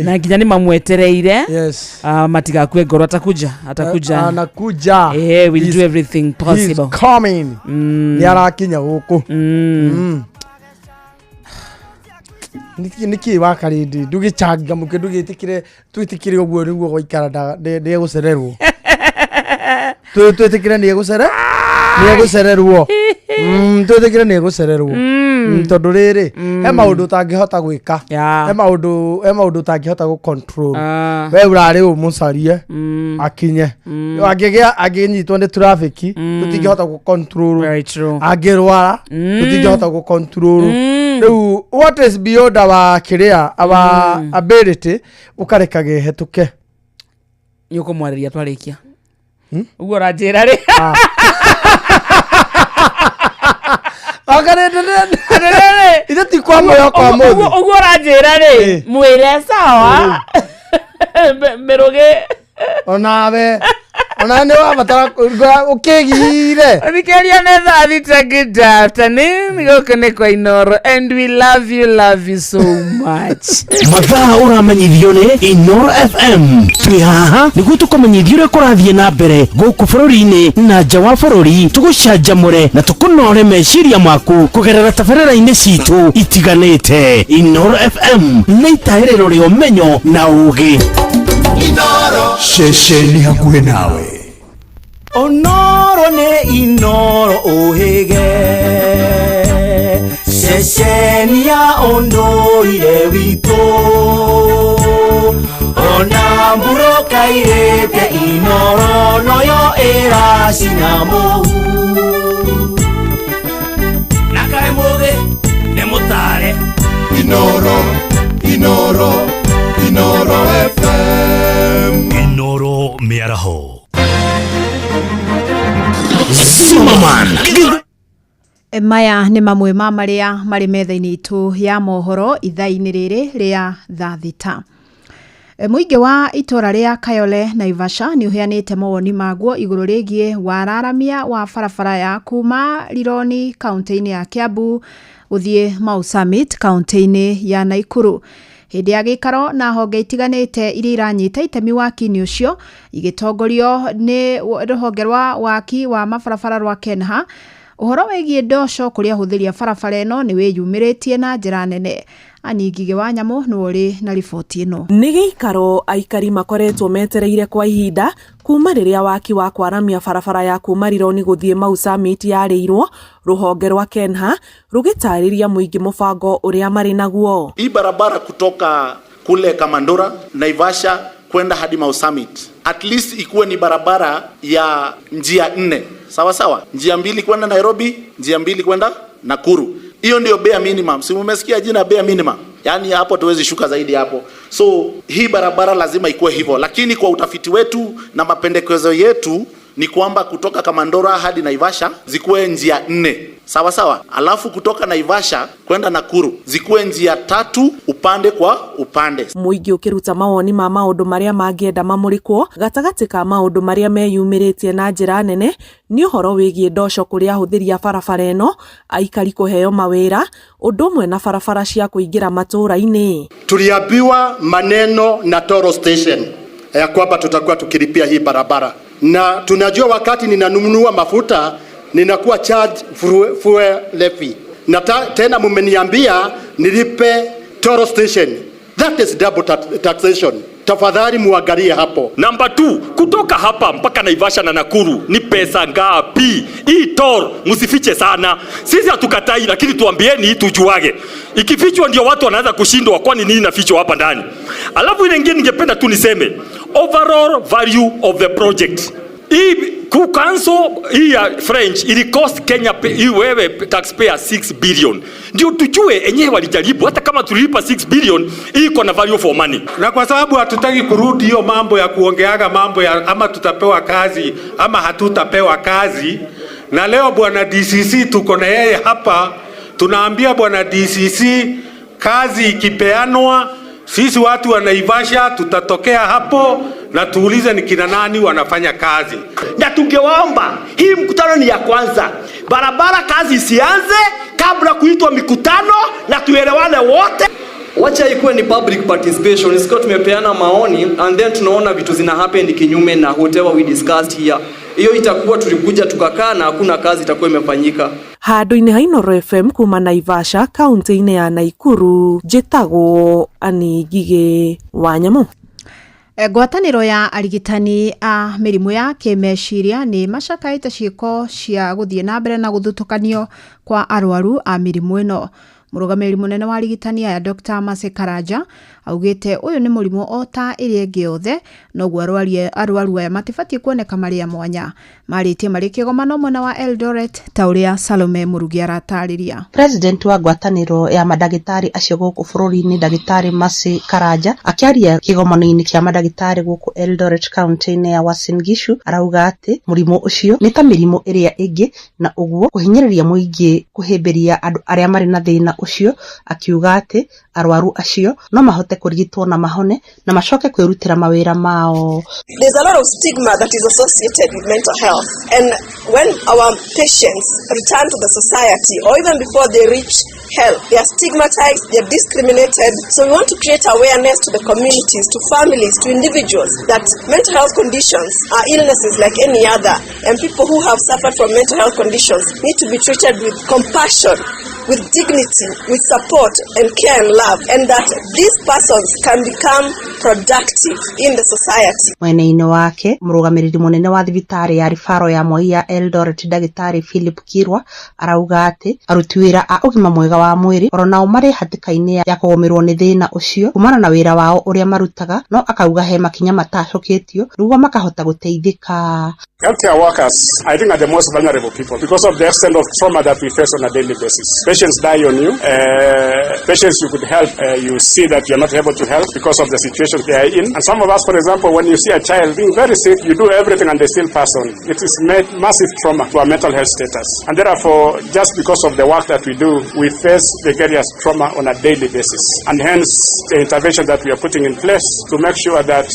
Na nginya ni mamwetereire. Yes. Matiga kwe ngoro atakuja. Anakuja. We'll do everything possible. He's coming. Ni arakinya guku. Niki wakarindi ndugicanga muke ndugitikire twitikire uguo niguo goikara de gucererwo. Twitikire ni gucererwo. Twitikire ni gucererwo. Tondu riri he maundu tangihota gwika. He maundu tangihota gu control. We urari umucarie akinye. Anginyitwo ni traffic tutingihota gu control. Very true. Angirwara tutingihota gu control. Riu what is beyond our career, our ability ukarekage hetuke. Yuko mwariria twarikia. Ugo rajira ri. Agarede. Ida ti kwa moyo kwa moyo. Ugo rajira ri. Mwire sawa. Miroge. Onawe ne wabatara ukegire. Nikeria netha thita good afternoon. Gokone kwa Inoro and we love you so much. Mathaa uramenyithio ni Inoro FM. Twi haha niguo tukomenyithio kurathie na mbere guku bururi-ini na nja wa bururi tugucanjamure na tukunore meciria maku kugerera tabarĩra-inĩ citu itiganĩte. Inoro FM nĩ itaĩrĩro rĩa ũmenyo na ũũgĩ. Inoro ceceni hakuhĩ nawe. Onoro ne Inoro ohege ceceni ya ondoire witũ ona mburo kairĩte Inoro noyo ĩracina mũhu na kaĩ mũthĩ nĩ mũtare Inoro FM. Inoro mĩaraho. Maya nĩ mamwe ma maria marĩ metha-inĩ itu ya mohoro ithaa-inĩ rĩrĩ rĩa thaa thita. Mũingĩ wa itora rĩa Kayole Naivasha nĩ ũheanĩte mawoni maguo igũrũ rĩgiĩ wararamia wa barabara ya kuma Rironi kaunti-inĩ ya Kiambu gũthiĩ Mau Summit kaunti-inĩ ya Naikuru. Hĩndĩ ya gĩikaro na honge itiganĩte iria iranyita itemi waki-inĩ ũcio igĩtongorio nĩ rũhonge rwa waki wa mabarabara rwa KENHA. Ũhoro wĩgiĩ ndoco kũrĩa hũthĩri a barabara ĩno nĩ wĩyumĩrĩtie na njĩra nene. Ani Ngigĩ wa Nyamũ nĩ ũrĩ na riboti ĩno. Nĩ gĩikaro aikari makoretwo metereire kwa ihinda kuma rĩrĩa waki wa kwaramia barabara ya kuma Rironi gũthiĩ Mau Summit yarĩirwo rũhonge rwa KENHA rũgĩtarĩria mũingĩ mũbango ũrĩa marĩ naguo. Hii barabara kutoka kule Kamandora Naivasha kwenda hadi Mau Summit at least ikuwe ni barabara ya njia 4 sawa, njia 2 kwenda Nairobi, njia 2 kwenda Nakuru. Hiyo ndio bare minimum. Si umesikia jina bare minimum? Yaani hapo tuwezi shuka zaidi hapo. So hii barabara lazima ikuwe hivyo. Lakini kwa utafiti wetu na mapendekezo yetu ni kwamba kutoka Kamandora hadi Naivasha zikuwe njia 4. Sawa. Alafu kutoka Naivasha kwenda Nakuru zikuwe njia 3 upande kwa upande. Mũingĩ ũkĩruta mawoni ma maũndũ marĩa mangĩenda mamũrĩkwo gatagatĩ ka maũndũ marĩa meyumĩrĩtie na njĩra nene nĩ ũhoro wĩgiĩ ndoco kũrĩa hũthĩri a barabara ĩno aikari kũheo mawĩra ũndũ ũmwe na barabara cia kũingĩra matũũra-inĩ. Tuliambiwa maneno na Toro Station ya kwamba tutakuwa tukilipia hii barabara, na tunajua wakati ninanunua mafuta ninakuwa charge fuel levy, na tena mumeniambia nilipe Toro Station. That is double taxation. Tafadhali muangalie hapo. Number 2, kutoka hapa mpaka Naivasha na Nakuru ni pesa ngapi? Hii toll msifiche sana. Sisi hatukatai, lakini tuambieni tujuage. Ikifichwa ndio watu wanaanza kushindwa kwani nini nafichwa hapa ndani. Alafu ile nyingine ningependa tu niseme overall value of the project. Hii kucancel hii ya French ili cost Kenya hii wewe taxpayer 6 billion. Ndio tujue enyewe walijaribu hata kama tulipa 6 billion hii iko na value for money. Na kwa sababu hatutaki kurudi hiyo mambo ya kuongeaga mambo ya ama tutapewa kazi ama hatutapewa kazi, Na leo bwana DCC tuko na yeye hapa, tunaambia bwana DCC kazi ikipeanwa, sisi watu wa Naivasha tutatokea hapo na tuulize ni kina nani wanafanya kazi. Na tungewaomba, hii mkutano ni ya kwanza, barabara kazi isianze kabla kuitwa mikutano na tuelewane wote. Wacha ikuwe ni public participation, isiko tumepeana maoni and then tunaona vitu zina happen kinyume na whatever we discussed here. Hiyo itakuwa tulikuja tukakaa na hakuna kazi itakuwa imefanyika. Handu-inĩ ha Inooro FM kuma Naivasha, kaunti-inĩ ya Naikuru, njĩtagwo Ani Ngigĩ Wanyamũ. Ngwatanĩro ya arigitani a mĩrimũ ya kĩmeciria nĩ macakaĩte ciĩko cia gũthiĩ na mbere na gũthutũkanio kwa arwaru a mĩrimũ ĩno. Mũrũgamĩrĩri mũnene wa arigitani aya Dr. Mercy Karanja augĩte ũyũ nĩ mũrimũ o ta ĩrĩa ĩngĩ yothe, noguo arwaru aya matibatiĩ kuoneka marĩ a mwanya. Marĩtie marĩ kĩgomano mwena wa Eldoret ta ũrĩa Salome Mũrugi aratarĩria. President wa ngwatanĩro ya madagĩtarĩ acio gũkũ bũrũri-inĩ Dagĩtarĩ Mercy Karanja akĩaria kĩgomano-inĩ kĩa madagĩtarĩ gũkũ Eldoret kaunti-inĩ ya Uasin Gishu arauga atĩ mũrimũ ũcio nĩ ta mĩrimũ ĩrĩa ĩngĩ na ũguo kũhinyĩrĩria mũingĩ kũhĩmbĩria andũ arĩa marĩ na thĩna ucio, akiuga atĩ arwaru acio no mahote kũrigitwo na mahone na macoke kwĩrutĩra mawĩra mao. There's a lot of stigma that is associated with mental health, and when our patients return to the society or even before they reach health, they are stigmatized, they are discriminated. So we want to create awareness to the communities, to families, to individuals that mental health conditions are illnesses like any other, and people who have suffered from mental health conditions need to be treated with compassion, with dignity, with support and care and love, and that these persons can become productive in the society. Mwena-inĩ wake, mũrũgamĩrĩri mũnene wa thibitarĩ ya rifaro ya Moi ya Eldoret Dagĩtarĩ Philip Kirwa arauga atĩ aruti wĩra a ũgima mwega wa mwĩrĩ oro nao marĩ hatĩka-inĩ ya kũgomerwo nĩ thĩna ũcio kumana na wĩra wao ũrĩa marutaga, no akauga he makinya matacũkĩtio nĩguo makahota gũteithĩka. Healthcare workers, I think, are the most vulnerable people because of the extent of trauma that we face on a daily basis. Patients die on you. Patients you could help, you see that you're not able to help because of the situation they are in. And some of us, for example, when you see a child being very sick, you do everything and they still pass on. It is massive trauma to our mental health status. And therefore, just because of the work that we do, we face vicarious trauma on a daily basis. And hence, the intervention that we are putting in place to make sure that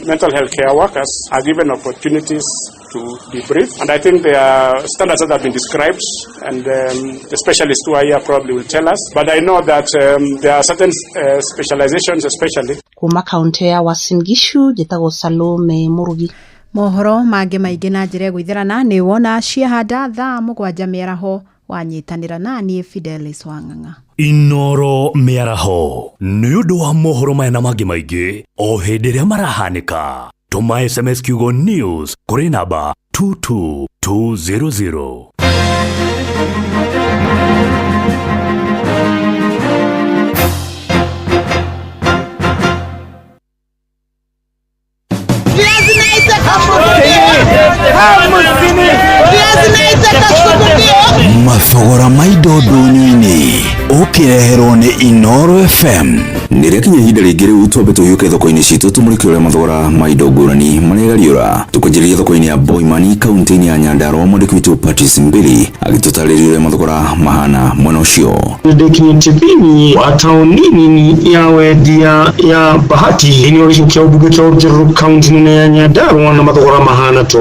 mental health care workers are given opportunities to debrief. And I think there are standards that have been described, and the specialists who are here probably will tell us. But I know that there are certain specializations, especially. Kuma kaunti ya Uasin Gishu, njĩtagwo Salome Mũrugi. Mohoro mangĩ maingĩ na njĩra gwĩthirana nĩ wona ciahanda thaa 7 mĩaraho wanyitanĩra na niĩ Fidelis Wang'ang'a. Inooro mĩaraho nĩ ũndũ wa mohoro maya na mangĩ maingĩ o hĩndĩ ĩrĩa marahanĩka. Tuma SMS kiugo news kuri namba 22200. Mathogora maido ndũnyũ-inĩ ũkĩreherwo nĩ Inooro FM. Nĩrĩkinya ihinda rĩngĩ rĩu twambe tũhiũke thoko-inĩ citũ tũmũrĩke ũrĩa mathogora maido ngũrani marĩgariũra. Tũkũnjĩrĩria thoko-inĩ ya Boimani kaunti-inĩ ya Nyandarua mwandĩki witũ Patrice Mbili agĩtũtarĩria ũrĩa mathogora mahana mwena ũcio. Nĩndĩkinyĩtie thĩinĩ wa taũni nini ya wendia ya Bahati thĩinĩ wa gĩcigo kĩa ũmbunge kĩa Oljeru kaunti-inĩ ya Nyandarua na mathogora mahana to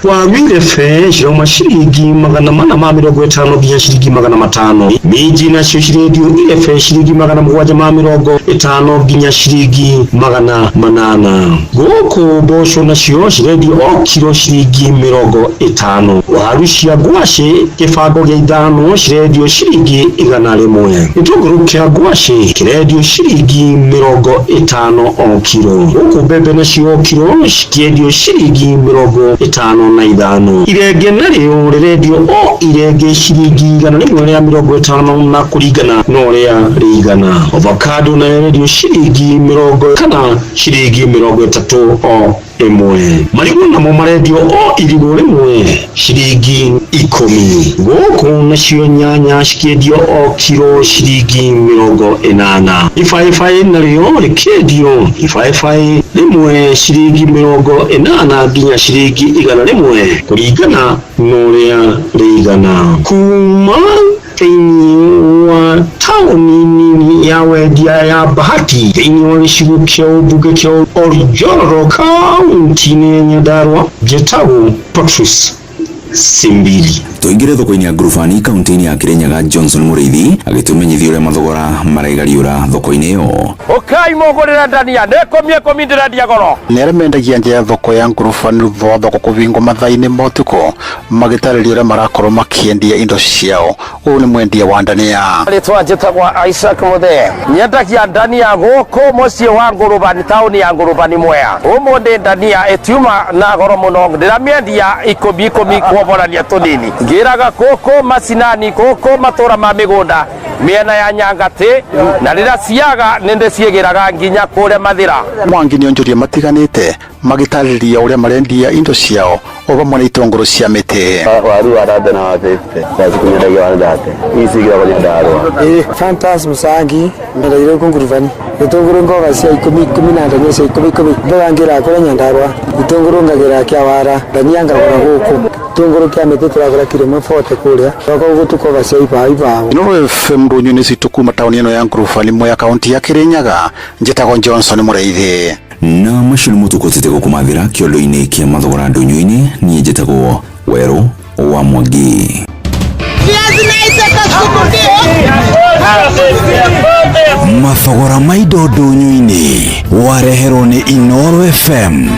waru irebe cirauma ciringi 450 nginya ciringi 500. Minji nacio cirendio irebe ciringi 750 nginya ciringi 800. Gũkũ mboco nacio cirendio o kilo ciringi 50. Waru cia ngwacĩ kĩbango gĩa 5 cirendio ciringi 100. Gĩtũngũrũ kĩa ngwacĩ kĩrendio ciringi 50 o kilo. Gũkũ mbembe nacio o kilo cikĩendio ciringi 55. Irenge narĩo rĩrendio o irenge ciringi 150 na kũringana na ũrĩa rĩigana. Avocado nayo marendio ciringi 40 kana ciringi 30 o imwe. Marigũ namo marendio o irigũ rĩmwe ciringi 10. Gũkũ nacio nyanya cikendio o kiro ciringi 80. Ibaĩbaĩ narĩo rĩkendio ibaĩbaĩ rĩmwe ciringi 80 nginya ciringi 100 kũringana na ũrĩa rĩigana. Kuma thĩinĩ wa taũni nini ya wendia ya Bahati thĩinĩ wa gĩcigo kĩa ũmbunge kĩa Oljoro kaunti-inĩ ya Nyandarua, njĩtagwo Patrice Simbili. Tuingire thoko-inĩ ya ngurubani kaunti-inĩ ya Kirinyaga, Johnson Mũrĩithi agĩtũmenyithia ũrĩa mathogora maraigariũra thoko-inĩ ĩyo. Okai mũgũrĩra ndania nĩkomie komindĩra ndia goro. Nĩarĩa mendagia nja ya thoko ya ngurubani thutha thoko kũbingwo mathaa-inĩ ma ũtukũ magĩtarĩria ũrĩa marakorwo makĩendia indo ciao. Ũyũ nĩ mwendia wa ndania. Rĩtwa njĩtagwo Isaac Mũthee. Nyendagia ndania gũkũ mũciĩ wa ngurubani taũni ya ngurubani Mwea. Ũmũthĩ ndania ĩtiuma na goro mũno, ndĩramĩendia 10 kuoborania tũnini. Ngiraga koko macinani koko matora ma migunda miena ya Nyangati na rira ciaga nende ciegeraga nginya kure Mathira. Mwangi nĩ onjoria matiganĩte magĩtarĩria ũrĩa marendia indo ciao o vamwe na itũngũrũ cia mĩtĩ. Waru arada na wafete basi kunyendagia wanadate isigira kwa Nyandarua. Fantas Musangi ndarire ngurubani itũngũrũ ngoga cia 10 na ndania cia 10 ndangira kure Nyandarua itũngũrũ ngagera kĩa wara ndania ngagura gũkũ itũngũrũ kĩa mĩtĩ turagura kilo 40 kuria thoko gutukova cia iba. Ino FM ndunyu citu kuma tauni ino ya ngurubani Mwea kaunti ya Kirinyaga, njĩtagwo Johnson Mũrĩithi. Na macio nĩ mũtukũtĩte gũkũmathĩra kĩolo-inĩ kĩa mathogora ndũnyũ-inĩ. Niĩ njĩtagwo Werũ wa Mwangi. Mathogora ma indo ndũnyũ-inĩ wareherwo nĩ Inooro FM.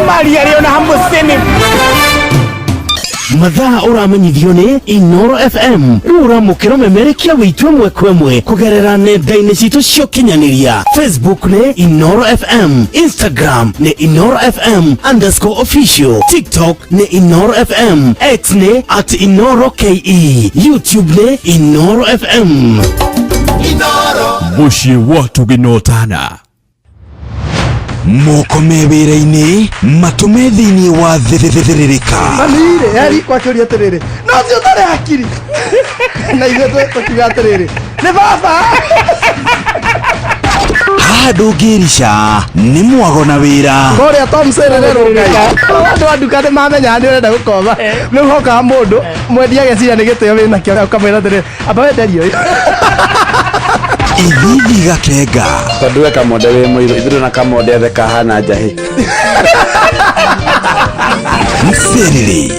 Mathaa ũramenyithio nĩ Inooro FM. Rĩu ũramũkĩra ũmemerekia wĩtue mwe kwemwe kũgerera nenda-inĩ citũ cia ũkinyanĩria. Facebook nĩ Inooro FM, Instagram nĩ Inooro FM_official, TikTok nĩ Inooro FM, X nĩ @InooroKE, YouTube nĩ Inooro FM. Mũciĩ watu ginotana moko me wĩra-inĩ matũme thĩinĩ wa thĩrĩrĩka. Manire yari kwa kĩũria atĩrĩrĩ no si ũtarĩ hakiri na ithuĩ tũkiuga atĩrĩrĩ nĩ baba handũ ngĩrica nĩ mwago na wĩra kũrĩa Tom Sererero ngai andũ a nduka nĩ mamenya nĩ ũrenda gũkoma rĩu hokaga mũndũ mwendia ageciria nĩ gĩtĩo wĩna kĩo ũkamwĩra atĩrĩrĩ amba wenderio ithithi gakenga tondũ we kamonde wĩ mũirũ ithuĩ na kamonde athe kahana njahĩ Mserere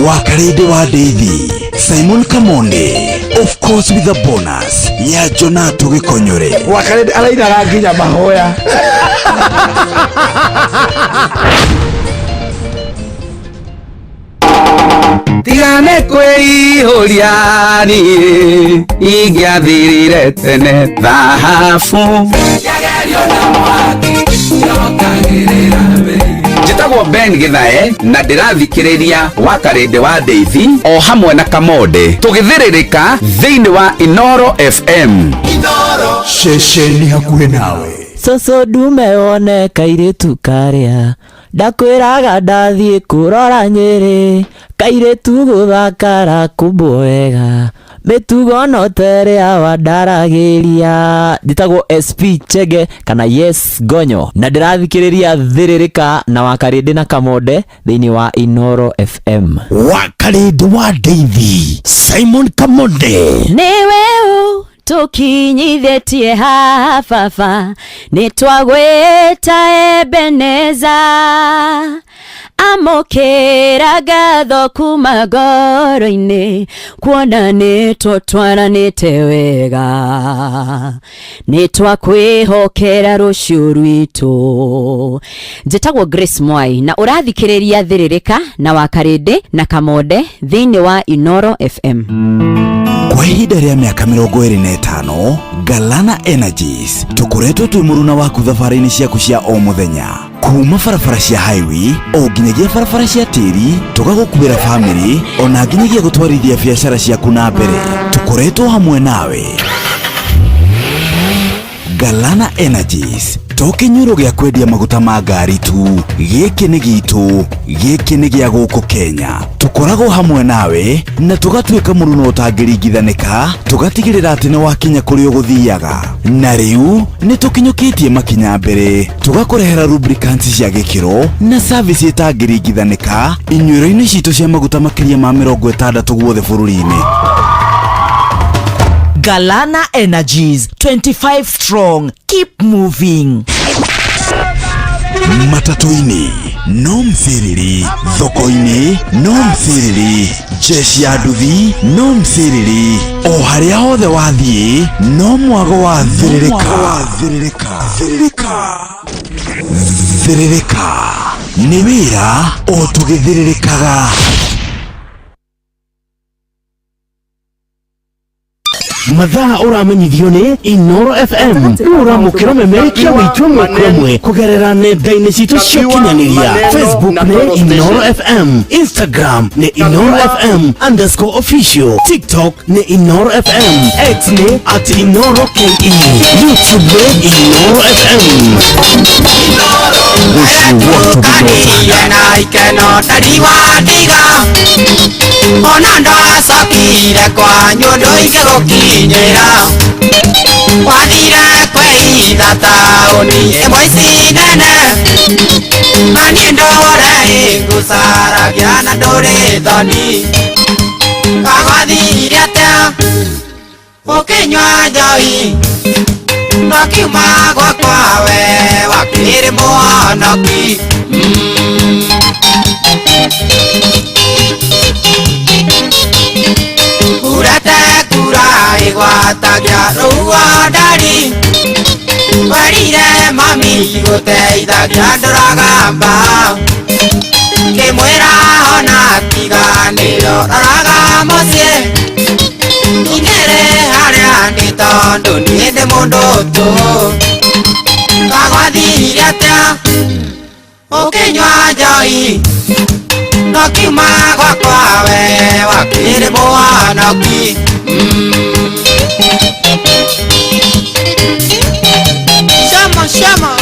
Wakarede wa Daisy Simon Kamonde, of course with a bonus ya Jonato Gikonyore. Wakarede arairaga nginya mahoya. Tigane kwĩihũria niĩ ingĩathirire tene thahabu yagerio na mwaki yokagĩrĩra mbei. Njĩtagwo Ben Githae na ndĩrathikĩrĩria Wakarede wa Daisy o hamwe na Kamonde tũgĩthĩrĩrĩka thĩinĩ wa Inooro FM. Inooro ceceni hakuhĩ nawe. Coco ndume one kairĩtu karĩa ndakwĩraga ndathiĩ kũrora Nyĩrĩ kairĩtu gũthakara kumbwo wega mĩtugo no terĩa wandaragĩria. Njĩtagwo SP Chege kana Yes Gonyo na ndĩrathikĩrĩria thĩrĩrĩka na Wakarede na Kamonde thĩinĩ wa Inooro FM. Wakarede wa Daisy Simon Kamonde nĩwe ũ tukinyithĩtie haha baba nĩtwagwĩta Ebeneza amũkĩra ngatho kuma ngoro-inĩ kuona nĩtũtwaranĩte wega nĩtwakwĩhokera rũciũ rwitũ. Njĩtagwo Grace Mwai na ũrathikĩrĩria thĩrĩrĩka na Wakarede na Kamonde thĩinĩ wa Inooro FM. Kwa ihinda rĩa mĩaka 25 Galana Energies tũkoretwo twĩ mũruna waku thabarĩ-inĩ ciaku cia o mũthenya kuma barabara cia highway o nginyagia barabara cia tĩri tũgagũkuĩra family ona nginyagia gũtwarithia biacara ciaku na mbere. Tũkoretwo hamwe nawe Galana Energies to kinyuro gya kwendia maguta ma ngari tu. Giki ni gitu, giki ni gya guku Kenya. Tukoragwo hamwe nawe na tugatuika muruno utangirigithanika, tugatigirira ati ni wakinya kuri uguthiaga. Na riu ni tukinyukitie makinya mbere, tugakurehera lubricants cia gikiro na service itangirigithanika inyuiro-ini citu cia maguta makiria ma 60 guothe bururi-ini. Galana Energies, 25 strong. Keep moving. Matatu-ini no mthiriri, thoko-ini no mthiriri, jeshi ya nduthi no mthiriri, o haria hothe wathie no mwago wa thiririka ni wira o tugithiririkaga. mathaa uramenyithio ni Inoro FM uramukira memerekia witu mwekwemwe kugerera nenda-ini citu cia kinyanĩria. Facebook ni Inoro FM, Instagram ni Inoro FM _official, TikTok ni Inoro FM, X ni @InoroKE, YouTube ni Inoro FM. na ikeno tariwadiga ona ndacokire kwanyu nduige gukinyira wathire kwĩhitha taũni ĩmwe ici nene na niĩ ndore ngũcaragia na ndũrĩ thoni kagwathire atĩa ũkĩnyua njohi no kiuma gwakwa we wakĩrĩ mũhonoki urete kura igwatagia rũhuo ndari werire mami gũteithagia ndũragamba ngĩmwĩra ona tiganĩro roraga mũciĩ ingĩrĩ harĩa nĩ tondũ niĩ ndĩ mũndũ tu kagwathire atĩa ũkĩnyua njohi no kiuma gwakwa we wakĩrĩ mũhonoki shama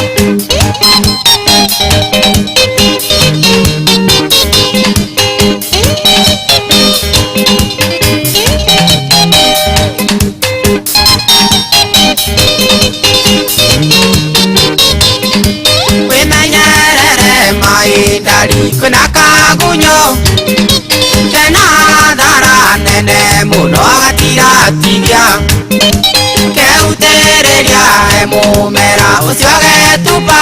wĩmenyerere maindari kwĩna kagunyo kena thara nene mũno gatiratigia keutĩrĩria mũmera ũcio getupa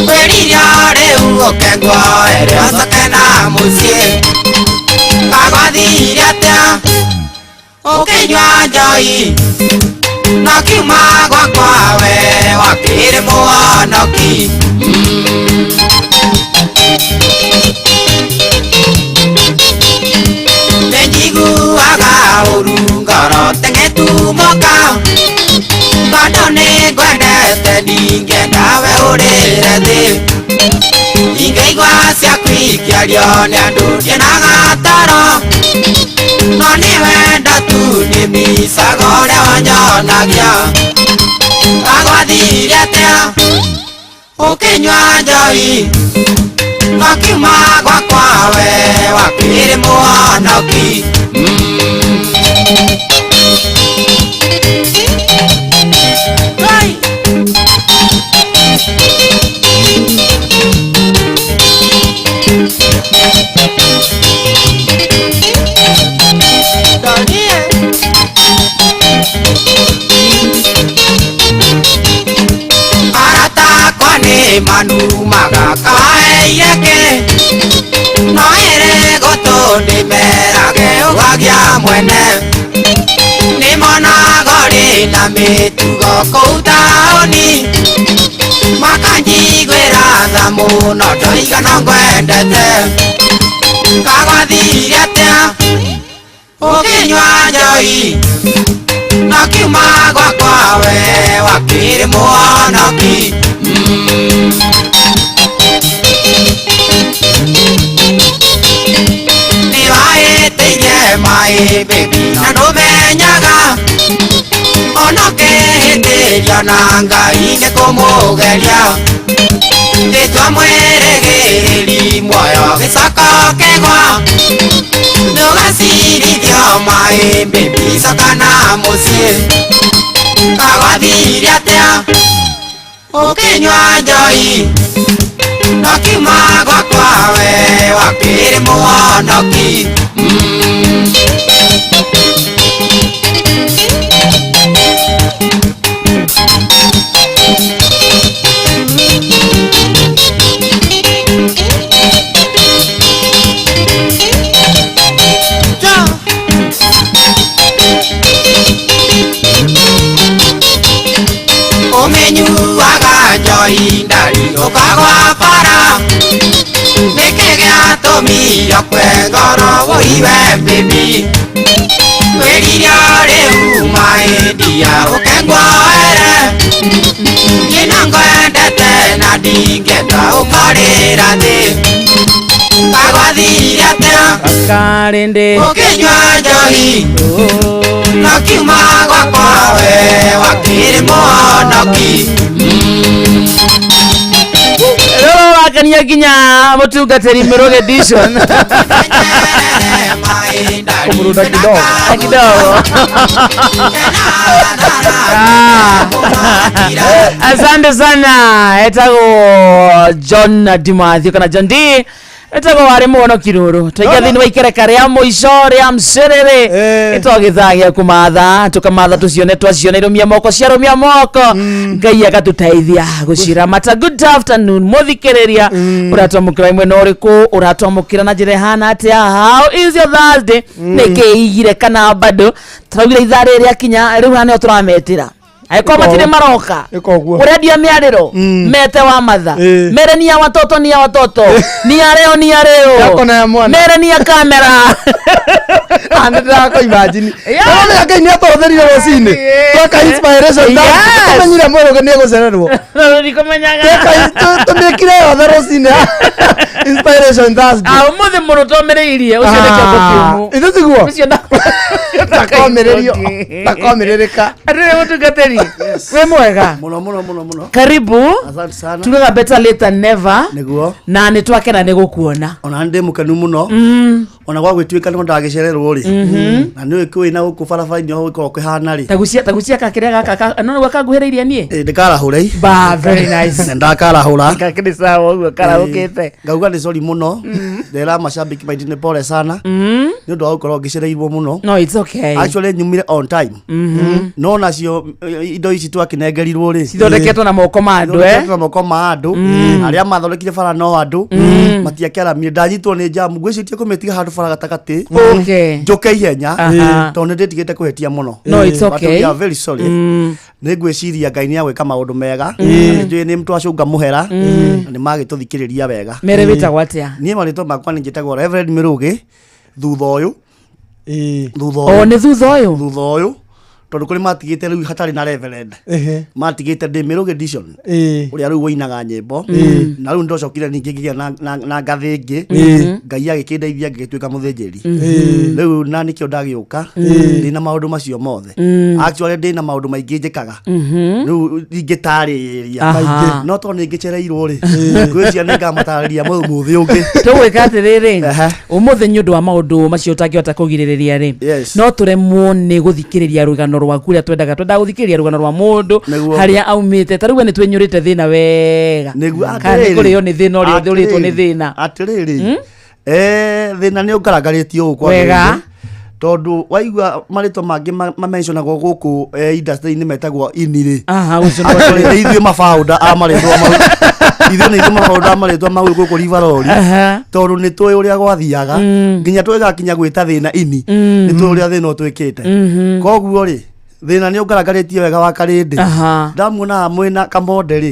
kwĩriria rĩu ũkengwo ĩrĩ ũcoke na mũciĩ kagwathire atĩa ũkĩnyua njohi no kiuma gwakwa we wakĩrĩ mũhonoki nĩnjiguaga ũru ngoro teng'etumũka tondũ nĩngwendete ndingĩenda we ũrĩre thĩ ingĩigua ciaku ikĩario nĩ andũ ndienaga toro no nĩ wendo tu nĩmicaga ũrĩa wanyonagia kagwathire atĩa ũkĩnyua njohi no kiuma gwakwa we wakĩrĩ mũhonoki aratakwa nĩ manumaga kaeireke no ĩrĩ gũtũ ndĩmerage ũgagia mwene nĩ monaga ũrĩ na mĩtugo kũu taũni makanjiguĩra tha mũno ndoigana ngwendete kagwathire atĩa ũkĩnyua njohi no kiuma gwakwa we wakĩrĩ mũhonoki nĩwahĩtĩirie maĩ baby na ndũmenyaga ona ũkĩhĩtĩria ona ngai nĩ kũmũgeria rĩtwa mwĩrĩgĩrĩri muoyo gĩcoko kĩgwa ndũgacirithio maĩmbĩ mbica kana mũciĩ kagwathire atĩa ũkĩnyua njohi nokiuma gwakwa we wakĩrĩ mũhonoki umenyuaga njohi ndari ũkagwa bara nĩkĩ gĩatũmire kwe ngoro wũiwe mbĩmbi wĩrire rĩu mahĩndia ũkengwoere nyina ngwendete na ndingĩenda ũkarĩra thĩ kagwathire atĩa ũkĩnyua njohi nokiuma gwakwa we wakĩrĩ mũhonoki rero wakania nginya mũtungatĩri Mĩrũgĩ Edition kumuruda kidogo asante sana etagwo John Dimathio kana John D etagwo warĩ mũhonoki rũrũ tũikia thĩinĩ wa ikereka rĩa mũico rĩa mcerere itwagĩthagia kũmatha tũkamatha tũcione twacioneirũmia moko ciarũmia moko ngai agatũteithia gũciramata. Good afternoon mũthikĩrĩria ũratwamũkĩra mwena ũrĩkũ ũratwamũkĩra na njĩra ihana atĩa how is your Thursday nĩkĩigire kana bado tũraugire ithaa rĩrĩ rĩakinya rĩu hana tũrametĩra aiko matire maroka uredia miariro mete wa madha mere ni ya watoto ni ya leo yako na ya mwana mere ni ya kamera anataka ko imagine ndio yake ni atotherire rosine toka inspiration dance kumenyira mwero gene gucererwo nikomenyaga tumekire othe rosine inspiration dance muthe muno tomereirie ucio nĩ kĩambo kĩumu ithu tiguo ucio takomerereka rĩrĩ mũtungatĩri we mwega muno karibu asante sana tunaga better late than never niguo na nĩ twakena nĩ gũkuona ona ndĩ mũkenu mũno ona gwa gwĩtuĩka nĩ ndagĩcererwo rĩ na nĩ ũkũĩ na gũkũ barabara-inĩ ho gũkorwo kũhana rĩ tagucia kakĩrĩa gaka no gwakanguhĩrĩirie niĩ ndĩkarahũre ba very nice na ndakarahũra kakĩrĩ sawa ũguo karahũkĩte ngauga nĩ sorry mũno ndĩra mashabiki maitĩ nĩ pole sana nĩ ũndũ wa gũkorwo ngĩcereirwo mũno no it's okay actually nyumire on time no nacio indo ici twakinengerirwo rĩ cithondeketwo na moko ma andũ arĩa mathondekire bara no andũ matiakĩaramie ndanyitwo nĩ jamu ngwĩcitie kũmĩtiga handũ bara gatagatĩ njoke ihenya tondũ nĩ ndĩtigĩte kũhetia mũno no it's okay but we are very sorry nĩ ngwĩciria Ngai nĩ agwĩka maũndũ mega nĩ nĩ mtu acunga mũhera na nĩ magĩtũthikĩrĩria wega mere wĩtagwo atĩa niĩ marĩtwa makwa nĩ njĩtagwo Reverend Mĩrũgĩ thutha ũyũ nĩ thutha ũyũ tondũ kũrĩ matigĩte rĩu hatarĩ na Reverend matigĩte ndĩ Mĩrũgĩ Edition ũrĩa rĩu woinaga nyĩmbo na rĩu ndocokire ningĩ ngĩgĩa na ngathĩ ĩngĩ Ngai agĩkĩndeithia ngĩtuĩka mũthĩnjĩri rĩu na nĩkĩo ndagĩũka ndĩna maũndũ macio mothe actually ndĩna maũndũ maingĩ njĩkaga rĩu ingĩtarĩria no tondũ nĩngĩcereirwo rĩ ngwĩciria nĩngamatarĩria mũthĩ ũngĩ tũgwĩka atĩrĩrĩ ũmũthĩ nĩ ũndũ wa maũndũ macio ũtangĩhota kũgirĩrĩria rĩ no tũremwo nĩ gũthikĩrĩria rũgano rwaku rĩa twendaga gũthikĩrĩria rũgano rwa mũndũ harĩa aumĩte ta rĩu nĩ twenyũrĩte thĩna wega kana kũrĩo nĩ thĩna ũrĩa ũthũrĩtwo nĩ thĩna atĩrĩrĩ thĩna nĩ ũngaragarĩtio ũũ kwa wega tondũ waigua marĩtwa mangĩ mamentionagwo gũkũ industry-inĩ metagwo inirĩ ithuĩ mabaũnda amarĩtwa mau ithuĩ nĩ ithuĩ mabaũnda amarĩtwa mau gũkũ rivarori tondũ nĩ tũĩ ũrĩa gwathiaga nginya tũgakinya gwĩta thĩna ini nĩ tũĩ ũrĩa thĩna ũtwĩkĩte koguo rĩ thĩna nĩ ũngaragarĩtie wega wa karĩndĩ ndamuonaga mwĩna kamonde rĩ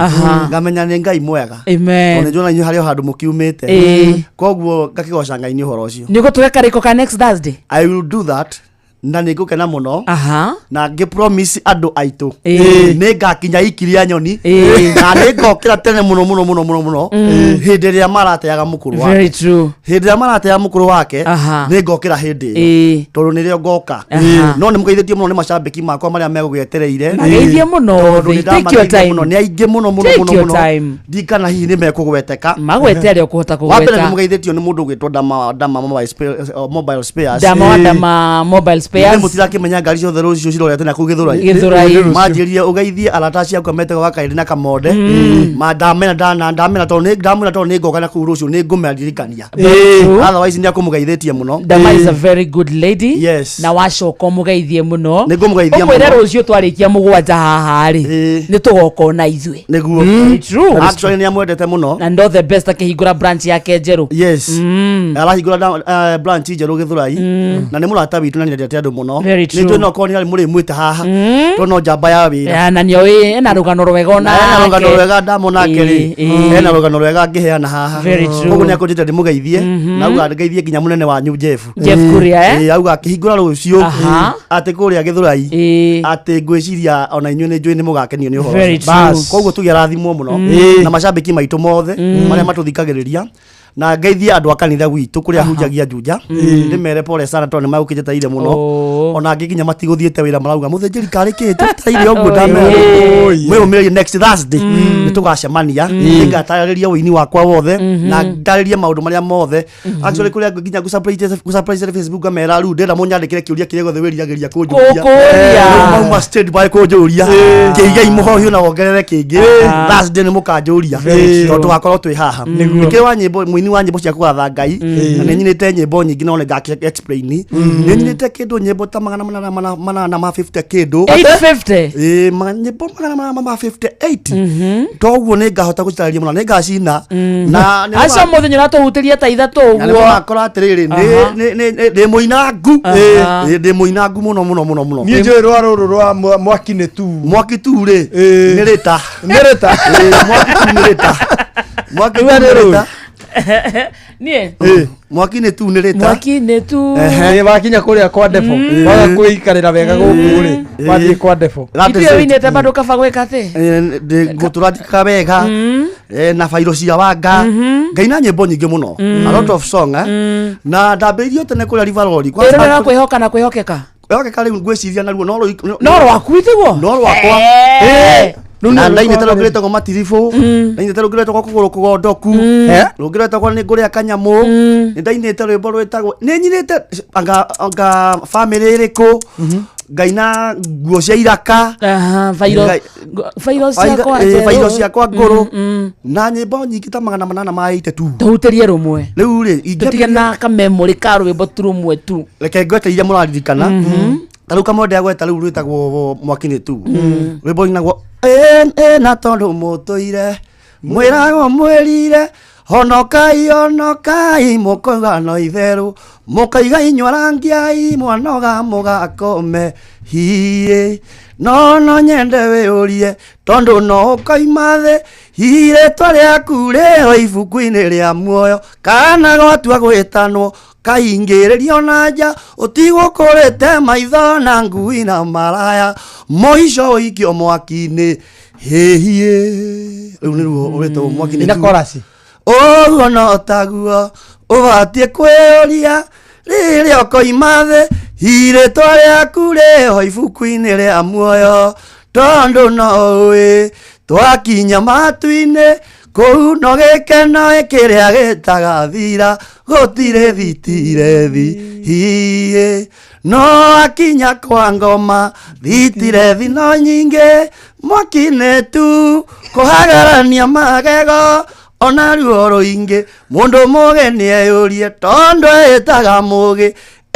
ngamenya nĩ Ngai mwega nĩ njona inyuĩ harĩ o handũ mũkiumĩte koguo ngakĩgoca Ngai nĩ ũhoro ũcio nĩ gũtũhe karĩko ka next Thursday I will do that na nä ngå kena må no aha na ngä promise andå aitå Ĩĩ. nä ngakinya ikiria nyoni na nä ngokä ra tene må no må no må no må no må no hä ndä ä rä a marateaga må kå rå very wake true hä ndä ä rä a marateaga må kå rå wake Aha. nä ngokä ra hä ndä ä Ĩĩ. yo tondå nä rä o ngoka Aha. no nä må geithä tie må no nä macambäki makwa marä a megå gwetereire Mageithie mũno, take your time. nä aingä må no må Take no your må no time. ndikana hihi nä mekå gweteka magwete arĩa ũkũhota wa mbere nä kũgweta må geithä tio nä må ndå å gwä two Dama mobile spares Dama wa Dama mobile spares må tirakä menya ngari ciothe rå cio cirorete naku gä Gĩthũrai. manjä rire å geithie arata ciaku mete gwakaä na kamonde ndamena tondå ndamwä ra tondå nä ngoka na kå u rå cio nä ngå meririkania otherwise nä akå må geithä tie må no Dama is a very good lady Yes. na wacoka mũgeithie mũno Nĩ ngũmũgeithia ũmwĩre mũno. rũciũ twarĩkia mũgwanja haha rĩ nĩ tũgoka ona ithuĩ nä guo Very true. actually nä amwendete må no na ndo the best akĩhingũra branch yake njerũ yes arahingå ra branch njerå gä thå rai na nä må rata witå na nä endete andå må no Very nä true. twä no korwo nä må rä mwä te haha to no njamba ya wä ra na nĩoĩ ena rũgano rwega ena rå gano onake rwega ndamonake rä ena rå gano rwega ngä heana haha Very true. koguo nä akå njä te ndä må geithie na auga ngeithie nginya må nene wanyu Jeff Kuria auga akä hingå ra rå cio Aha. atä kå rä a gä thå rai atä ngwä ciria ona inyuä nä njå nä må gakenio nä å Very true. horo koguo tå gä rathimwo må no na macambäki maitå mothe marä a matå thikagä rä ria na ngeithie andå a kanitha witå kå rä a hunjagia njunja ndä mere pole sana tondå nä magå kä njäteire må no ona angä nginya matigå thiä te wä ra marauga må thĩnjĩri karä kä tåteire å guo mwä å mä rä nä tå gacemania nä ngatarä ria wĩini wakwa wothe na ndarä rie maå ndå marä a mothe actually kå rä a nginya gå Facebook ngamera rä u ndä renda må nyandä kä re kä å ria kä rä gothe wä riragä ria kå njå kå njå ria kä igai må hohiå na wongerere kä ngä nä må kanjå ria tondå tågakorwo twä haha nä kä wa nyä mbo mũini wa nyĩmbo cia kũgatha Ngai na nĩ nyinĩte nyĩmbo nyingĩ no nĩ explain nĩ nyinĩte kĩndũ nyĩmbo ta magana ma 50 kĩndũ 850 nyĩmbo magana ma 58 toguo nĩ ngahota gũcitarĩria mũno nĩ ngacina na acio mũthenya ũratũhutĩria ta ithatũ ũguo akora atĩrĩrĩ ndĩ mũinangu ndĩ mũinangu mũno mũno mũno mũno niĩ njũĩ rwa rũrũ rwa mwaki nĩ tu rĩ nĩ rĩta mwaki tu nĩ rĩta niĩ mwaki nĩ tu nĩ rĩta mwaki nĩ tu wakinya kũrĩa kwa ndebo waga kwĩikarĩra wega gũkũ rĩ wathiĩ kwa ndebo ithuĩ wĩinĩte bandũ kaba gwĩka atĩ gũtũrathika wega na bairo cia wanga ngaina nyĩmbo nyingĩ mũno a lot of song na ndambĩrĩirio tene kũrĩa Rivalori ĩrora kwĩhoka na kwĩhokeka kwĩhokeka rĩu ngwĩciria naruo no rwaku ithiguo no rwakwa na ndainä te rå ngä rä tegwo matiribå ndainä te rå ngä rä tegwo kå gå rå kå gondoku rå ngä rä tegwo nä ngå rä a kanyamå nä ndainä te rwä mbo rwä tagwo nä nyinä te anga bamä rä rä kå ngaina nguo cia iraka bairo ciakwa ngå rå na nyä mbo nyingä ta magana manana ma 82 tũhutĩrie rũmwe rä u rä tũtige na kamemorĩ ka rwĩmbo tu rũmwe tu reke ngwete iria må raririkana ta rä u kamwe ndegweta rä u rwä tagwo mwaki nä tu rwä mbo inagwo na tondå må tå ire mwä ragwo mwä rire honokai må koiga no itherå må kaiga inywarangiai mwanoga må gakome hiä no nyende wä å rie tondå no koima thä hirä twa rä aku rä ho ibuku-inä rä a muoyo kana gwatua gwä tanwo kaingä rä rio na nja å tigå kå rä te maitho na ngui na maraya moico å ikio mwaki-inä hĩhiĩ rä u nä ruo å rä two mwaki-inä ũguo no taguo ũbatiĩ kwĩyũria rĩrĩa ũkoima thĩ irĩtwa rĩaku rĩho ibuku-inĩ rĩa muoyo tondũ no ũĩ twakinya matu-inĩ kũu no gĩkeno kĩrĩa gĩtaga thira gũtirĩ thitirethi hiĩ no akinya kwa ngoma thitirethi no nyingĩ mwaki-inĩ tu kũhagarania magego ona ruo rũingĩ mũndũ mũgĩ nĩeyũrie tondũ ĩtaga mũgĩ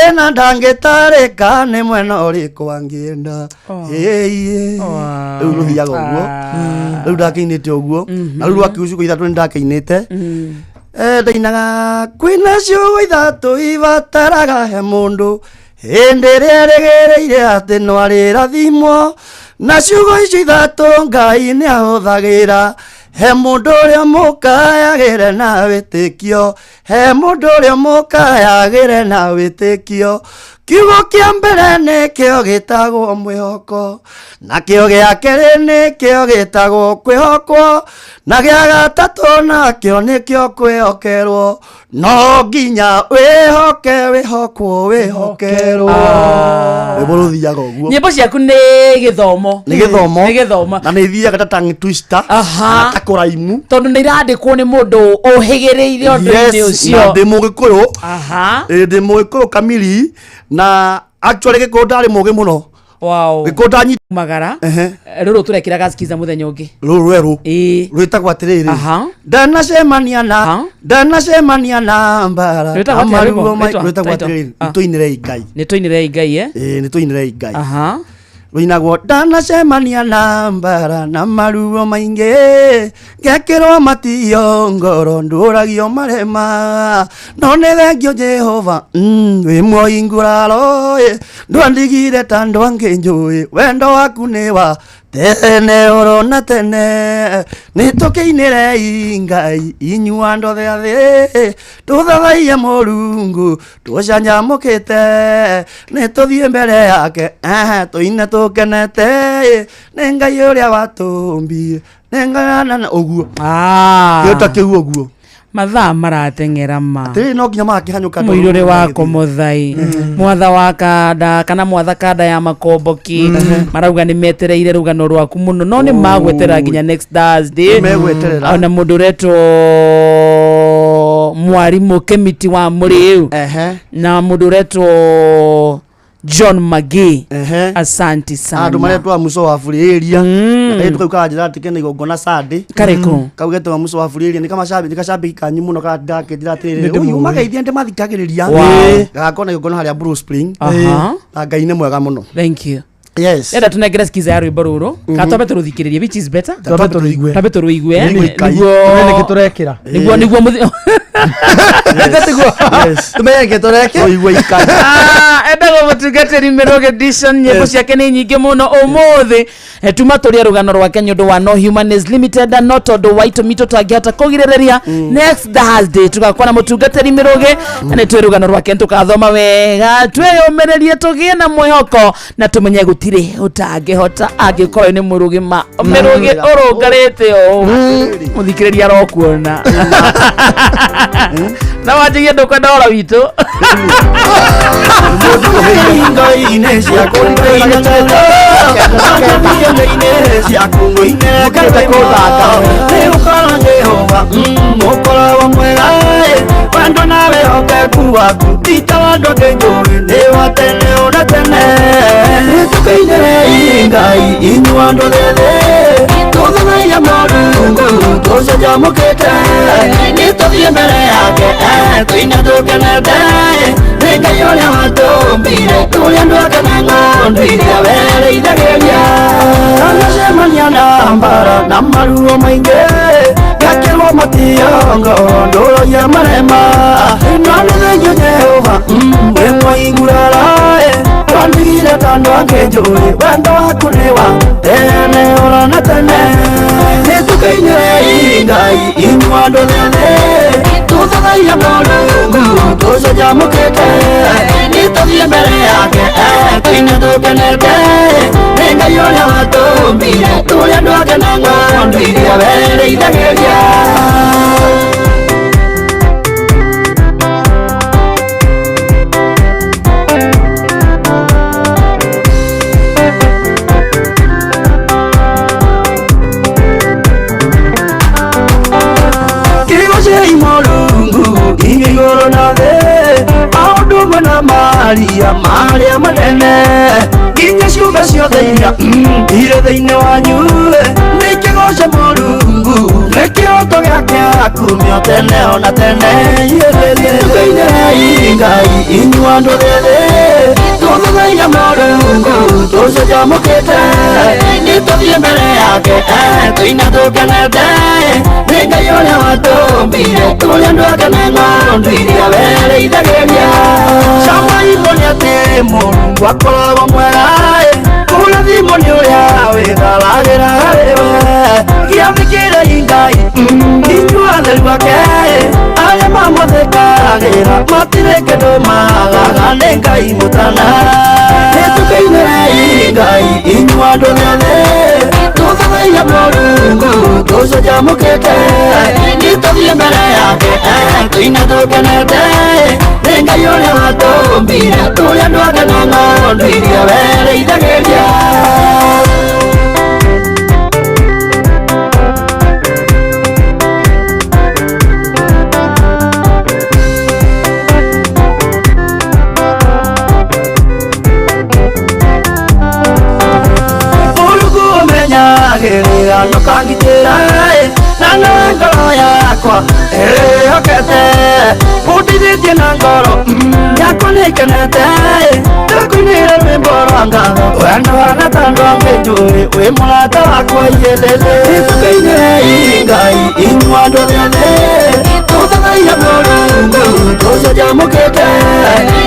ĩna ndangĩtarĩka nĩ mwena ũrĩkũ angĩenda rĩu rũthiaga ũguo rĩu ndakĩinĩte ũguo na rĩu rwakiu ciugo ithatũ nĩ ndakĩinĩte ndainaga kwĩna ciugo ithatũ ibataraga he mũndũ hĩndĩ ĩrĩa rĩgĩrĩire atĩ no arĩrathimwo na ciugo icio ithatũ Ngai nĩ ahũthagĩra he mũndũ ũrĩa mũkayagĩre na wĩtĩkio he mũndũ ũrĩa mũkayagĩre na wĩtĩkio kiugo kia mbere nĩ kĩo gĩtagwo mwĩhoko, na kĩo gĩa kerĩ nĩ kĩo gĩtagwo kwĩhokwo, na gĩa gatatũ nakĩo nĩkĩo kwĩhokerwo. No nginya wĩhokwo wĩhokerwo. Nĩguo rũthiaga ũguo. Nyĩmbo ciaku nĩ gĩthomo. Nĩ gĩthomo. Na nĩ ithiaga ta tongue twister. Ta kũraimu. Tondũ nĩ irandĩkwo nĩ mũndũ ũhĩgĩrĩire ũndũ-inĩ ũcio. Na ndĩ Mũgĩkũyũ. Ndĩ Mũgĩkũyũ kamili. Na actually Gĩkũyũ ndarĩ mũgĩ mũno. Wow. Gĩkũyũ ndanyita magara. Rũrũ tũrekĩra gaskiza mũthenya ũngĩ. Rũrũ rwerũ. Rwĩtagwo atĩrĩrĩ. Ndanacemania na mbara. Rwĩtagwo atĩrĩrĩ. Nĩtũinĩrei Ngai. Nĩtũinĩrei Ngai nĩtũinĩrei Ngai. Rũinagwo ndanacemania na mbara na maruo maingĩ, ngekĩrwo matio ngoro ndũragio marema, no nĩ thengio Jehova wĩ muoyi nguraro, ndwandigire ta ndwangĩ njũĩ, wendo waku nĩ wa tene orona tene. Nĩtũkĩinĩrei Ngai inyuĩ andũ othe a thĩ, tũthathaiye Mũrungu tũcanjamũkĩte, nĩtũthiĩ mbere yake tũine tũkenete, nĩ Ngai ũrĩa watũmbire, nĩ Ngai ũguo kĩota kĩu ũguo. Mathaa marateng'era ma. Atĩrĩ no nginya makĩhanyũka mũirũrĩ wako mũthai. Mwatha wa kanda kana mwatha kanda ya makomboki marauga nĩ metereire rũgano rwaku mũno, no nĩ magweterera nginya next Thursday. Ona mũndũ ũretwo mwarimũ Kemiti wa Mũrĩu na mũndũ ũretwo John Magi. Asante sana. Andũ maretwo muso wa Furiria. Na tukauka njira tikene igongona Sunday. Kareko. Kaugete wa muso wa Furiria ni kama shabi kanyu muno ka ndake ndira tirire. Uyu magaithia ndi mathikagiriria. Gakona igongona haria Blue Spring. Na Ngai nĩ mwega muno. Thank you. Yes. Enda tunengera skiza ya rwimbo ruru. Katwabe turuthikiririe which is better. Tabe turuigue. Niguo turekira. Niguo muthi. Yes. Tumenge tureke. Oigwe ikai. Enda go mutungatĩri Mĩrũgĩ edition nyĩmbo ciake nĩ nyingĩ mũno ũmũthĩ. Tuma tũrĩa rũgano rwake nĩ ũndũ wa No Human is Limited na no tondũ wa itũmi tũtangĩhota kũgirĩrĩria. Next Thursday tugakorwo na mũtungatĩri Mĩrũgĩ na nĩ twĩ rũgano rwake tũkathoma wega, twĩyũmĩrĩrie tũgĩe na mwĩhoko na tũmenye gũtirĩ ũtangĩhota angĩkorwo nĩ mũrũgĩma. Mĩrũgĩ ũrũngarĩte ũũ mũthikĩrĩria arokuona na wanjĩgie ndũkwenda ora witũ. Tuina tukenete Ngai ũrĩa watũmbire tũrĩa andũ na ng'ondu iria wereithageria. Ndanacemania na mbara na maruo maingĩ, ngekĩrwo matio ngoro ndũragia marema, no nĩ thengio Jehova wĩ muoyi nguraro, ndwandigire ta ndwangĩ njũĩ, wendo waku nĩ wa tene orona tene. Nĩtũkĩinĩrei Ngai inyuĩ andũ othe a thĩ, tũthathaiye Mũrungu tũcanjamũkĩte, nĩtũthiĩ mbere yake tũine tũkenete, nĩ Ngai ũrĩa watũmbire tũrĩa andũ ake na ng'ondu iria wereithagĩria. Igoro na thĩ maũndũ mana marĩa manene, nginya ciũmbe ciothe iria irĩ thĩinĩ wanyu nĩ kĩgoce Mũrungu, nĩ kĩroto gĩake kumio tene ona tene. Tũkĩinĩrei Ngai inyuĩ andũ othe a thĩ, tũthathaiye Mũrungu tũcanjamũkĩte, nĩtũthiĩ mbere yake tũine tũkenete, nĩ Ngai ũrĩa watũmbire tũrĩa andũ ake na ng'ondu iria wereithagĩria. Cama igũ nĩ atĩ Mũrungu akoragwo mwega, kũrathimwo nĩ ũrĩa wĩtharagĩra harĩ we. Gĩathĩkĩrei Ngai inyuĩ atheru ake arĩa mamũthĩkaga mageragĩra matirĩ kĩndũ magaga nĩ Ngai mũtana nĩtũkĩinĩre Ngai inyuĩ andũ othe tũthathaiya Mũrungu tũcanjamũkĩte nĩtũthiĩ mbere yake tũine tũkenete nĩ Ngai ũrĩa watũmbire tũrĩ andũ ake na ng'ondu iria werĩithagĩria Gerera no kangitera na ngoro yakwa hokete udithĩtie na ngoro yakwa nĩkenete ndakunĩra rwĩmbo rwa ngatho wendo hana ta ndwangĩnjũĩ wĩ mũrata wakwa ihendete nĩtũkĩinĩre Ngai inyuĩ andũ othe tũthathaiya Mũrungu tũcanjamũkĩte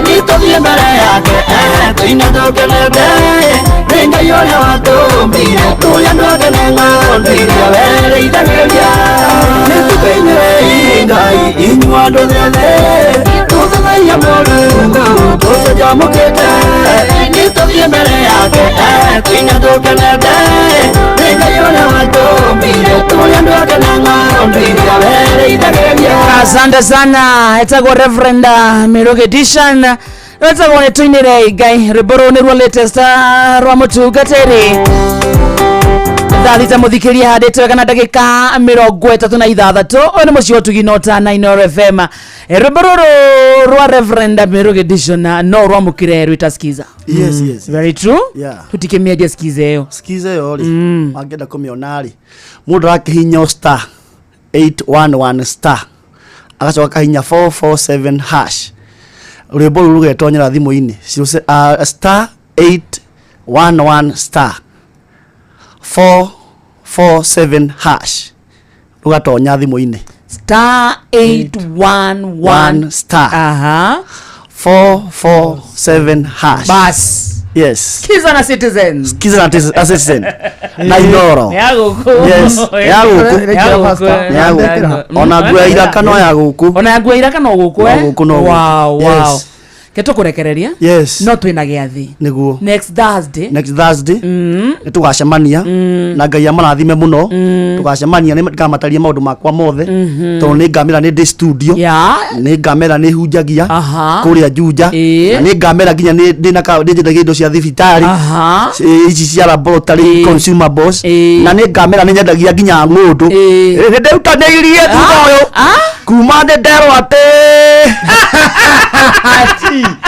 nĩtũthiĩ mbere yake tũine tũkenete nĩ Ngai ũrĩa watũmbire tũrĩ andũ ake na ng'ondu iria werĩithagĩria nĩtũkĩinĩre Ngai inyuĩ andũ othe tũthathaiya Mũrungu tũcanjamũkĩte nĩtũthiĩ mbere yake tũine tũkenete nĩ Ngai ũrĩa watũmbire tũrĩ andũ ake na ng'ondu iria werĩithagĩria. Asante sana, etagwo Reverend Mirugi Edition. Etagwo nĩ tũinĩre Ngai rwĩmbo rũu nĩruo latest rwa mũtungatĩri thita mũthikĩria handĩte wega na ndagĩka 36 ũyũ nĩ mũciĩ ũtugi nota 9 FM rwĩmbo rũrũ rwa Reverend Mirugi Edition no rwamũkire rwĩta skiza. Yes, yes. Very true. Yeah. Tutikĩmĩendia skiza ĩyo. Skiza ĩyo rĩ angĩenda kũmĩona rĩ mũndũ arakihinya star 811 star agacoka kahinya 447 hash rwĩmbo rũu rũgetonyera thimũ-inĩ star 811 star 447 hash rugatonya thimũ-inĩ star 811 star 447 hash bas. Yes. Skiza na Citizen. Skiza na Citizen. Na Inoro. Ya guku. Yes. Ya guku. Ona ngua iraka no ya guku. Ona ngua iraka no guku Wow, wow. Keto kurekereria. Yes. No twina giathi. Niguo. Next Thursday. Tugacemania na Ngai amarathime muno. Tugacemania nĩ ngamataria maũndũ makwa mothe. Tondũ nĩ ngamera nĩ studio. Nĩ ngamera nĩ hunjagia kũrĩa Juja. Na nĩ ngamera nginya nĩ njendagia indo cia thibitarĩ. Ici cia laboratory consumables. Na nĩ ngamera nĩ nyendagia nginya ng'ũndũ. Nĩ ndĩrutanĩirie thutha ũyũ. Kuma nĩ nderwo atĩ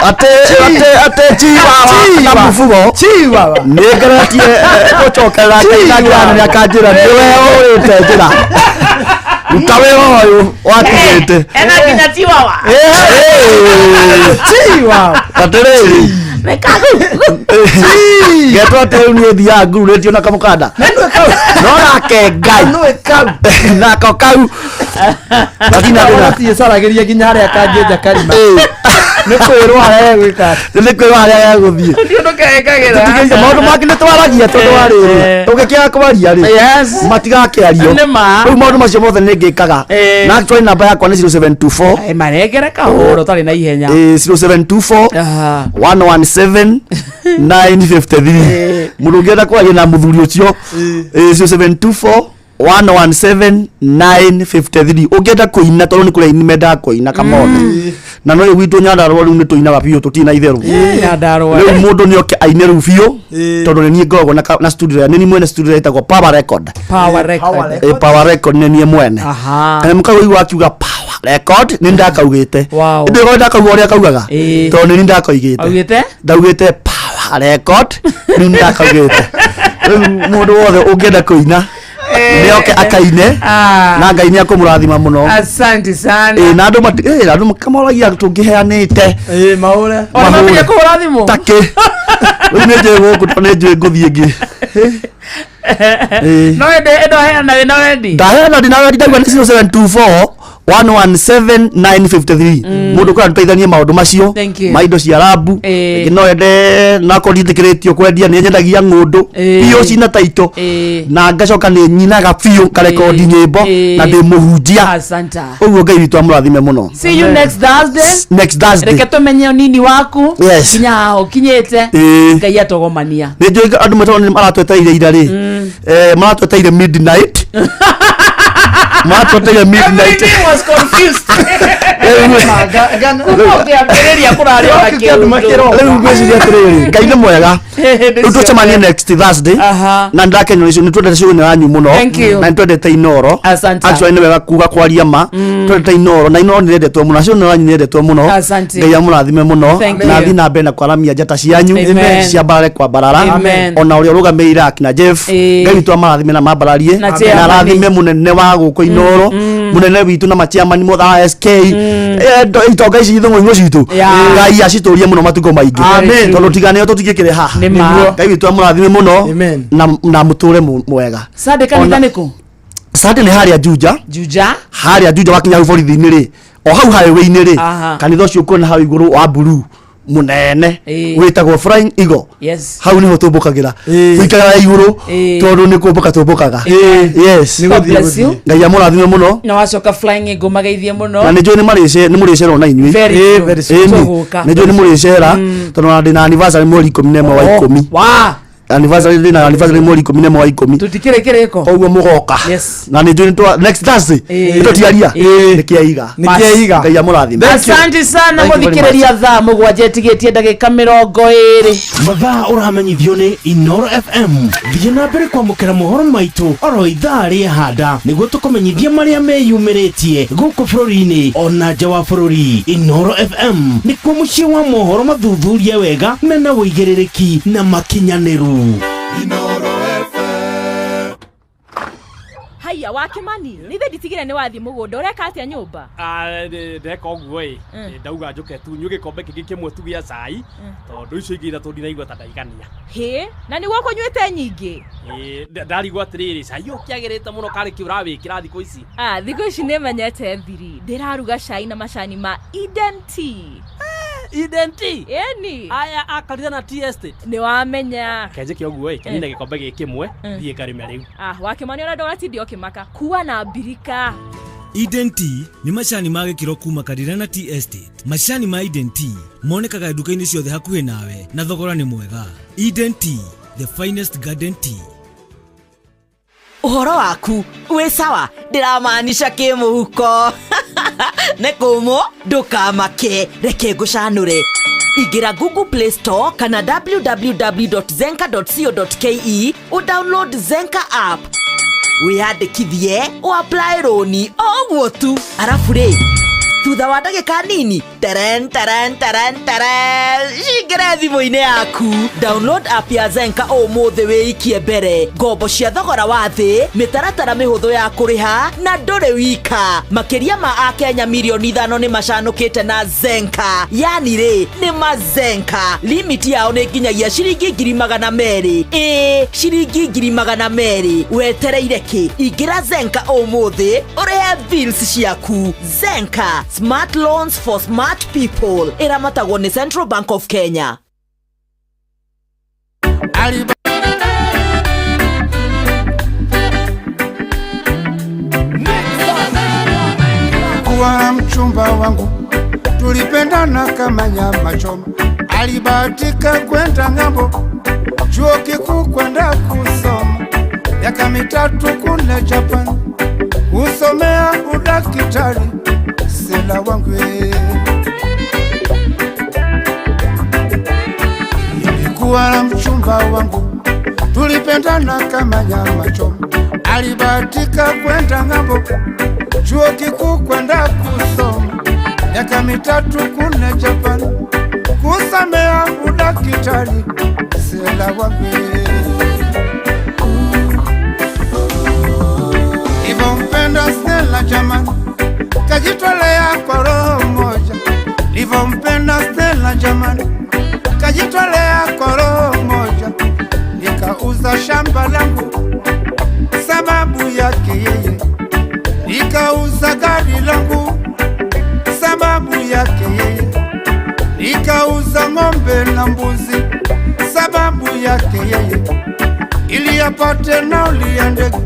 ate chiwawa na mufugo chiwawa negratie gochokerera kaigana ya kanjira niwe urite njira utawe oyo watigite ena kinya chiwawa chiwawa atereri geto ate ni thia nguru retio na kamukanda no nake Ngai na kokau lakini ndio sarageria nginya haria kanjeja karima nĩ kwĩrwo harĩa gwĩka nĩ kwĩrwo harĩa gũthiĩ ndio ndũkekagira tũtigĩire maũndũ mangĩ nĩ twaragia tondũ wa rĩrĩ tũngĩkĩaga kwaria rĩ matigakĩario rĩu maũndũ macio mothe nĩ ngĩkaga na actually namba yakwa nĩ 0724 maregere kahũrũ tarĩ na ihenya 0724 117 953 mũndũ ũngĩenda kwaria na mũthuri ũcio 0724 117 953 ũngĩenda kũina tondũ nĩ kũrĩa ini mendaga kũina kamone na no gwitũ Nyandarũa rĩu nĩ tũinaga biũ tũtina itherũ rĩu mũndũ nĩ oke aine rĩu biũ tondũ nĩ niĩ ngoragwo na studio nĩ niĩ mwene studio ĩtagwo Power Record nĩ niĩ mwene mũkaigua akiuga Power Record nĩ ndakaugĩte ndĩrĩgwo ndakauga ũrĩa kaugaga tondũ nĩ ndakaugĩte ndaugĩte Power Record nĩ ndakaugĩte rĩu mũndũ wothe ũngĩenda kũina nĩoke akaine na Ngai nĩ akũmũrathima mũno. Asante sana. Na andũ makamauragia tũngĩheanĩte maũre ona mamenye kũrathimwo takĩ rĩu nĩ njũĩ gũkũ tondũ nĩ njũĩ ngũthiĩ ĩngĩ no ende heana wĩna wendi ndaheana ndina wendi ndauga nĩ 0724 117953 mundu kwa ntuithanie maundu macio maindo cia rabu ngino ende na ko ndithikiritie kwendia ni nyendagia ngundu pio cina taito na ngacoka ni nyinaga pio karekodi nyimbo na ndi muhunjia asanta uguo ngai witu amurathime muno. See you next Thursday reke tumenye nini waku kinya ukinyete ngai atogomania ni njui andu matone maratweteire ira ri maratweteire midnight Matotega midnight. I was confused. Ngai mwega. Tucemanie next Thursday. Na ndake nyo nitwende show na anyu muno. Na nitwendete Inoro. Actually ni wega kuga kwaria ma. Twendete Inoro na Inoro nirendetwo muno. Show na anyu nirendetwo muno. Ngai amurathime muno. Na thi na mbere na kwaramia njata cianyu cia barare kwa barara. Ona uri rugameira akina Jeff. Ngai tu amarathime na mabararie. Na rathime munene wa guko Inoro. Munene witu na machiamani motha SK. Itoga ici thongo ingo citu. Ngai acitorie muno matuko maingi. Tondu tigane tutigikire haha. Ngai witu amurathime muno na muture mwega. Sade kanitha niko. Sade ni haria Juja. Haria Juja wakinya borithi-ini ri. O hau highway-ini ri. Kanitha ucio uko na hau iguru wa blue munene witagwo Flying Eagle. Hau niho tumbukagira wikaga iguru tondu ni kumbuka tumbukaga. Yes, ngai amurathime muno na wacoka Flying Eagle magaithie muno na nijo ni muricera na inyui very soon nijo ni muricera tondu ndina anniversary mweri 11 wa 10 anniversary dina anniversary mweri 11 wa 10 tutikireko oguo mugoka na nijo ni next Thursday tutiaria nikiaiga ngai amurathime. Asante sana muthikiriria thaa mugwanje tigetie ndagika 20 mathaa uramenyithio ni Inoro FM thiĩ na mbere kwamũkĩra mohoro maitũ oro ithaa rĩa handa nĩguo tũkũmenyithia marĩa meyumĩrĩtie gũkũ bũrũri-inĩ ona nja wa bũrũri. Inoro FM nĩkuo mũciĩ wa mohoro mathuthurie wega mena ũigĩrĩrĩki na makinyanĩru. Inoro FM. Haya Wakimani nithe nditigire ni wathi mugunda ureka atia nyumba ndeka uguo ndauga njuke tu nyuge kombe kingi kimwe tu gia cai tondu icio ingi itatu ndinaigua ta ndaigania he na ni gwako nywete nyingi ndarigwa atiriri cai ukiagirite muno kari ki urawikira thiko ici thiko ici ni menyete thiri ndiraruga cai na macani ma Eden Tea. Eden Tea? Eni. Aya akarira na tea estate. Ni wamenya. Kenje ki oguo kinina gikombe gikimwe thie karime riu. Wakimani ona ndora tidio kimaka. Kuwa na birika. Eden Tea ni macani ma gikiro kuma karira na tea estate. Macani ma Eden Tea monekaga nduka-ini ciothe hakuhi nawe na thogora ni mwega. Eden Tea, the finest garden tea. Uhoro waku we sawa ndiramaanisha kimuhuko nekumo ndukamake reke ngucanure ingira Google Play Store kana www.zenka.co.ke download Zenka app wiyandikithie apply loan oguo tu arafu ri thutha wa ndagika nini shingire thimũ-inĩ yaku download app ya Zenka ũmũthĩ wĩikie mbere ngombo cia thogora wa thĩ mĩtaratara mĩhũthũ ya kũrĩha na ndũrĩ wika makĩria ma Akenya milioni 5 nĩ macanũkĩte na Zenka yani rĩ nĩ mazenka limit yao nĩ nginyagia ciringi 200,000 ciringi 200,000 wetereire kĩ ingĩra Zenka ũmũthĩ ũrĩhe bills ciaku. Zenka smart loans for smart people iramatagwo ni Central Bank of Kenya. Kuwa mchumba wangu tulipendana kama nyama choma, alibahatika kwenda ng'ambo chuo kikuu kwenda kusoma miaka 3 kule Japan usomea udaktari. Sela wangu nilikuwa na mchumba wangu tulipendana kama nyama choma, alibahatika kwenda ng'ambo chuo kikuu kwenda kusoma miaka 3 kule Japan kusomea udaktari. Sela wangu nilivyompenda Stella jamani kajitolea kwa roho moja, nilivyompenda Stella jamani kajitolea kwa roho moja, nikauza shamba langu sababu yake yeye, nikauza gari langu sababu yake yeye nikauza ng'ombe na mbuzi, sababu yake yeye ili apate nauli ya ndege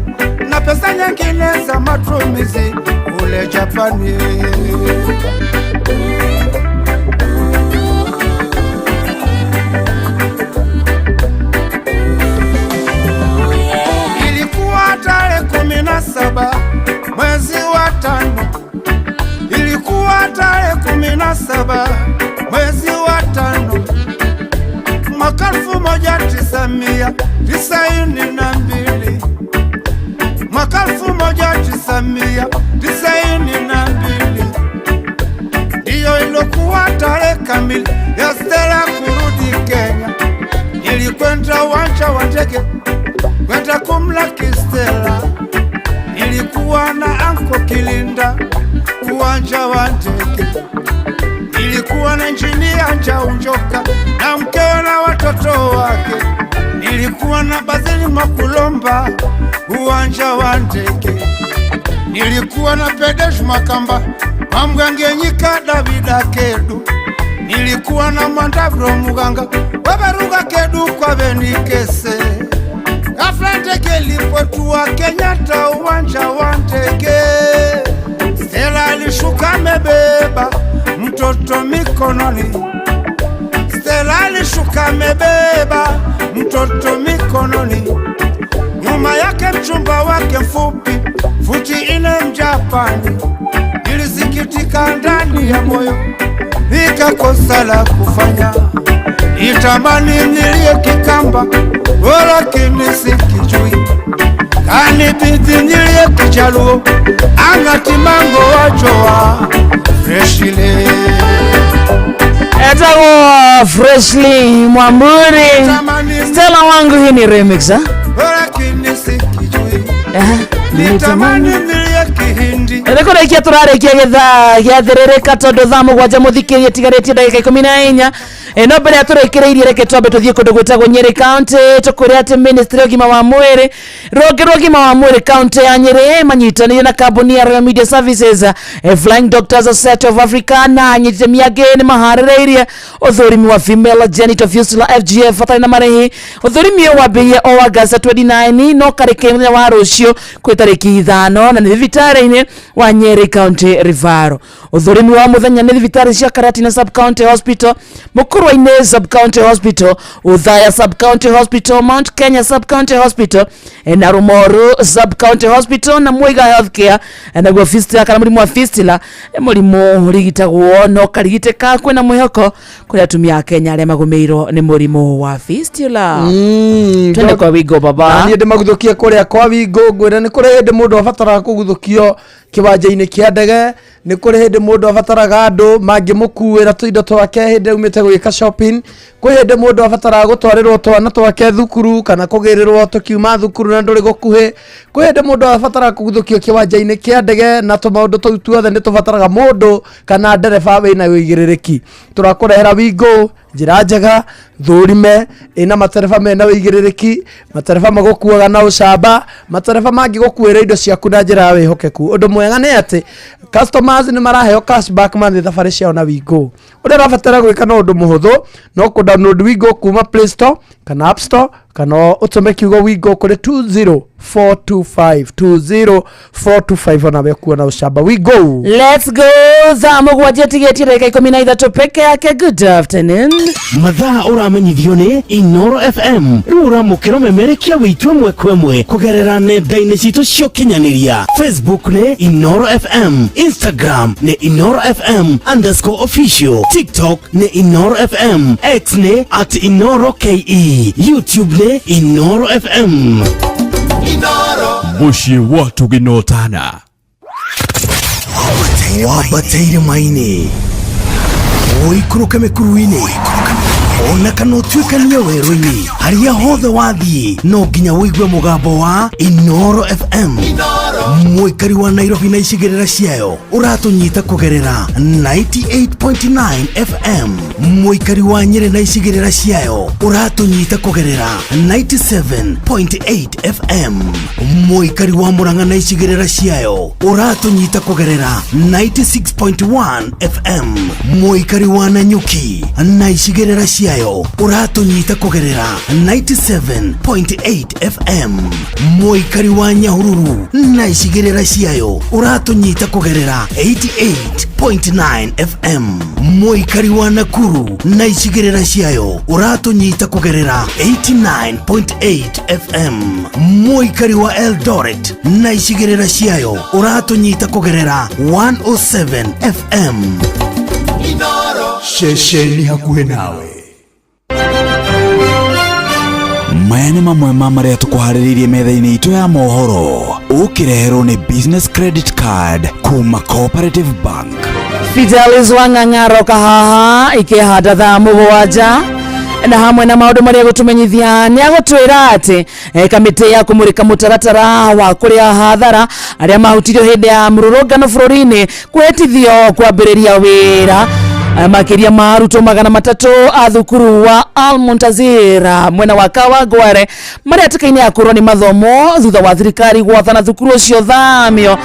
na pesa nyingine za matumizi kule Japani. Ilikuwa tarehe 17 mwezi wa 5, ilikuwa tarehe 17 mwezi wa 5 mwaka 1992, mwaka 1992 ndiyo ilokuwa tarehe kamili ya Stella kurudi Kenya. Nilikwenda uwanja wa ndege kwenda kumlaki Stella, nilikuwa na Anko Kilinda uwanja wa ndege, nilikuwa na Injinia Njaunjoka na mkewe na watoto wake, nilikuwa na Bazili Makulomba uwanja wa ndege, nilikuwa na Pedesh Makamba Mamgangenyika Davida Kedu, nilikuwa na Mandabro Muganga Wabaruga Kedu kwa Benikese. Ghafla ndege ilipotua Kenyatta uwanja wa ndege, Stella alishuka amebeba mtoto mikononi, Stella alishuka amebeba mtoto mikononi, nyuma yake mchumba wake mfupi futi 4 Mjapani. Nilisikitika ndani ya moyo, nikakosa la kufanya, nitamani nilie Kikamba lakini sikijui, kanibidi nilie Kijaluo angatimango wajoa Freshly. Etago Freshly Mwamburi Stella wangu, hii ni remix lakini sikijui, nitamani nilie Kihindi. Rekora ikia turarekia getha giathirereka tondu thaa 7 muthikirie tigaretie ndagika 14. No mbere aturekireirie reke twambe tuthie kundu gwitagwo Nyeri County, tukuria ati Ministry of Gima wa Mwiri, Ronge rwa Gima wa Mwiri County ya Nyeri manyitanire na kambuni ya Royal Media Services, Flying Doctors Society of Africa na nyite miageni maharireirie uthurimi wa female genital fistula FGF atari na marehi. Uthurimi wa bei o August 29 no kareke muthenya wa rucio kwi tariki 5 na ni thibitari-ini wa Nyeri County Rivaro. Uthurimi wa muthenya ni thibitari cia Karatina Sub County Hospital, Mukurwa-ini Sub County Hospital, Uthaya Sub County Hospital, Mount Kenya Sub County Hospital, na Rumoru Sub County Hospital na Muiga Healthcare. Na gwa fistula kana murimu wa fistula murimu urigitagwo no karigiteka kwina mwihoko kuri atumia a Kenya aria magumeirwo ni murimu wa fistula. Twende kwa Wigo baba. Ni ndi maguthukie kuria kwa Wigo ngwira ni kuri ndi mundu abatara kuguthukio kiwanja-ini kia ndege, ni kuri hindi mundu abataraga andu mangimukuira tuindo twake hindi umite gwika shopping, kuri hindi mundu abatara gutwarirwo twana twake thukuru kana kugirirwo tukiuma thukuru na nduri gukuhi, kuri hindi mundu abatara kuguthukio kiwanja-ini kia ndege na tumaundu tou tuothe ni tubataraga mundu kana ndereba wina wigiririki. Turakurehera Wigo njira njega thurime ina matereba mena wigiririki, matereba magukuaga na ucamba, matereba mangi gukuira indo ciaku na njira wihokeku. Undu mwega ni ati customers ni maraheo cashback man thabari ciao na Wigo. Undu rabatara gwika no undu muhuthu no ku download Wigo kuma Play Store kana App Store kana utume kiugo Wigo kuri 20425 ona wekuona ucamba Wigo. Let's go zamo gwajia tigeti dakika 13 peke yake. Good afternoon. Mathaa uramenyithio ni Inoro FM. Rura mukiro memerekia witwe mwekwemwe kugerera nenda-ini citu cio kinyaniria. Facebook ni Inoro FM, Instagram ni Inoro FM_official, TikTok ni Inoro FM, X ni @InoroKE, YouTube ni Inoro FM. Inoro Mushi watu ginotana wabateire maini oikuruka mekuruini ona kana utuikania werũ-ini haria hothe wathie no nginya wĩigue mũgambo wa Inoro FM. Muikari wa Nairobi na icigirira ciayo uratunyita kugerera 98.9 FM. Muikari wa Nyeri na icigirira ciayo uratunyita kugerera 97.8 FM. Muikari wa Murang'a na icigirira ciayo uratunyita kugerera 96.1 FM. Muikari wa Nanyuki na icigirira ciayo uratunyita kugerera 97.8 FM. Muikari wa Nyahururu na icigirira ciayo uratunyita kugerera 88.9 FM. Muikari wa Nakuru na icigirira ciayo uratunyita kugerera 89.8 FM. Muikari wa Eldoret na icigirira ciayo uratunyita kugerera 107 FM. Shesheni hakuhe nawe. Maya nĩ mamwe ma marĩa tũkũharĩrĩirie metha-inĩ itũ ya mohoro. Ũkĩreherwo nĩ business credit card kuma Cooperative Bank. Fidelis Wang'ang'aro kahaha ikĩhanda thaa mũgwanja na hamwe na maũndũ marĩa gũtũmenyithia nĩ agũtwĩra atĩ kamĩtĩ ya kũmũrĩka mũtaratara wa kũrĩa hathara arĩa mahutirio hĩndĩ ya mũrũrũngano bũrũri-inĩ kwĩtithio kwambĩrĩria wĩra makiria ma arutwo 300 a thukuru wa Al-Muntazir mwena wa Kawangware marĩa tĩkainĩ akorwo nĩ mathomo thutha wa thirikari gwathana thukuru ũcio thamio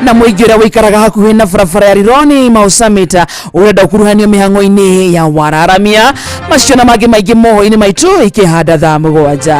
na mũingĩ ũrĩa wĩikaraga hakuhĩ na barabara ya Rironi Mau Summit ũrenda kuruhanio mĩhang'o-inĩ ya wararamia macio na mangĩ maingĩ mohoro-inĩ maitũ ikĩhanda thaa mũgwanja.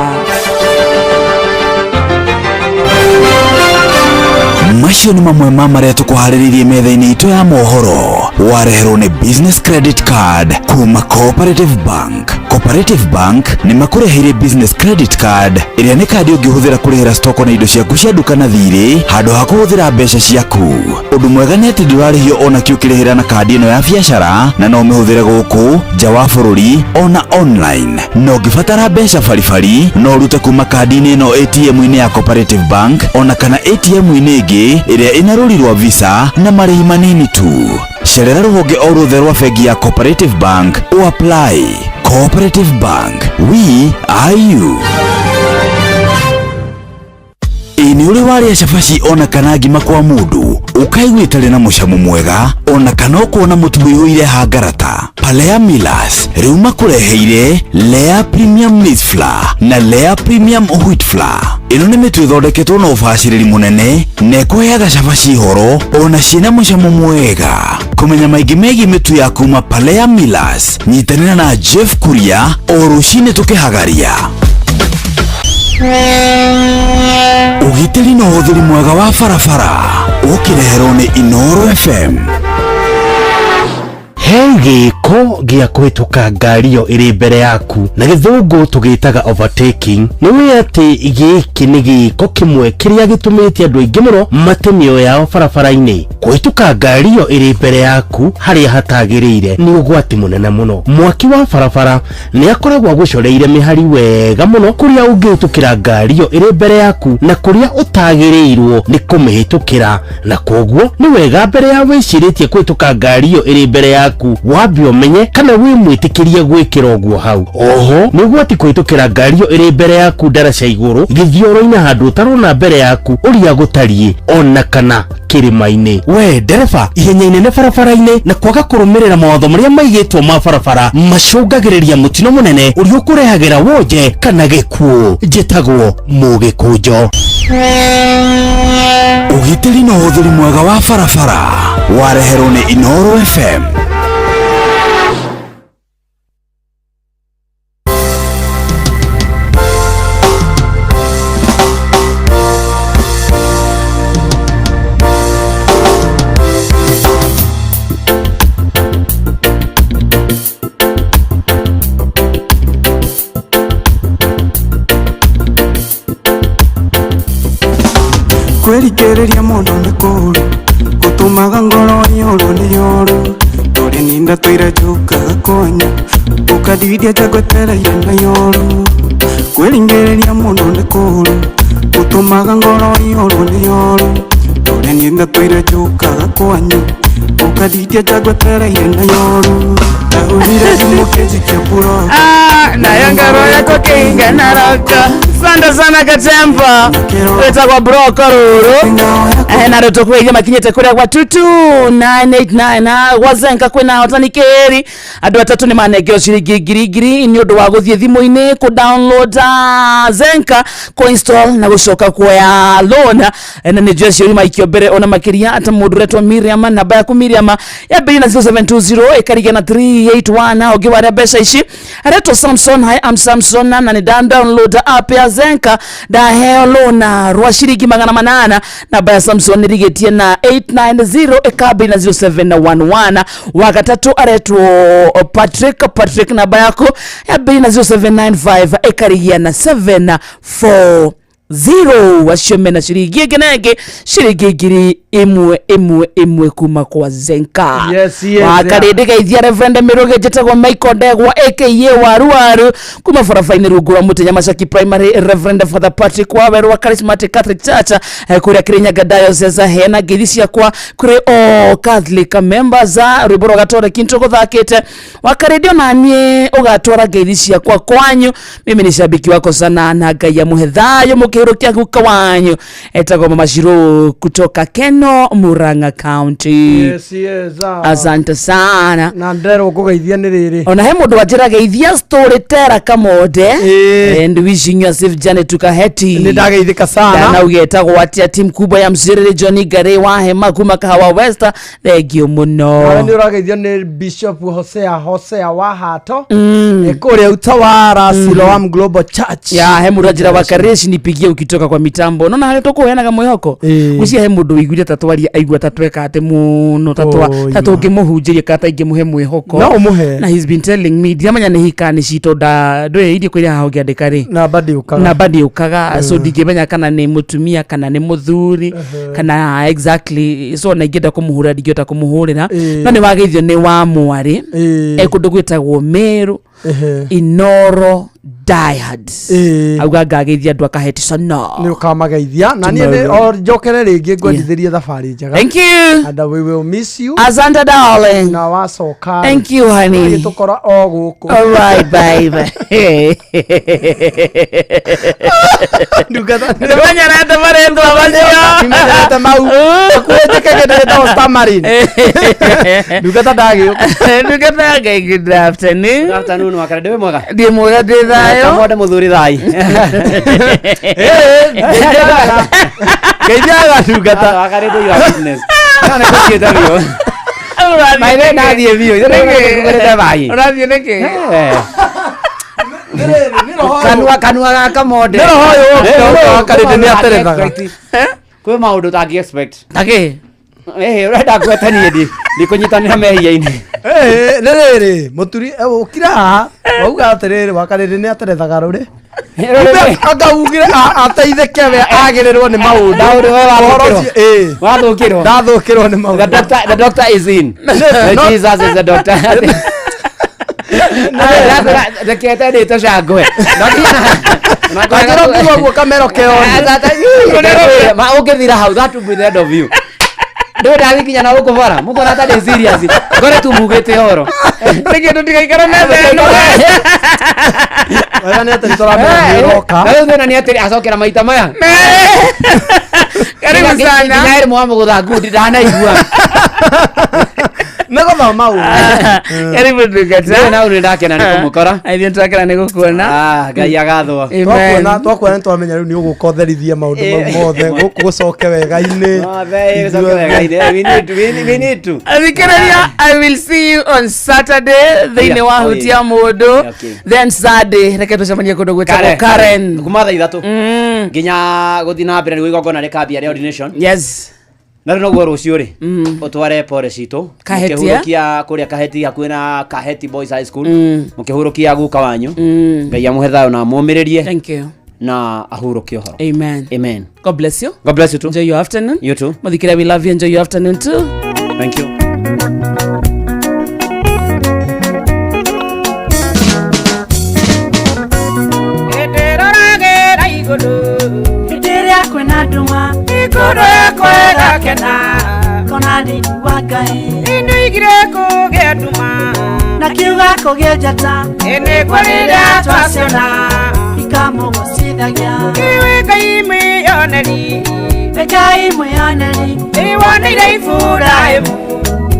Macio nĩ mamwe ma marĩa tũkũharĩrĩirie metha-inĩ itũ ya mohoro. Wareherwo nĩ business credit card kuma Cooperative Bank. Cooperative Bank nĩ makũreheire business credit card ĩrĩa nĩ kandi ũngĩhũthĩra kũrĩhĩra stoko na indo ciaku cia duka na thirĩ handũ ha kũhũthĩra mbeca ciaku. Ũndũ mwega nĩ atĩ ndũrarĩhio ona kĩ ũkĩrĩhĩra na kandi ĩno ya biacara na no ũmĩhũthĩre gũkũ nja wa bũrũri ona online. No ũngĩbatara mbeca baribari no ũrute kuma kandi-inĩ ĩno ATM-inĩ ya Cooperative Bank ona kana ATM-inĩ ĩngĩ ĩrĩa ĩna rũri rwa Visa na marĩhi manini tu. Cerera rũhonge o rũothe rwa bengi ya Cooperative Bank o apply. Cooperative Bank, we are you. Ini uri waria cabaci ona kana ngima kwa mundu ukaigua itarĩ na mũcamo mwega ona kana kuona mũtu wĩihũire hangarata. Palea Millers rĩu makũreheire Lea Premium Maize Flour na Lea Premium Wheat Flour. Ĩno nĩ mĩtu ĩthondeketwo na ũbacĩrĩri mũnene na ĩkũheaga cabaci horo ona ciĩna mũcamo mwega. Kũmenya maingĩ megiĩ mĩtu ya kuma Palea Millers nyitanĩra na Jeff Kuria o rũcinĩ tũkĩhagaria. Ũgitĩri na ũhũthĩri mwega wa barabara ũkĩreherwo nĩ Inoro FM. He gĩko gĩa kũhĩtũka ngari ĩyo ĩrĩ mbere yaku na gĩthũngũ tũgĩtaga overtaking. Nĩ wĩ atĩ gĩkĩ nĩ gĩko kĩmwe kĩrĩa gĩtũmĩte andũ aingĩ mũno mate mĩoyo yao barabara-inĩ. Kũhĩtũka ngari ĩyo ĩrĩ mbere yaku harĩa hatagĩrĩire nĩ ũgwati mũnene mũno. Mwaki wa barabara nĩ akoragwo agũcoreire mĩhari wega mũno kũrĩa ũngĩhĩtũkĩra ngari ĩyo ĩrĩ mbere yaku na kũrĩa ũtagĩrĩirwo nĩ kũmĩhĩtũkĩra, na koguo nĩ wega mbere ya wĩcirĩtie kũhĩtũka ngari ĩyo ĩrĩ mbere yaku wambe ũmenye kana wĩ mwĩtĩkĩrie gwĩkĩra ũguo hau. Oho nĩ ũgwati kũhĩtũkĩra ngari ĩyo ĩrĩ mbere yaku ndaraca igũrũ gĩthioro-inĩ handũ ũtarona mbere yaku ũrĩa gũtariĩ ona kana kĩrĩma-inĩ. We ndereba, ihenya inene barabara-inĩ na kwaga kũrũmĩrĩra mawatho marĩa maigĩtwo ma barabara macũngagĩrĩria mũtino mũnene ũrĩa ũkũrehagĩra wonje kana gĩkuũ. Njĩtagwo Mũgĩkũnjo. Ũgitĩri na ũhũthĩri mwega wa barabara wareherwo nĩ Inoro FM. Kwĩrigĩrĩria mũndũ nĩ kũũru gũtũmaga ngoro ĩyũrwo nĩ yoru. Tũrĩ ninda tũire njũkaga kwanyu ũkadidie jagwetereire na yoru. Kwĩrigĩrĩria mũndũ nĩ kũũru gũtũmaga ngoro ĩyũrwo nĩ yoru. Tũrĩ ninda tũire njũkaga kwanyu ũkadidie jagwetereire na yoru. Nahurire zimukeji kepuro nayo ngoro yako kinga naraka. Asante sana Katemba wetagwa broko ruru na rotokweiria makinyete kuria gwa 22989 wazenka kwina otanikeri andu atatu ni manengeo ciringi ngiri ni undu wa guthie thimu-ini ku download zenka ku install na gucoka kuoya loan na ni jesi uri maikio mbere ona makiria ata mundu retwa Miriam na namba yaku Miriam ya bei na 0720 ikarigia na 381 ogi wa mbeca ici retwa Samson. Hi, I'm Samson na ni download app ya zenka da helo na rwa shiringi 800 na baya Samson nirigetie na 890 ekabi na 0711 wakatatu aretwo Patrick na baya yako ya bei na 0795 ekarigia na 740 washome na shiringi genege shiringi ngiri imwe kuma kwa zenka. Yes. Wakarindika ithia Reverend Miruge jetagwa Michael Ndegwa aka waru kuma farafaini rugura mutenya Mashaki Primary. Reverend Father Patrick Waweru wa Charismatic Catholic Church kuria Kirinyaga Diocese hena githisia kwa kuri all Catholic members za ruboro gatore kinto guthakite wakaredio nanie ugatwara githisia kwa kwanyu. Mimi ni shabiki wako sana na Ngai muhethayo mukirukia guka wanyu etagwa Mama Shiro kutoka Keno Murang'a County. Yes. Asante sana. Na ndero kugeithia ni riri. Ona he mundu ajira geithia storyteller kamode. And wishing you a safe journey to Kaheti. Ni ndageithika sana. Na ugetagwo atia timu kubwa ya Msiriri Johnny Gare wa Hema kuma Kahawa West. Thegio muno. Na ni urageithia ni Bishop Hosea wa Hato. Kuria Utawara Siloam Global Church. Ya he mundu ajira wa Kareshi nipigie ukitoka kwa mitambo. Nona hali toko henaga moyoko. Ucia he mundu igwire tatwaria aigua tatweka ate muno tatu ngimuhunjirie kata ingimuhe mwihoko na umuhe. Na he's been telling me diamanya ni hikani cito da ndwe indi kwira haho giandika ri na badi ukaga so digimenya kana ni mutumia kana ni muthuri kana exactly so na ingenda kumuhura digiota kumuhurira no ni wageithio ni wa mwari ekundu gwitagwo Meru Inoro Diehard auga ngageithia andu akaheti sana ni ukamageithia na ni njokere ringi ngwendithirie thabari njega. Thank you and we will miss you. Asante darling. Na wacoka. Thank you honey. Tukora o guku. All right baby. Ndugata ndibanya rata marendo abanyo nimereta mau kuweteka ngenda stamarine ndugata dagi ndugata ngai good afternoon. Good afternoon wakara dewe mwega die mwega de thayo kamode muthuri thai kaijaga ndugata wakara do your business kana kukieta bio mai na die bio ndio vai radio neke kanua gaka mode nero hoyo wakara ni aterethaga kwe maundu ta expect take urenda gwetania ndi kunyitanira mehia-ini riri muturi ukira wauga atiriri wakariri ni aterethaga ruri akaugire ateitheke we agirirwo ni maundu wathukirwo ndathukirwo ni maundu. The doctor is in. Jesus is the doctor. Rekete ni toshagwe nakiro kuwa kamera keo ma ukithira hau that will be the end of you. Ndio ndawikinya na ukuvara muko na tade serious gore tu mugete oro nige ndigaikara metha eno wala ni atari toramera roka ndio ni atari acokera maita maya karibu sana ngai mwamu guthangu ndana igua nego mama karibu ndugata na uri ndakena ni kumukora aithie ndakena ni gukuona ngai agathwo twakwana twamenya riu ni ugukotherithia maundu mothe gucoke wega-ini we need to I will see you on Saturday thine wa hutia mundu then Sunday reke tucemanie kundu gwetagwo Karen kuma thaa 3 nginya guthina mbere ni gwigongona rekambia re ordination. Yes na no gwo rucio ri utware pore cito mukihurukia kuria Kaheti hakwina Kaheti Boys High School mukihurukia guka wanyu ngai amuhethayo na mumiririe. Thank you na ahurukie horo. Amen. God bless you. God bless you too. Enjoy your afternoon. You too. Muthikira, we love you. Enjoy your afternoon too. Thank you. Kwena duma ikudo kwega kena kona ni wakai inu igire ko geduma na kiuga kũgĩa njata ene kwarĩrĩa twaciona ikamũgũcithagia iwe Ngai mwĩyoneri Ngai mwĩyoneri nĩwoneire Iburahĩmu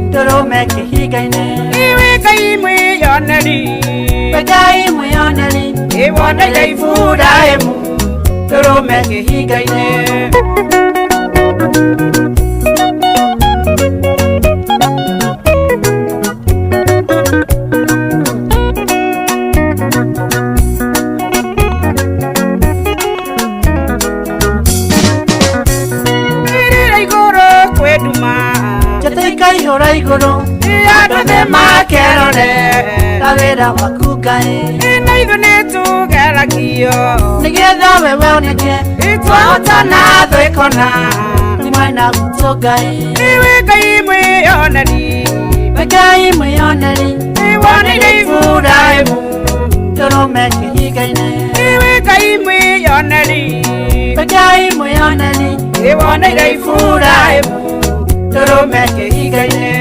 ndũrũme kĩhinga-inĩ iwe Ngai mwĩyoneri Ngai mwĩyoneri nĩwoneire Iburahĩmu ndũrũme kĩhinga-inĩ Ihora igũrũ andũ thĩ makerore ta wĩra waku Ngai na ithuĩ nĩtũgeragio nĩgetha we woneke itwahota na thũ ĩkona nĩ mwena witũ Ngai iwe Ngai mwĩyoneri Ngai mwĩyoneri nĩwoneire Iburahĩmu ndũrũme kĩhinga-inĩ iwe Ngai mwĩyoneri Ngai mwĩyoneri nĩwoneire Iburahĩmu ndũrũme kĩhinga-inĩ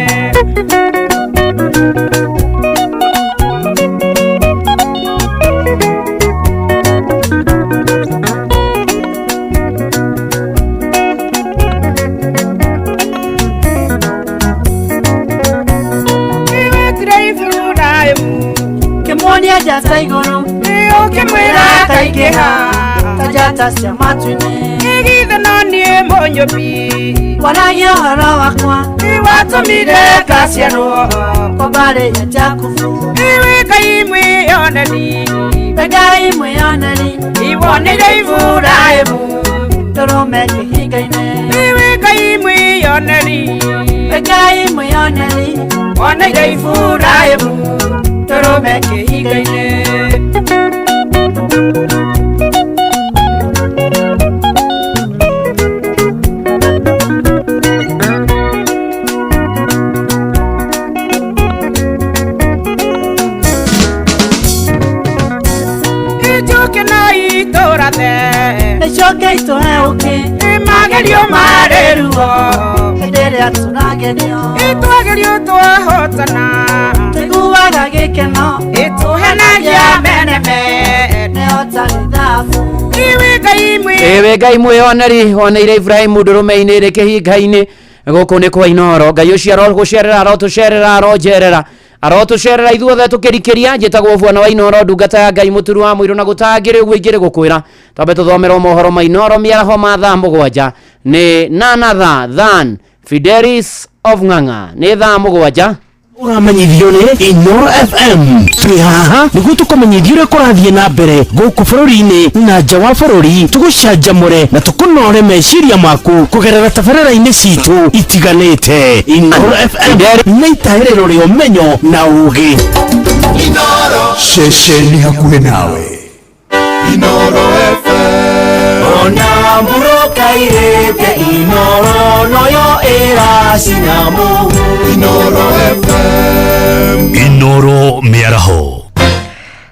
kĩmuonia njata igũrũ ũkĩmwĩra kaingĩha ta njata cia matu-inĩ igithe no niĩ mũnyũmbi waragia ũhoro wakwa watũmire ngaciarwo kwa mbarĩ ya Jakubu iwe Ngai mwĩyoneri Ngai mwĩyoneri nĩwoneire Iburahĩmu ndũrũme kĩhinga-inĩ iwe Ngai mwĩyoneri Ngai mwĩyoneri woneire Iburahĩmu ndũrũme kĩhinga-inĩ Nĩcoke itũhe ũkĩ magerio marĩ ruo hĩndĩ ĩrĩa tũragerio itwagerio twahotana tũiguaga gĩkeno itũhenagia meneme nĩhotarĩ thabu iwe Ngai mwĩyoneri woneire Iburahĩmu ndũrũme-inĩ ĩrĩ kĩhinga-inĩ gũkũ nĩ kwa Inoro Ngai ũcio arogũcerera arotũcerera arojerera arotũcerera ithuothe tũkĩrikĩria njĩtagwo Bwana wa Inoro ndungata ya Ngai mũturu wa mũirũ na gũtangĩrĩ ũguo ingĩrĩ gũkwĩra twambe tũthomera mohoro ma Inoro mĩaraho ma thaa mũgwanja nĩ none other than Fidelis of Ng'ang'a nĩ thaa mũgwanja Uramenyithio nĩ Inoro FM twĩ haha nĩguo tũkũmenyithia ũrĩa kũrathiĩ na mbere gũkũ bũrũri-inĩ na nja wa bũrũri tũgũcanjamũre na tũkũnore meciria maku kũgerera tabarĩra-inĩ citũ itiganĩte Inoro FM nĩ itaĩrĩro rĩa ũmenyo na ũgĩ Inoro ceceni hakuhĩ nawe Inoro FM ona mburoka irĩte Inoro noyo ĩracinamu Inoro FM Inoro mĩaraho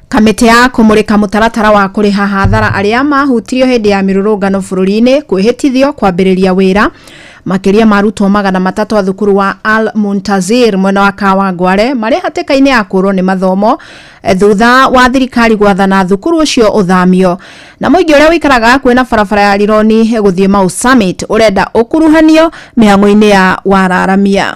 Kamĩtĩ ya kũmũrĩka mũtaratara wa kũrĩha hathara arĩa mahutirio hĩndĩ ya mĩrũrũngano bũrũri-inĩ kwĩhĩtithio kwambĩrĩria wĩra makĩria marutwo 300 a thukuru wa Al Muntazir mwena wa Kawangware marĩ hatĩka-inĩ ya kũrwo nĩ mathomo thutha wa thirikari gwathana thukuru ũcio ũthamio na mũingĩ ũrĩa wĩikaraga hakuhĩ na barabara ya Lironi gũthiĩ Mau Summit ũrenda ũkuruhanio mĩhang'o-inĩ ya wararamia.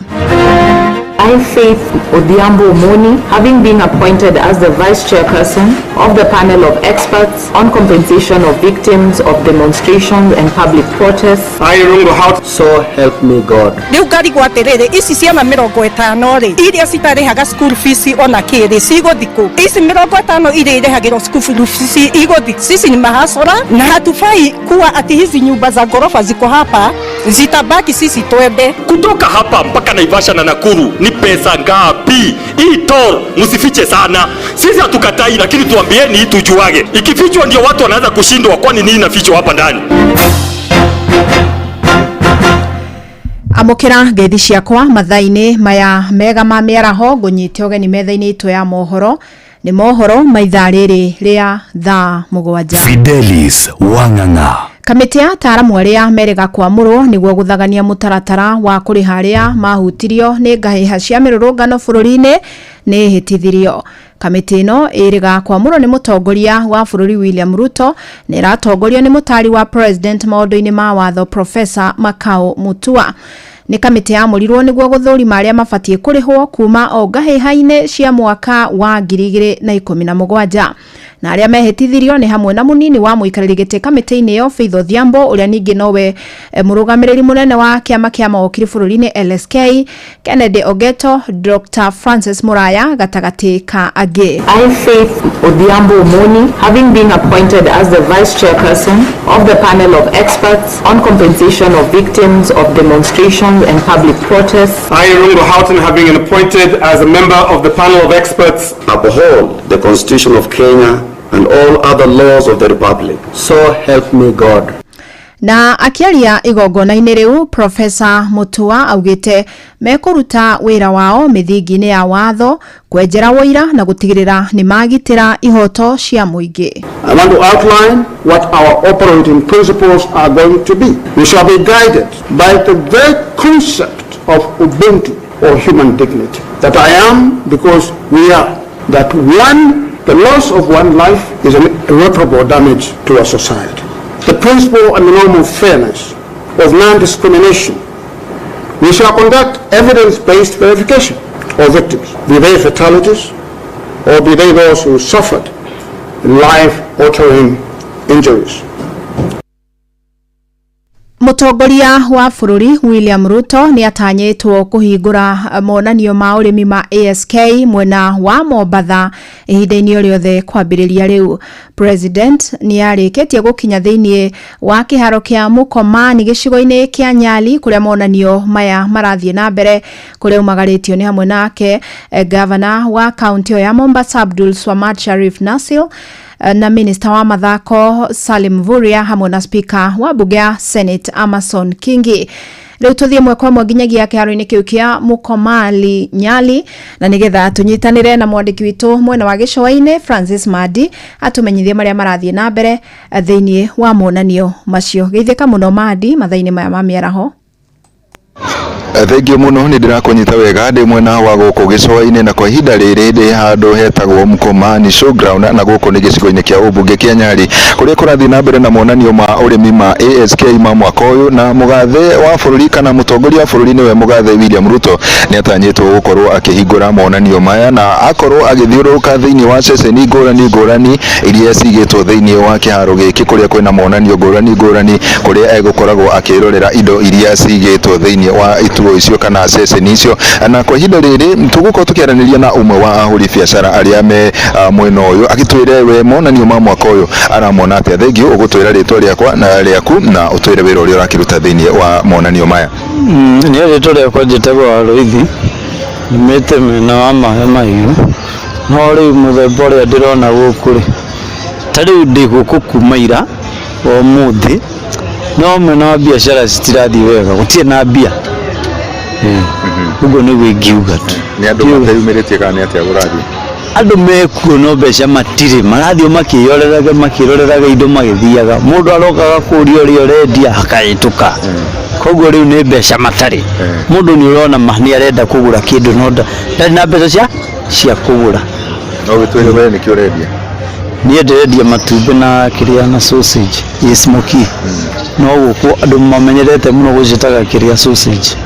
I, Faith Odhiambo Omoni, having been appointed as the Vice Chairperson of the panel of experts on compensation of victims of demonstrations and public protests. I, Rungo Hout, so help me God. Riu ngarigwo atiriri ici ciana 50 ri iria citarihaga school fees ona kiri ciguthiku ici 50 iria irihagirwo school fees iguthi sisi ni mahasora na hatufai kuwa ati hizi nyumba za ghorofa ziko hapa zitabaki sisi twende kutoka hapa mpaka Naivasha na Nakuru ni pesa ngapi? Hii toll msifiche sana, sisi hatukatai, lakini tuambieni tujuage. Ikifichwa ndio watu wanaanza kushindwa, kwani nini nafichwa hapa ndani? Amukira ngeithi ciakwa mathaini maya mega ma mĩaraho ngũnyite ũgeni metha-inĩ itũ ya mohoro nĩ mohoro maitha rĩrĩ rĩa thaa mũgwanja. Fidelis wa Ng'ang'a Kamiti ya ataaramu aria merega kwamurwo niguo guthagania mutaratara wa kuriha aria mahutirio ni ngahiha cia mirurungano bururi-ini ni hitithirio. Kamiti ino iriga kwamurwo ni mutongoria wa bururi William Ruto ni iratongorio ni mutari wa president maundu-ini ma watho Professor Makau Mutua. Ni kamiti ya murirwo niguo guthurima aria mabatie kurihwo kuma o ngahiha-ini cia mwaka wa 2017 na aria mehitithirio ni hamwe na munini wa muikariri giti kamiti-ini yo Faith Odhiambo uria ningi nowe murugamiriri munene wa kiama kia mawakiri bururi-ini LSK, Kennedy Ogeto, Dr. Francis Muraya gatagati ka age. I, Faith Odhiambo Omoni, having been appointed as the Vice Chairperson of the panel of experts on compensation of victims of demonstrations and public protests. I, Irungu Houghton, having been appointed as a member of the panel of experts, uphold the Constitution of Kenya and all other laws of the Republic. So help me God. Na akiaria igongona-ini riu Professor Mutua augite mekuruta wira wao mithingi-ini ya watho kwenjera woira na gutigirira ni magitira ihoto cia muingi. I want to outline what our operating principles are going to be. We shall be guided by the very concept of Ubuntu or human dignity. That I am because we are. That the loss of one life is an irreparable damage to our society. The principle and the norm of fairness, of non-discrimination. We shall conduct evidence-based verification of victims, be they fatalities or be they those who suffered life-altering injuries. Mutongoria wa bururi William Ruto ni atanyitwo kuhingura monanio ma urimi ma ASK mwena wa Mombatha ihinda-ini riothe kwambiriria riu. President ni arikitie gukinya thiini wa kiharo kia Mukomani gicigo-ini kia Nyali kuria monanio maya marathie na mbere kuria umagaritio ni hamwe nake governor wa county ya Mombasa Abdul Swamad Sharif Nasil na minister wa mathako Salim Mvurya hamwe na speaker wa bunge ya Senate Amason Kingi. Riu tuthie mwekwa mwanginyagia kiharo-ini kiu kia Mukomali Nyali na nigetha tunyitanire na mwandiki witu mwena wa gicua-ini Francis Madi atumenyithie maria marathie na mbere thiini wa monanio macio. Geithika muno Madi mathaini maya ma miaraho. Thengio muno ni ndirakonyita wega ndi mwena wa guku gicua-ini na kwa ihinda riri ndi handu hetagwo Mukomani showground na guku ni gicigo-ini kia ubunge kia Nyali kuria kurathi na mbere na monanio ma urimi ma ASK ma mwaka uyu na mugathe wa bururi kana mutongoria wa bururi niwe mugathe William Ruto ni atanyitwo gukorwo akihingura monanio maya na akorwo agithiururuka thiini wa ceceni ngurani iria cigitwo thiini wa kiharo giki kuria kwina monanio ngurani kuria egukoragwo akirorera indo iria cigitwo thiini wa ituo icio kana ceceni icio na kwa ihinda riri tugukorwo tukiaraniria na umwe wa ahuri biacara aria me mwena uyu agitwire we monanio ma mwaka uyu aramona atia. Thengio ugutwira ritwa riakwa na riaku na utwire wira uria urakiruta thiini wa monanio maya. Ni ritwa riakwa njitagwo Aroithi nimite mena wa mahe mairu no riu muthemba uria ndirona guku ri tariu ndi guku kuma ira umuthi no mwena wa biacara citirathii wega gutie na mbia ugo ni wingiuga tu ni andu mateyumiritie kana ni atia gurathi andu mekuo no mbeca matire marathio makiroreraga indo magithiaga mundu arokaga kuria uri urendia akaituka koguo riu ni mbeca matari mundu ni urona mahni arenda kugura kindu no ndari na mbeca cia kugura no gitwire we ni kiurendia ni ndendia matumbi na kiria na sausage i smoky no guku andu mamenyerete muno gucitaga kiria sausage.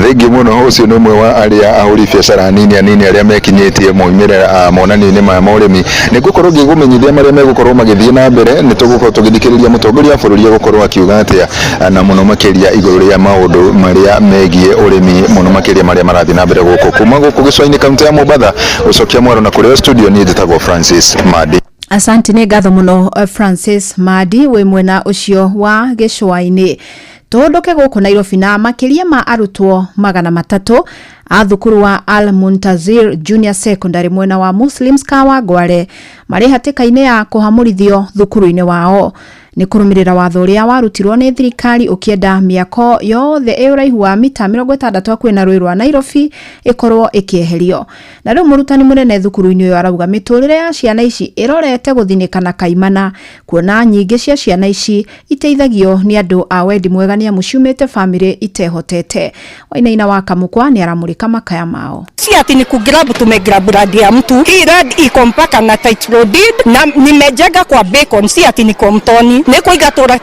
Thengi muno ucio ni umwe wa aria ahuri biacara nini aria mekinyitie moimire monanio-ini ma urimi ni gukorwo ngigumenyithia maria megukorwo magithie na mbere ni tugukorwo tugithikiriria mutongoria wa bururi gukorwo akiuga atia na muno makiria iguru ria maundu maria megie urimi muno makiria maria marathie na mbere guku kuma guku gicua-ini kaunti ya Mombatha ucokia mwaro na kuria studio ni njitagwo Francis Madi. Asante ni gatho muno Francis Madi we mwena ucio wa gicua-ini. Tuondoke guku Nairobi na makiria ma arutwo 300 a thukuru wa Al Muntazir Junior Secondary mwena wa Muslims Kawa Gware mari hatika-ini ya kuhamurithio thukuru-ini wao. ni kurumirira watho uria warutirwo ni thirikari ukienda miako yothe uraihu wa mita 60 kwina rũĩ rwa Nairobi ikorwo ikieherio. Na riu murutani munene thukuru-ini uyu arauga miturire ya ciana ici irorete guthinikana kaimana kuona nyingi cia ciana ici iteithagio ni andu a wendi mwega ni amuciumite family itehotete. Wainaina wa Kamukwa ni aramurika makaya mao. Si ati ni kugrabu tumegrabu radi ya mtu. Hii radi iko mpaka na title deed na nimejenga kwa bacon, si ati ni komtoni. Neko igatora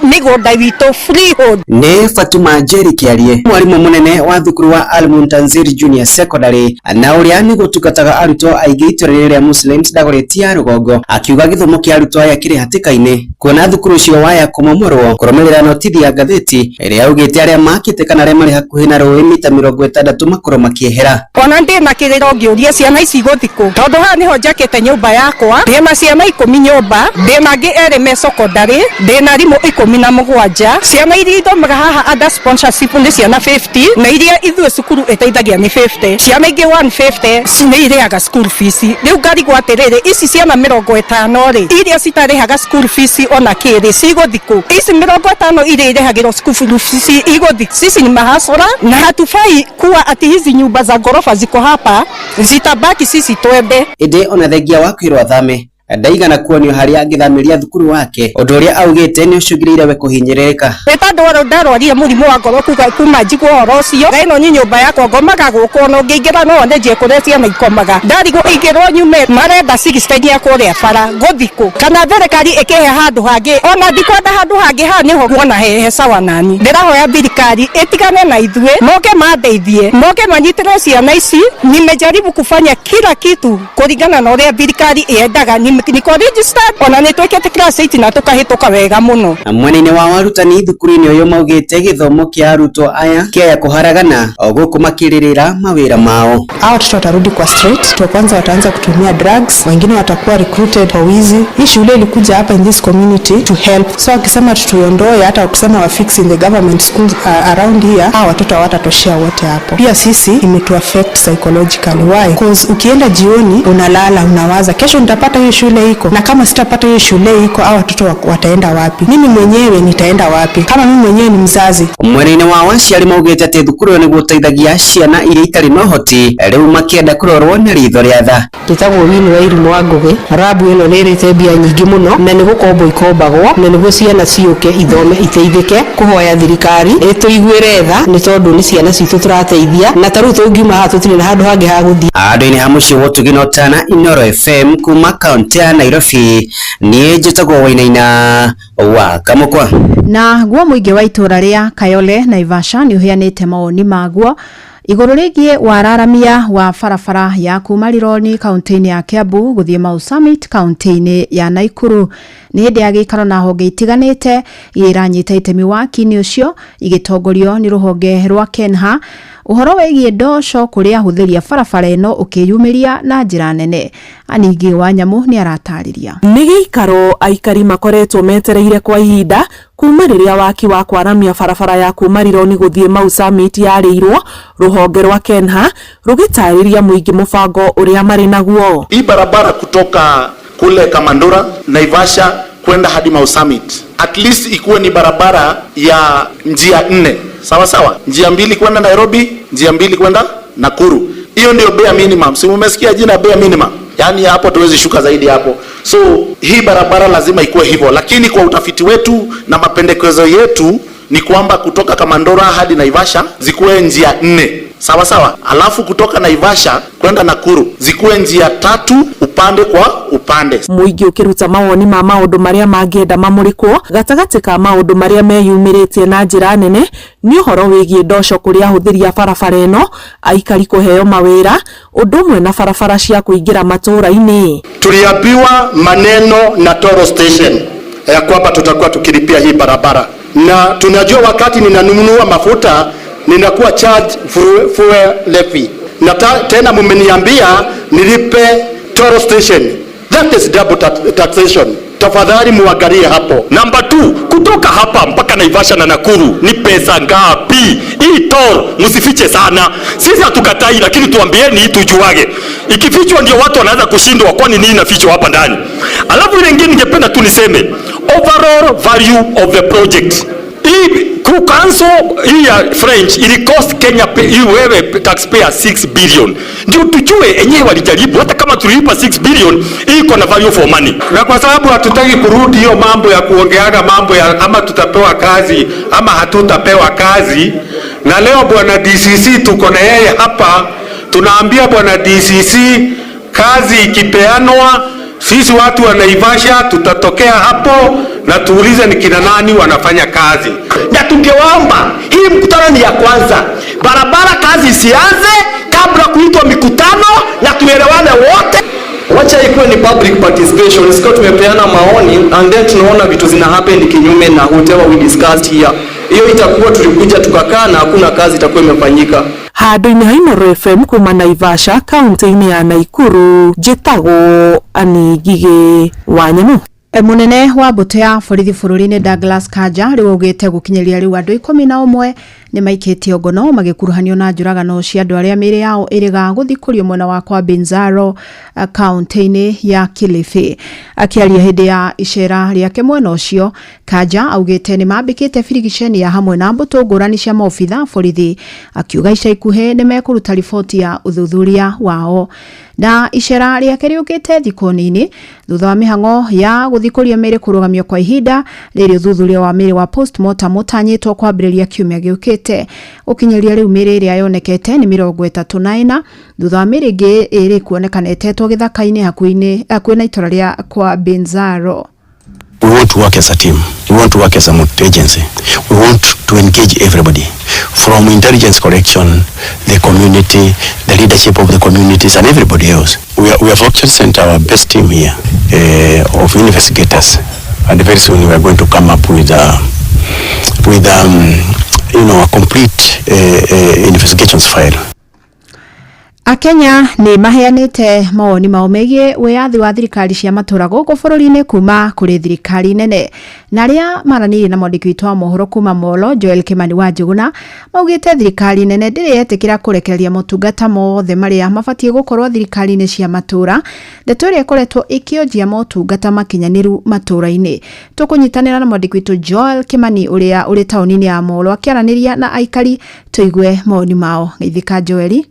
migoda wito freehold. Ne Fatuma Jerry Kiarie mwarimu munene wa thukuru wa Al-Muntanzir Junior Secondary na uria ni gutukataga arutwo aigi itorere rya Muslims dagoretia rugongo akiuga githomo kia arutwo aya kiri hatikaine kuona thukuru cio waya kumomorwo kuromerera notithi ya gatheti iria ugite aria makite kana aria mari hakuhi na rũĩ mita 60 makoro makiehera. Ona ndi na kiriro ngiuria ciana ici guthiku tondu ha niho njakite nyumba yakwa ndina ciana 10 nyumba ndina ngi ere secondary ndina rimu 17 ciana iria ithomaga haha under sponsorship ni ciana 50 na iria ithuĩ cukuru iteithagia ni 50 ciana ingi 150 cine iriaga school fees. Riu ngarigwo atiriri ici ciana 50 ri iria citarihaga school fees ona kiri ciguthiku ici 50 iria irihagirwo school fees iguthiku sisi ni mahasora na hatufai kuwa ati hizi nyumba za gorofa ziko hapa zitabaki sisi twende. Inde ona thengia wa kwirwa thame ndaigana kuonio haria angithamiria thukuru wake undu uria augite ni ucugiriire we kuhinyirika. Petadoro ndarwaria murimu wa ngoro kuma njigwo horo ucio gaino nyi nyumba yakwa ngomaga guko no ngiingira no ndeje kuretia na ikomaga ndarigo igirwo nyume marenda 16 ya kuria bara guthiku kana thirikari ikihe handu hangi ona ndikwenda handu hangi ha niho kuona hehe sawa nani ndirahoya thirikari itigane na ithue moke mandeithie moke manyitire ciana ici nimejaribu kufanya kila kitu kuringana na uria thirikari yendaga niko registered ona nitwekete class 8 na tukahituka wega muno. Mwenene wa warutani thukuru-ini uyu maugite githomo kia arutwo aya kia kuharagana oguku makiririra mawira mao. Hao watoto watarudi kwa street, tu kwanza wataanza kutumia drugs, wengine watakuwa recruited kwa wizi. Hii shule ilikuja hapa in this community to help. So akisema tuiondoe hata wakisema wa fix in the government schools around here, hao watoto hawatatoshea wote hapo. Pia sisi imetu affect psychologically. Why? Because ukienda jioni unalala unawaza kesho nitapata hiyo shule iko na kama sitapata hiyo shule iko hao watoto wataenda wapi? Mimi mwenyewe nitaenda wapi kama mimi mwenyewe ni mzazi? Mwenene wa waciari maugite ati thukuru ni guteithagia ciana iria itari no hoti riu makienda kurorwo na ritho ria tha. Tutagwo wini wa irimu wa ngugi rabu ino ni rite mbia nyingi muno na ni gukombo ikombagwo na niguo ciana ciuke ithome iteithike kuhoya thirikari ituiguire tha ni tondu ni ciana citu turateithia na taru tungiuma ha tutire na handu hangi ha guthii. Andu-ini ha muci wotuginotana Inoro FM kuma kaunti ya Nairobi ni njitagwo Wainaina wa Kamukwa. Na guo muingi wa itura ria Kayole Naivasha ni uhianite maoni maguo iguru rigie wararamia wa barabara ya kuma Rironi kaunti-ini ya Kiambu guthie Mau Summit kaunti-ini ya Naikuru ni hindi ya gikaro na honge itiganite iranyita itemi waki-ini ucio igitongorio ni ruhonge rwa KENHA. Uhoro wegie ndosho kuria huthiria barabara ino ukiyumiria na njira nene. Aningi wa Nyamu ni aratariria. Ni gikaro aikari makoretwo metereire kwa ihinda kuma riria waki wa kwaramia barabara ya kuma Rironi guthie Mau Summit yarirwo ruhonge rwa KENHA rugitariria muingi mubango uria mari naguo. Hii barabara kutoka kule Kamandura Naivasha kwenda hadi Mau Summit at least ikuwe ni barabara ya njia 4. Sawa sawa, njia 2 kwenda Nairobi, njia 2 kwenda Nakuru. Hiyo ndio bare minimum. Si umesikia jina bare minimum? Yaani hapo tuwezi shuka zaidi hapo. So hii barabara lazima ikuwe hivyo, lakini kwa utafiti wetu na mapendekezo yetu ni kwamba kutoka Kamandora hadi Naivasha zikuwe njia 4. Sawa sawa. Alafu kutoka Naivasha kwenda Nakuru zikuwe njia 3 upande kwa upande. Muingi ukiruta mawoni ma maundu maria mangienda mamurikwo gatagati ka maundu maria meyumiritie na njira nene ni uhoro wigie ndosho kuria huthiria barabara ino aikari kuheo mawira undu umwe na barabara cia kuingira matura-ini. Tuliambiwa maneno na Toro Station ya kwamba tutakuwa tukilipia hii barabara, na tunajua wakati ninanunua mafuta ninakuwa charge fuel levy, na tena mumeniambia nilipe Toro Station. That is double taxation. Tafadhali muangalie hapo. Number 2, kutoka hapa mpaka Naivasha na Nakuru ni pesa ngapi? Hii toll msifiche sana. Sisi hatukatai, lakini tuambieni tujuage. Ikifichwa ndio watu wanaanza kushindwa, kwani nini inafichwa hapa ndani? Alafu ile nyingine ningependa tu niseme, overall value of the project. Hii kucancel hii ya French ili cost Kenya wewe taxpayer 6 billion. Ndio tujue enyewe walijaribu, hata kama tulipa 6 billion hii iko na value for money. Na kwa sababu hatutaki kurudi hiyo mambo ya kuongeaga mambo ya ama tutapewa kazi ama hatutapewa kazi, na leo bwana DCC tuko na yeye hapa, tunaambia bwana DCC kazi ikipeanwa, sisi watu wa Naivasha tutatokea hapo na tuulize ni kina nani wanafanya kazi. Na tungewaomba hii mkutano ni ya kwanza, barabara kazi isianze kabla kuitwa mikutano na tuelewane wote. Wacha ikuwe ni public participation, sio tumepeana maoni and then tunaona vitu zina happen kinyume na whatever we discussed here. Hiyo itakuwa tulikuja tukakaa na hakuna kazi itakuwa imefanyika. Handu-inĩ ha Inooro FM kuma Naivasha, kaunti-inĩ ya Naikuru, njĩtagwo Annie Ngigĩ wa Nyamũ. Munene wa mbũtũ ya borithi bũrũri-inĩ Douglas Kanja rĩu augĩte gũkinyĩria rĩu andũ 11 nĩ maikĩtio ngono magĩkuruhanio na njũragano cia andũ arĩa mĩĩrĩ yao ĩrĩga gũthikũrio mwena wa kwa Binzaro kaunti-inĩ ya Kilifi. Akĩaria hĩndĩ ya icera rĩake mwena ũcio, Kanja augĩte nĩ mambĩkĩte birigiceni ya hamwe na mbũtũ ngũrani cia maobitha borithi, akiuga ica ikuhĩ nĩ mekũruta riboti ya ũthuthuria wao. Na icera rĩake rĩũkĩte thikũ nini thutha wa mĩhang'o ya gũthikũria mĩĩrĩ kũrũgamio kwa ihinda rĩrĩ ũthuthuria wa mĩĩrĩ wa postmortem ũtanyĩtwo kwambĩrĩria kiumia gĩũkĩte. Ũkinyĩria rĩu mĩĩrĩ ĩrĩa yonekete nĩ 34 thutha wa mĩĩrĩ ĩngĩ ĩrĩ kuonekana ĩtetwo gĩthaka-inĩ hakuhĩ na itũra rĩa kwa Binzaro. We want to work as a team. We want to work as a multi-agency. We want to engage everybody, from intelligence collection, the community, the leadership of the communities, and everybody else. We have actually sent our best team here of investigators, and very soon we are going to come up with a complete investigations file. Akenya nĩ maheanĩte mawoni mao megiĩ wĩyathi wa thirikari cia matũra gũkũ bũrũri-inĩ kuma kũrĩ thirikari nene. Na arĩa maranĩirie na mwandĩki witũ wa mohoro kuma Molo, Joel Kimani wa Njuguna, maugĩte thirikari nene ndĩrĩ yetĩkĩra kũrekereria motungata mothe marĩa mabatiĩ gũkorwo thirikari-inĩ cia matũra. Ndeto ĩrĩa ĩkoretwo ĩkĩonjia motungata makinyanĩru matũra-inĩ. Tũkũnyitanĩra na mwandĩki witũ Joel Kimani ũrĩa ũrĩ taũni-inĩ ya Molo akĩaranĩria na aikari, tũigue mawoni mao. Geithika Joeli.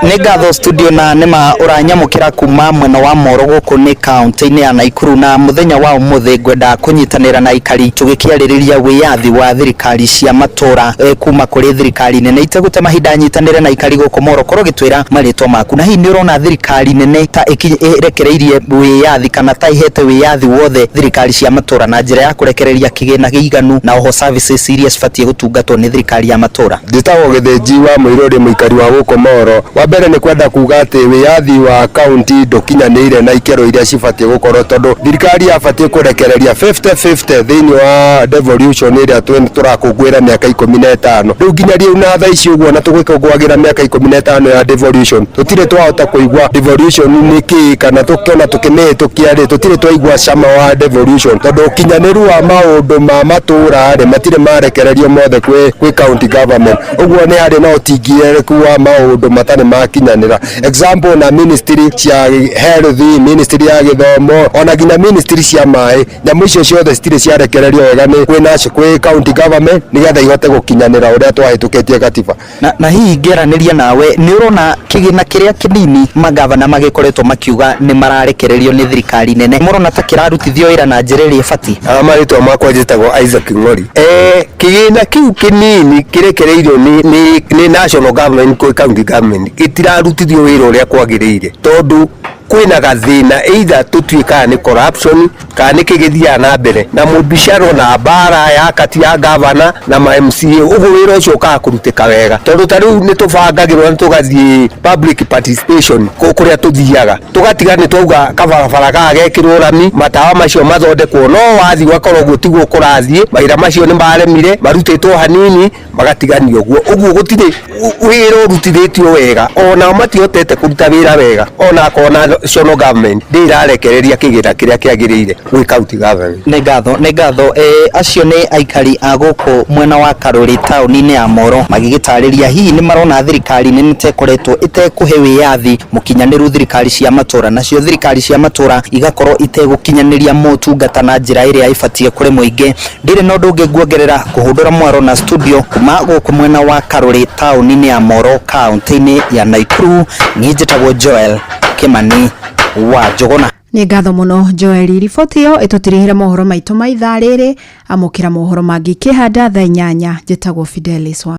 Nĩ ngatho studio na nĩma ũranyamũkĩra kuma mwena wa Moro gũkũ nĩ kaunti-inĩ ya Naikuru, na mũthenya wa ũmũthĩ ngwenda kũnyitanĩra na aikari tũgĩkĩarĩrĩria wĩyathi wa thirikari cia matũra kuma kũrĩ thirikari nene. Itegũte mahinda nyitanĩre na aikari gũkũ Moro, korwo gĩtwĩra marĩtwa maku. Na hihi nĩ ũrona thirikari nene ta ĩrekereirie wĩyathi kana ta ihete wĩyathi wothe thirikari cia matũra na njĩra ya kũrekereria kĩgĩna gĩiganu na oho services iria cibatiĩ gũtungatwo nĩ thirikari ya matũra? Ndĩtagwo Gĩthĩnji wa Mũirũrĩ, mũikari wa gũkũ Moro. Wa mbere nĩ kwenda kuga atĩ wĩyathi wa kaunti ndũkinyanĩire na ikero iria cibatiĩ gũkorwo, tondũ thirikari yabatiĩ kũrekereria 50-50 thĩinĩ wa devolution ĩrĩa tũrakũngũĩra mĩaka 15. Rĩu nginya rĩu na thaa ici ũguo na tũgĩkũngũagĩra mĩaka 15 ya devolution, tũtirĩ twahota kũigua devolution nĩ kĩĩ kana tũkĩona tũkĩmĩhĩtũkia rĩ, tũtirĩ twaigua cama wa devolution, tondũ ũkinyanĩru wa maũndũ ma matũra rĩ matirĩ marekererio mothe kwĩ county government. Ũguo nĩ harĩ na ũtingĩrĩku wa maũndũ matarĩ makinyanĩra. Example na ministry cia health, ministry ya gĩthomo, ona nginya ministry cia maĩ, nyamũ icio ciothe citirĩ ciarekererio wega nĩ kwĩ county government nĩgetha ihote gũkinyanĩra ũrĩa twahĩtũkĩtie gatiba. Na hihi ngĩaranĩria nawe, nĩ ũrona kĩgĩna kĩrĩa kĩnini magavana magĩkoretwo makiuga nĩ mararekererio nĩ thirikari nene, mũrona ta kĩrarutithio wĩra na njĩra ĩrĩa ĩbatiĩ? Marĩtwa makwa njĩtagwo Isaac Ng'ori. Kĩgĩna kĩu kĩnini kĩrekereirio nĩ national government kwĩ county government itirarutithio wĩra ũrĩa kwagĩrĩire, tondũ kwĩna gathĩna either tũtuĩkaga nĩ corruption kana nĩ kĩgĩthiaga na mbere na mũbicaro na mbara ya kati ya gavana na ma MCA. Ũguo wĩra ũcio ũkaga kũrutĩka wega, tondũ ta rĩu nĩ tũbangagĩrwo nĩ tũgathiĩ public participation kũrĩa tũthiaga tũgatiga nĩ twauga kabarabara gagekĩrwo rami, matawa macio mathondekwo, no wathiĩ ũgakorwo gũtigwo kũrathiĩ, mawĩra macio nĩ maremire, marutĩtwo hanini magatiganio ũguo. Ũguo gũtirĩ wĩra ũrutithĩtio wega, ona matihotete kũruta wĩra wega, ona akona national government ndirarekereria kigita kiria kiagirire gwi county government. Nĩ ngatho acio nĩ aikari a gũkũ mwena wa Karuri taũni-inĩ ya Moro magĩgĩtarĩria hihi nĩ marona thirikari nĩ ĩtekoretwo ĩtekũhe wĩyathi mũkinyanĩru thirikari cia matũra, nacio thirikari cia matũra igakorwo itegũkinyanĩria motungata na njĩra ĩrĩa ĩbatie kũrĩ mũingĩ. Ndirĩ na ũndũ ũngĩ nguongerera kũhũndũra mwaro na studio kuma gũkũ mwena wa Karuri taũni-inĩ ya Moro kaunti-inĩ ya Nakuru. Niĩ njĩtagwo Joel Kimani wa Njogona. Nĩ ngatho mũno Joel. Riboti ĩyo ĩtũtirihĩra mohoro maitũ ma ithaa rĩrĩ, amũkĩra mohoro mangĩ kĩhanda thaa 8. Njĩtagwo Fidelis wa